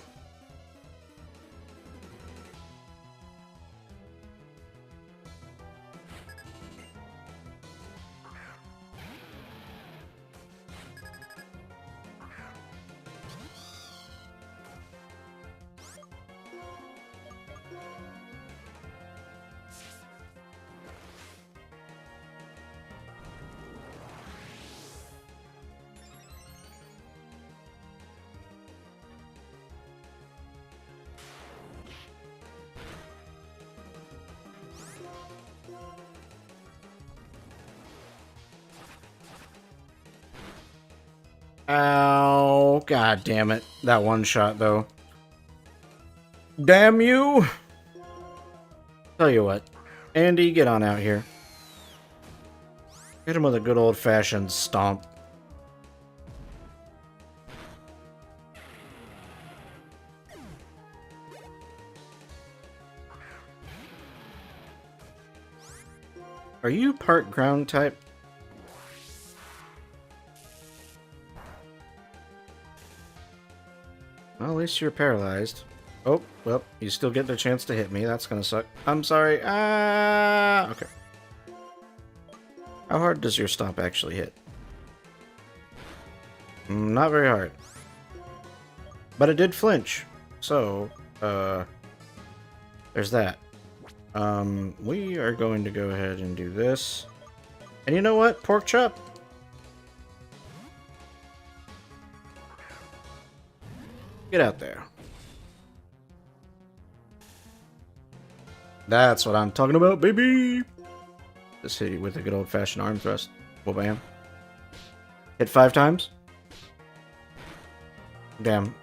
Ow, god damn it. That one shot, though. Damn you! Tell you what. Andy, get on out here. Hit him with a good old-fashioned stomp. Are you part ground type? Well, at least you're paralyzed. Oh, well, you still get the chance to hit me. That's gonna suck. I'm sorry. Ah, okay. How hard does your stomp actually hit? Not very hard. But it did flinch. So, there's that. We are going to go ahead and do this. And you know what? Pork chop. Get out there. That's what I'm talking about, baby! Just hit you with a good old-fashioned arm thrust. Well, bam. Hit 5 times? Damn.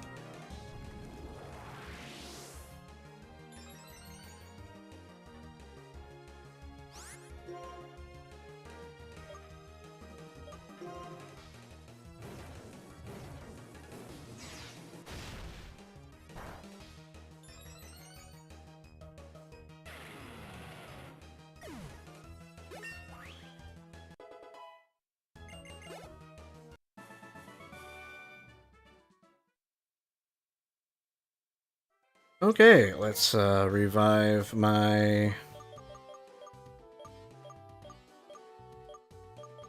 Okay, let's revive my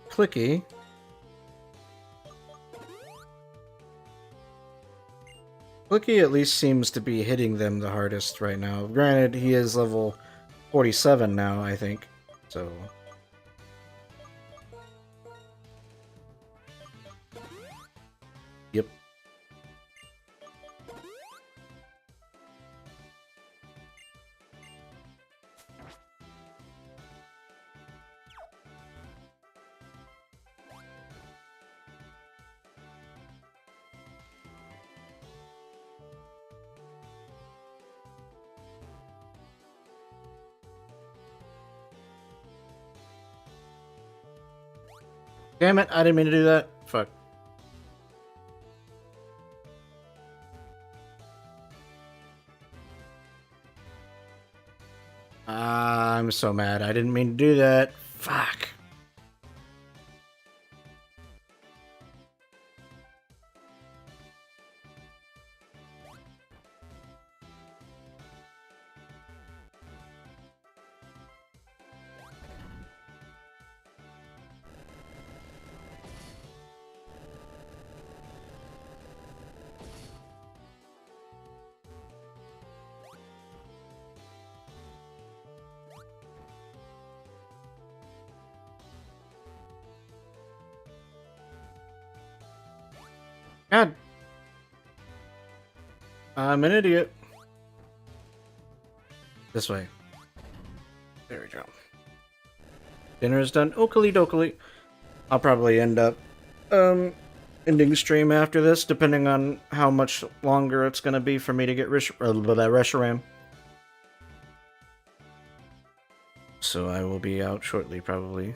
Clicky. Clicky at least seems to be hitting them the hardest right now. Granted, he is level 47 now, I think. So... Yep. Damn it, I didn't mean to do that. Fuck. I'm so mad. I didn't mean to do that. Fuck. God. I'm an idiot. This way. There we go. Dinner is done. Oakley dokley. I'll probably end up ending stream after this, depending on how much longer it's gonna be for me to get Reshiram. So I will be out shortly, probably.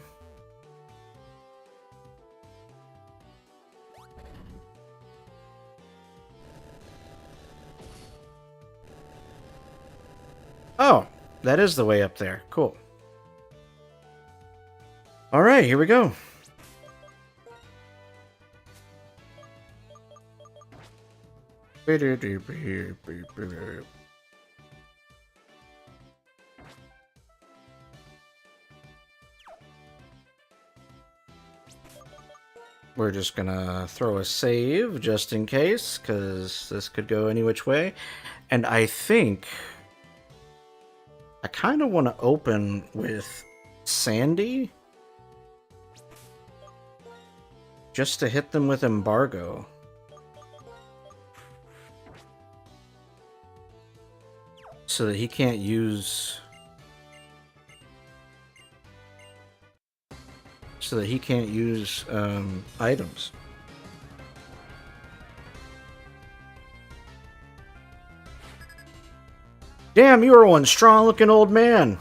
Oh, that is the way up there. Cool. Alright, here we go. We're just gonna throw a save just in case, because this could go any which way. And I think I kind of want to open with Sandy just to hit them with embargo. So that he can't use... items. Damn, you are one strong-looking old man.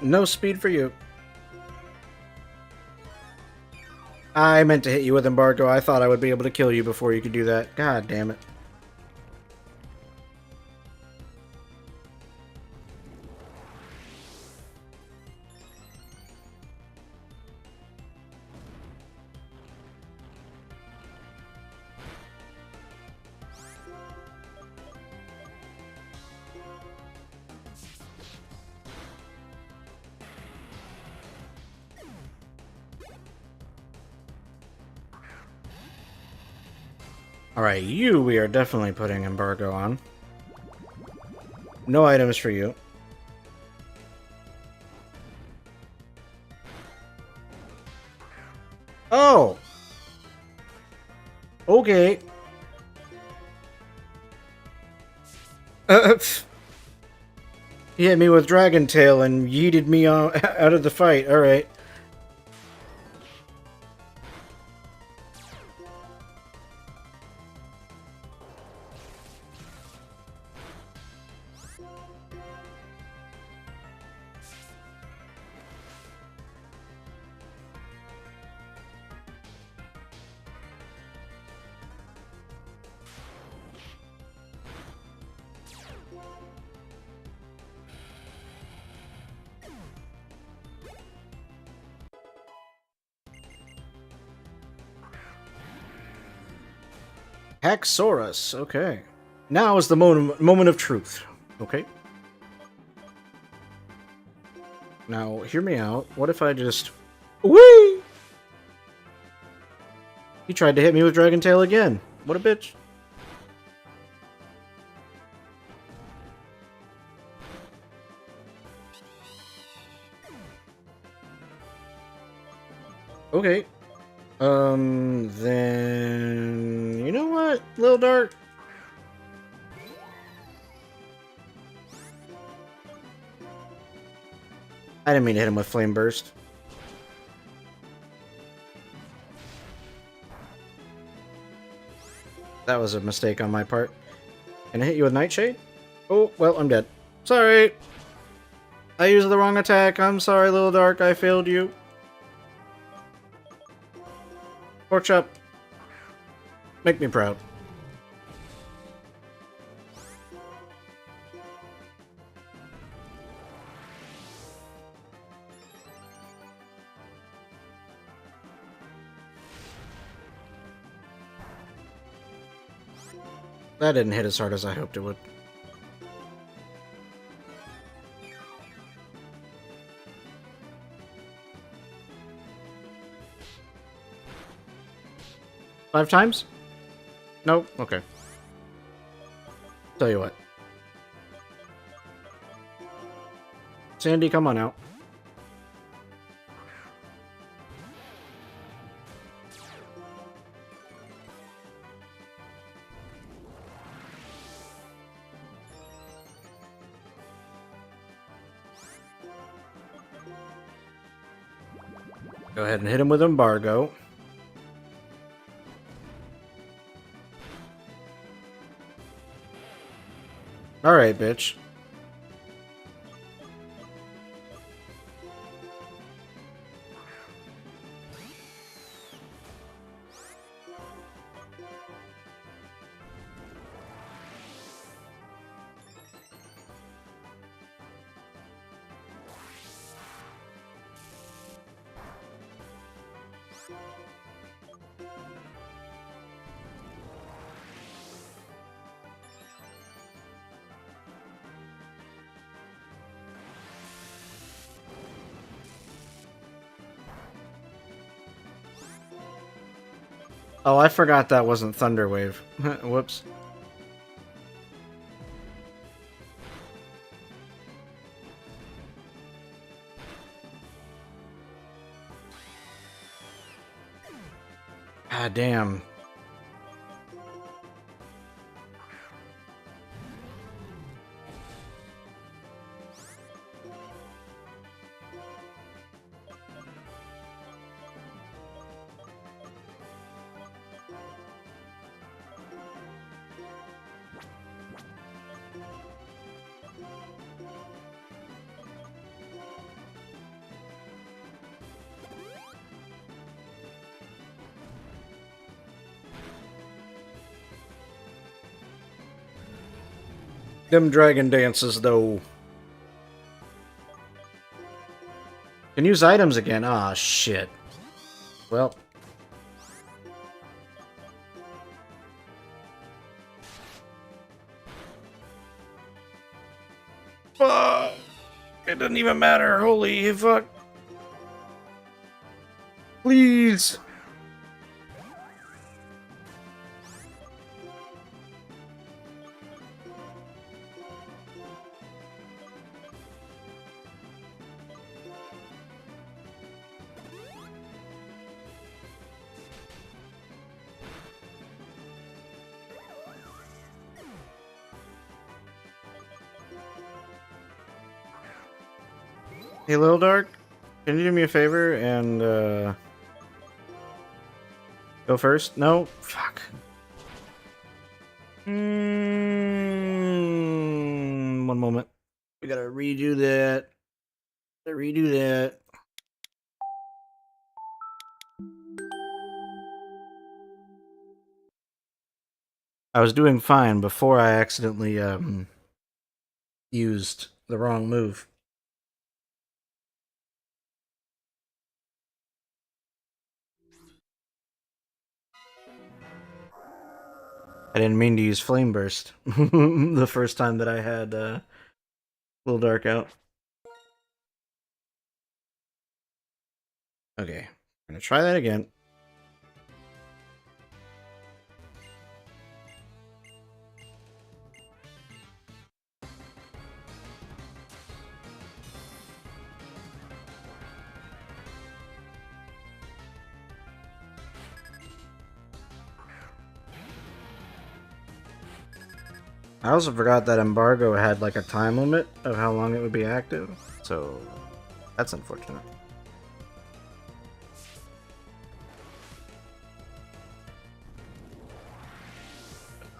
No speed for you. I meant to hit you with embargo. I thought I would be able to kill you before you could do that. God damn it. Alright, you we are definitely putting embargo on. No items for you. Oh! Okay. He hit me with Dragon Tail and yeeted me out of the fight. Alright. Haxorus, okay. Now is the moment of truth, okay? Now, hear me out. What if I just... Whee! He tried to hit me with Dragon Tail again. What a bitch. Okay. Then... You know what, Lil Dark? I didn't mean to hit him with Flame Burst. That was a mistake on my part. Can I hit you with Nightshade? Oh, well, I'm dead. Sorry! I used the wrong attack. I'm sorry, Lil Dark. I failed you. Pork chop. Make me proud. That didn't hit as hard as I hoped it would. Five times? Nope. Okay. Tell you what. Sandy, come on out. Go ahead and hit him with Embargo. Alright, bitch. Oh, I forgot that wasn't Thunder Wave. Whoops. Ah, damn. Them dragon dances, though. Can use items again. Ah, shit. Well. Fuck. It doesn't even matter. Holy fuck. Please. Hey, Lil Dark, can you do me a favor and go first? No? Fuck. One moment. We gotta redo that. Redo that. I was doing fine before I accidentally used the wrong move. I didn't mean to use Flame Burst the first time that I had Little Dark out. Okay, I'm gonna try that again. I also forgot that embargo had like a time limit of how long it would be active, so that's unfortunate.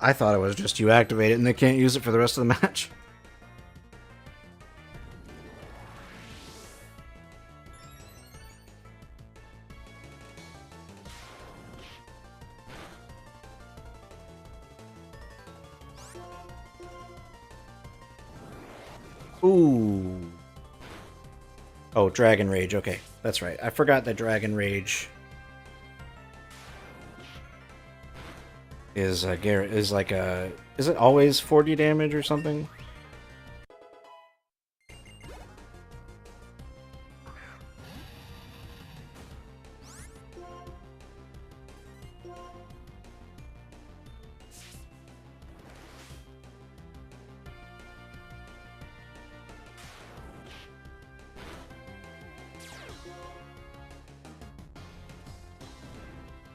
I thought it was just you activate it and they can't use it for the rest of the match. Ooh. Oh, Dragon Rage. Okay, that's right. I forgot that Dragon Rage is like a. Is it always 40 damage or something?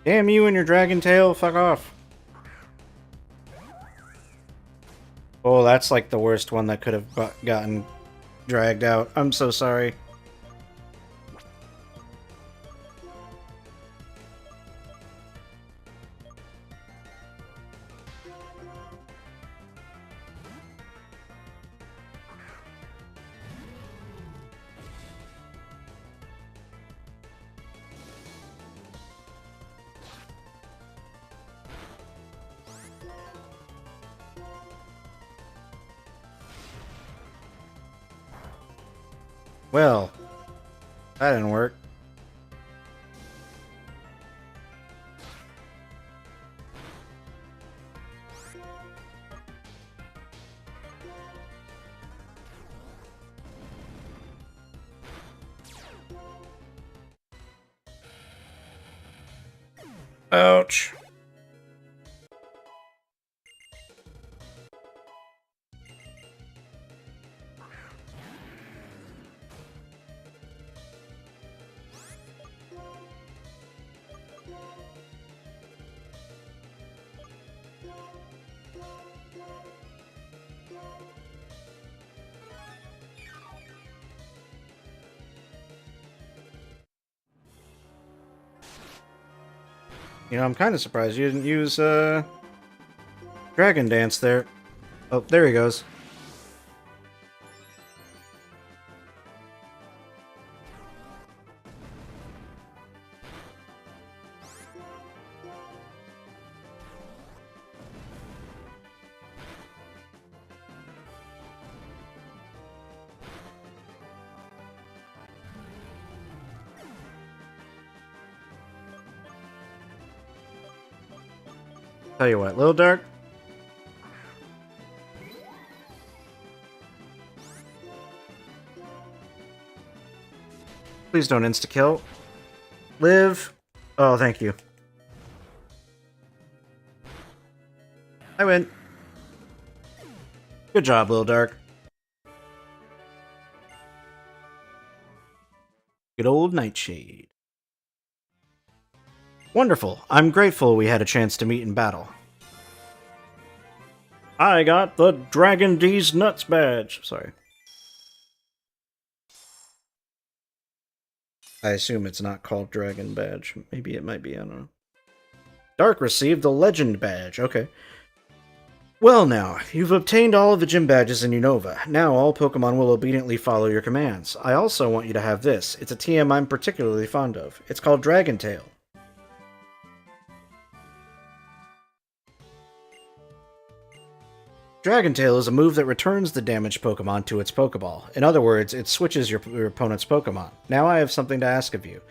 Damn you and your dragon tail, fuck off. Oh, that's like the worst one that could have gotten dragged out. I'm so sorry. Well, that didn't work. Ouch. You know, I'm kind of surprised you didn't use, Dragon Dance there. Oh, there he goes. Tell you what, Little Dark. Please don't insta-kill. Live. Oh, thank you. I win. Good job, Little Dark. Good old Nightshade. Wonderful. I'm grateful we had a chance to meet in battle. I got the Dragon D's Nuts badge. Sorry. I assume it's not called Dragon Badge. Maybe it might be, I don't know. Dark received the Legend Badge. Okay. Well now, you've obtained all of the gym badges in Unova. Now all Pokemon will obediently follow your commands. I also want you to have this. It's a TM I'm particularly fond of. It's called Dragon Tail. Dragon Tail is a move that returns the damaged Pokemon to its Pokeball. In other words, it switches your opponent's Pokemon. Now I have something to ask of you.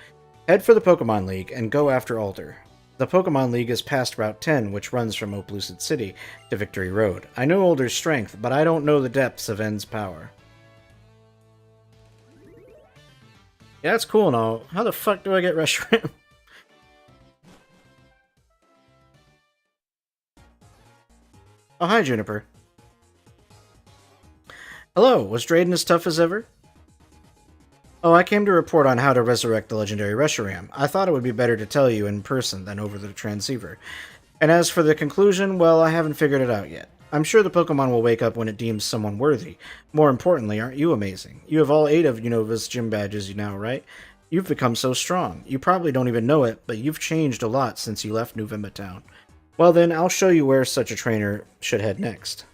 Head for the Pokemon League and go after Alder. The Pokemon League is past Route 10, which runs from Oplucid City to Victory Road. I know Alder's strength, but I don't know the depths of N's power. Yeah, that's cool and all. How the fuck do I get Reshiram? Oh, hi, Juniper. Hello, was Drayden as tough as ever? Oh, I came to report on how to resurrect the legendary Reshiram. I thought it would be better to tell you in person than over the transceiver. And as for the conclusion, well, I haven't figured it out yet. I'm sure the Pokemon will wake up when it deems someone worthy. More importantly, aren't you amazing? You have all 8 of Unova's gym badges now, right? You've become so strong. You probably don't even know it, but you've changed a lot since you left Nuvema Town. Well then, I'll show you where such a trainer should head next.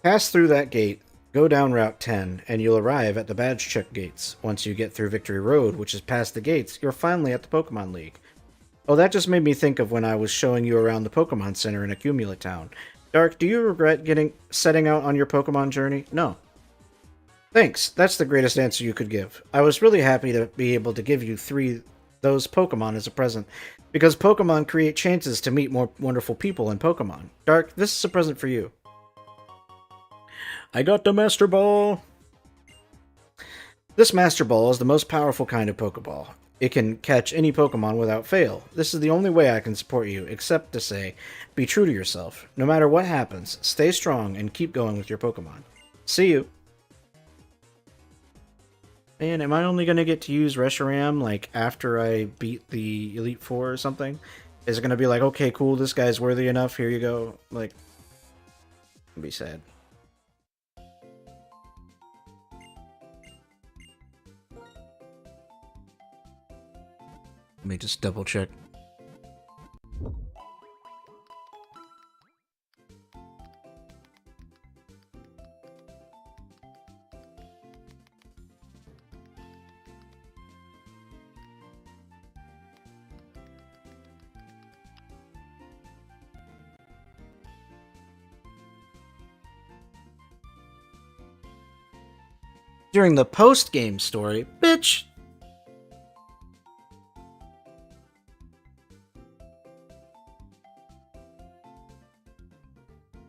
Pass through that gate, go down Route 10, and you'll arrive at the badge check gates. Once you get through Victory Road, which is past the gates, you're finally at the Pokemon League. Oh, that just made me think of when I was showing you around the Pokemon Center in Accumula Town. Dark, do you regret setting out on your Pokemon journey? No. Thanks, that's the greatest answer you could give. I was really happy to be able to give you those Pokemon as a present, because Pokemon create chances to meet more wonderful people in Pokemon. Dark, this is a present for you. I got the Master Ball! This Master Ball is the most powerful kind of Pokeball. It can catch any Pokemon without fail. This is the only way I can support you, except to say, be true to yourself. No matter what happens, stay strong and keep going with your Pokemon. See you! Man, am I only going to get to use Reshiram, like, after I beat the Elite Four or something? Is it going to be like, okay, cool, this guy's worthy enough, here you go? Like, it'd be sad. Let me just double check. During the post-game story, bitch!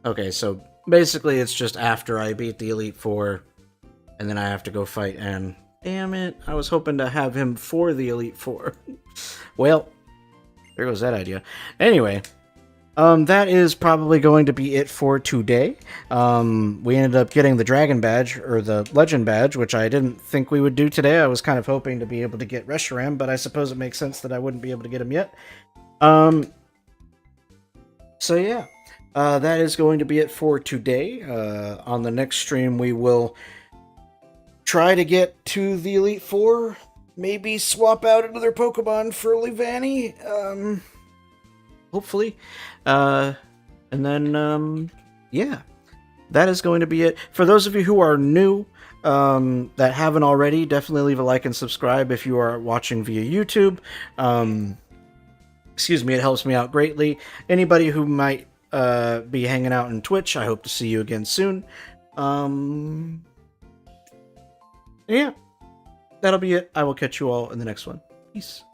Okay, so basically it's just after I beat the Elite Four, and then I have to go fight N. Damn it, I was hoping to have him for the Elite Four. Well, there goes that idea. Anyway, that is probably going to be it for today. We ended up getting the Dragon Badge, or the Legend Badge, which I didn't think we would do today. I was kind of hoping to be able to get Reshiram, but I suppose it makes sense that I wouldn't be able to get him yet. So yeah. That is going to be it for today. On the next stream, we will try to get to the Elite Four. Maybe swap out another Pokemon for Leavanny. Hopefully. And then, yeah. That is going to be it. For those of you who are new, that haven't already, definitely leave a like and subscribe if you are watching via YouTube. Excuse me, it helps me out greatly. Anybody who might be hanging out on Twitch, I hope to see you again soon. Yeah, that'll be it. I will catch you all in the next one. Peace.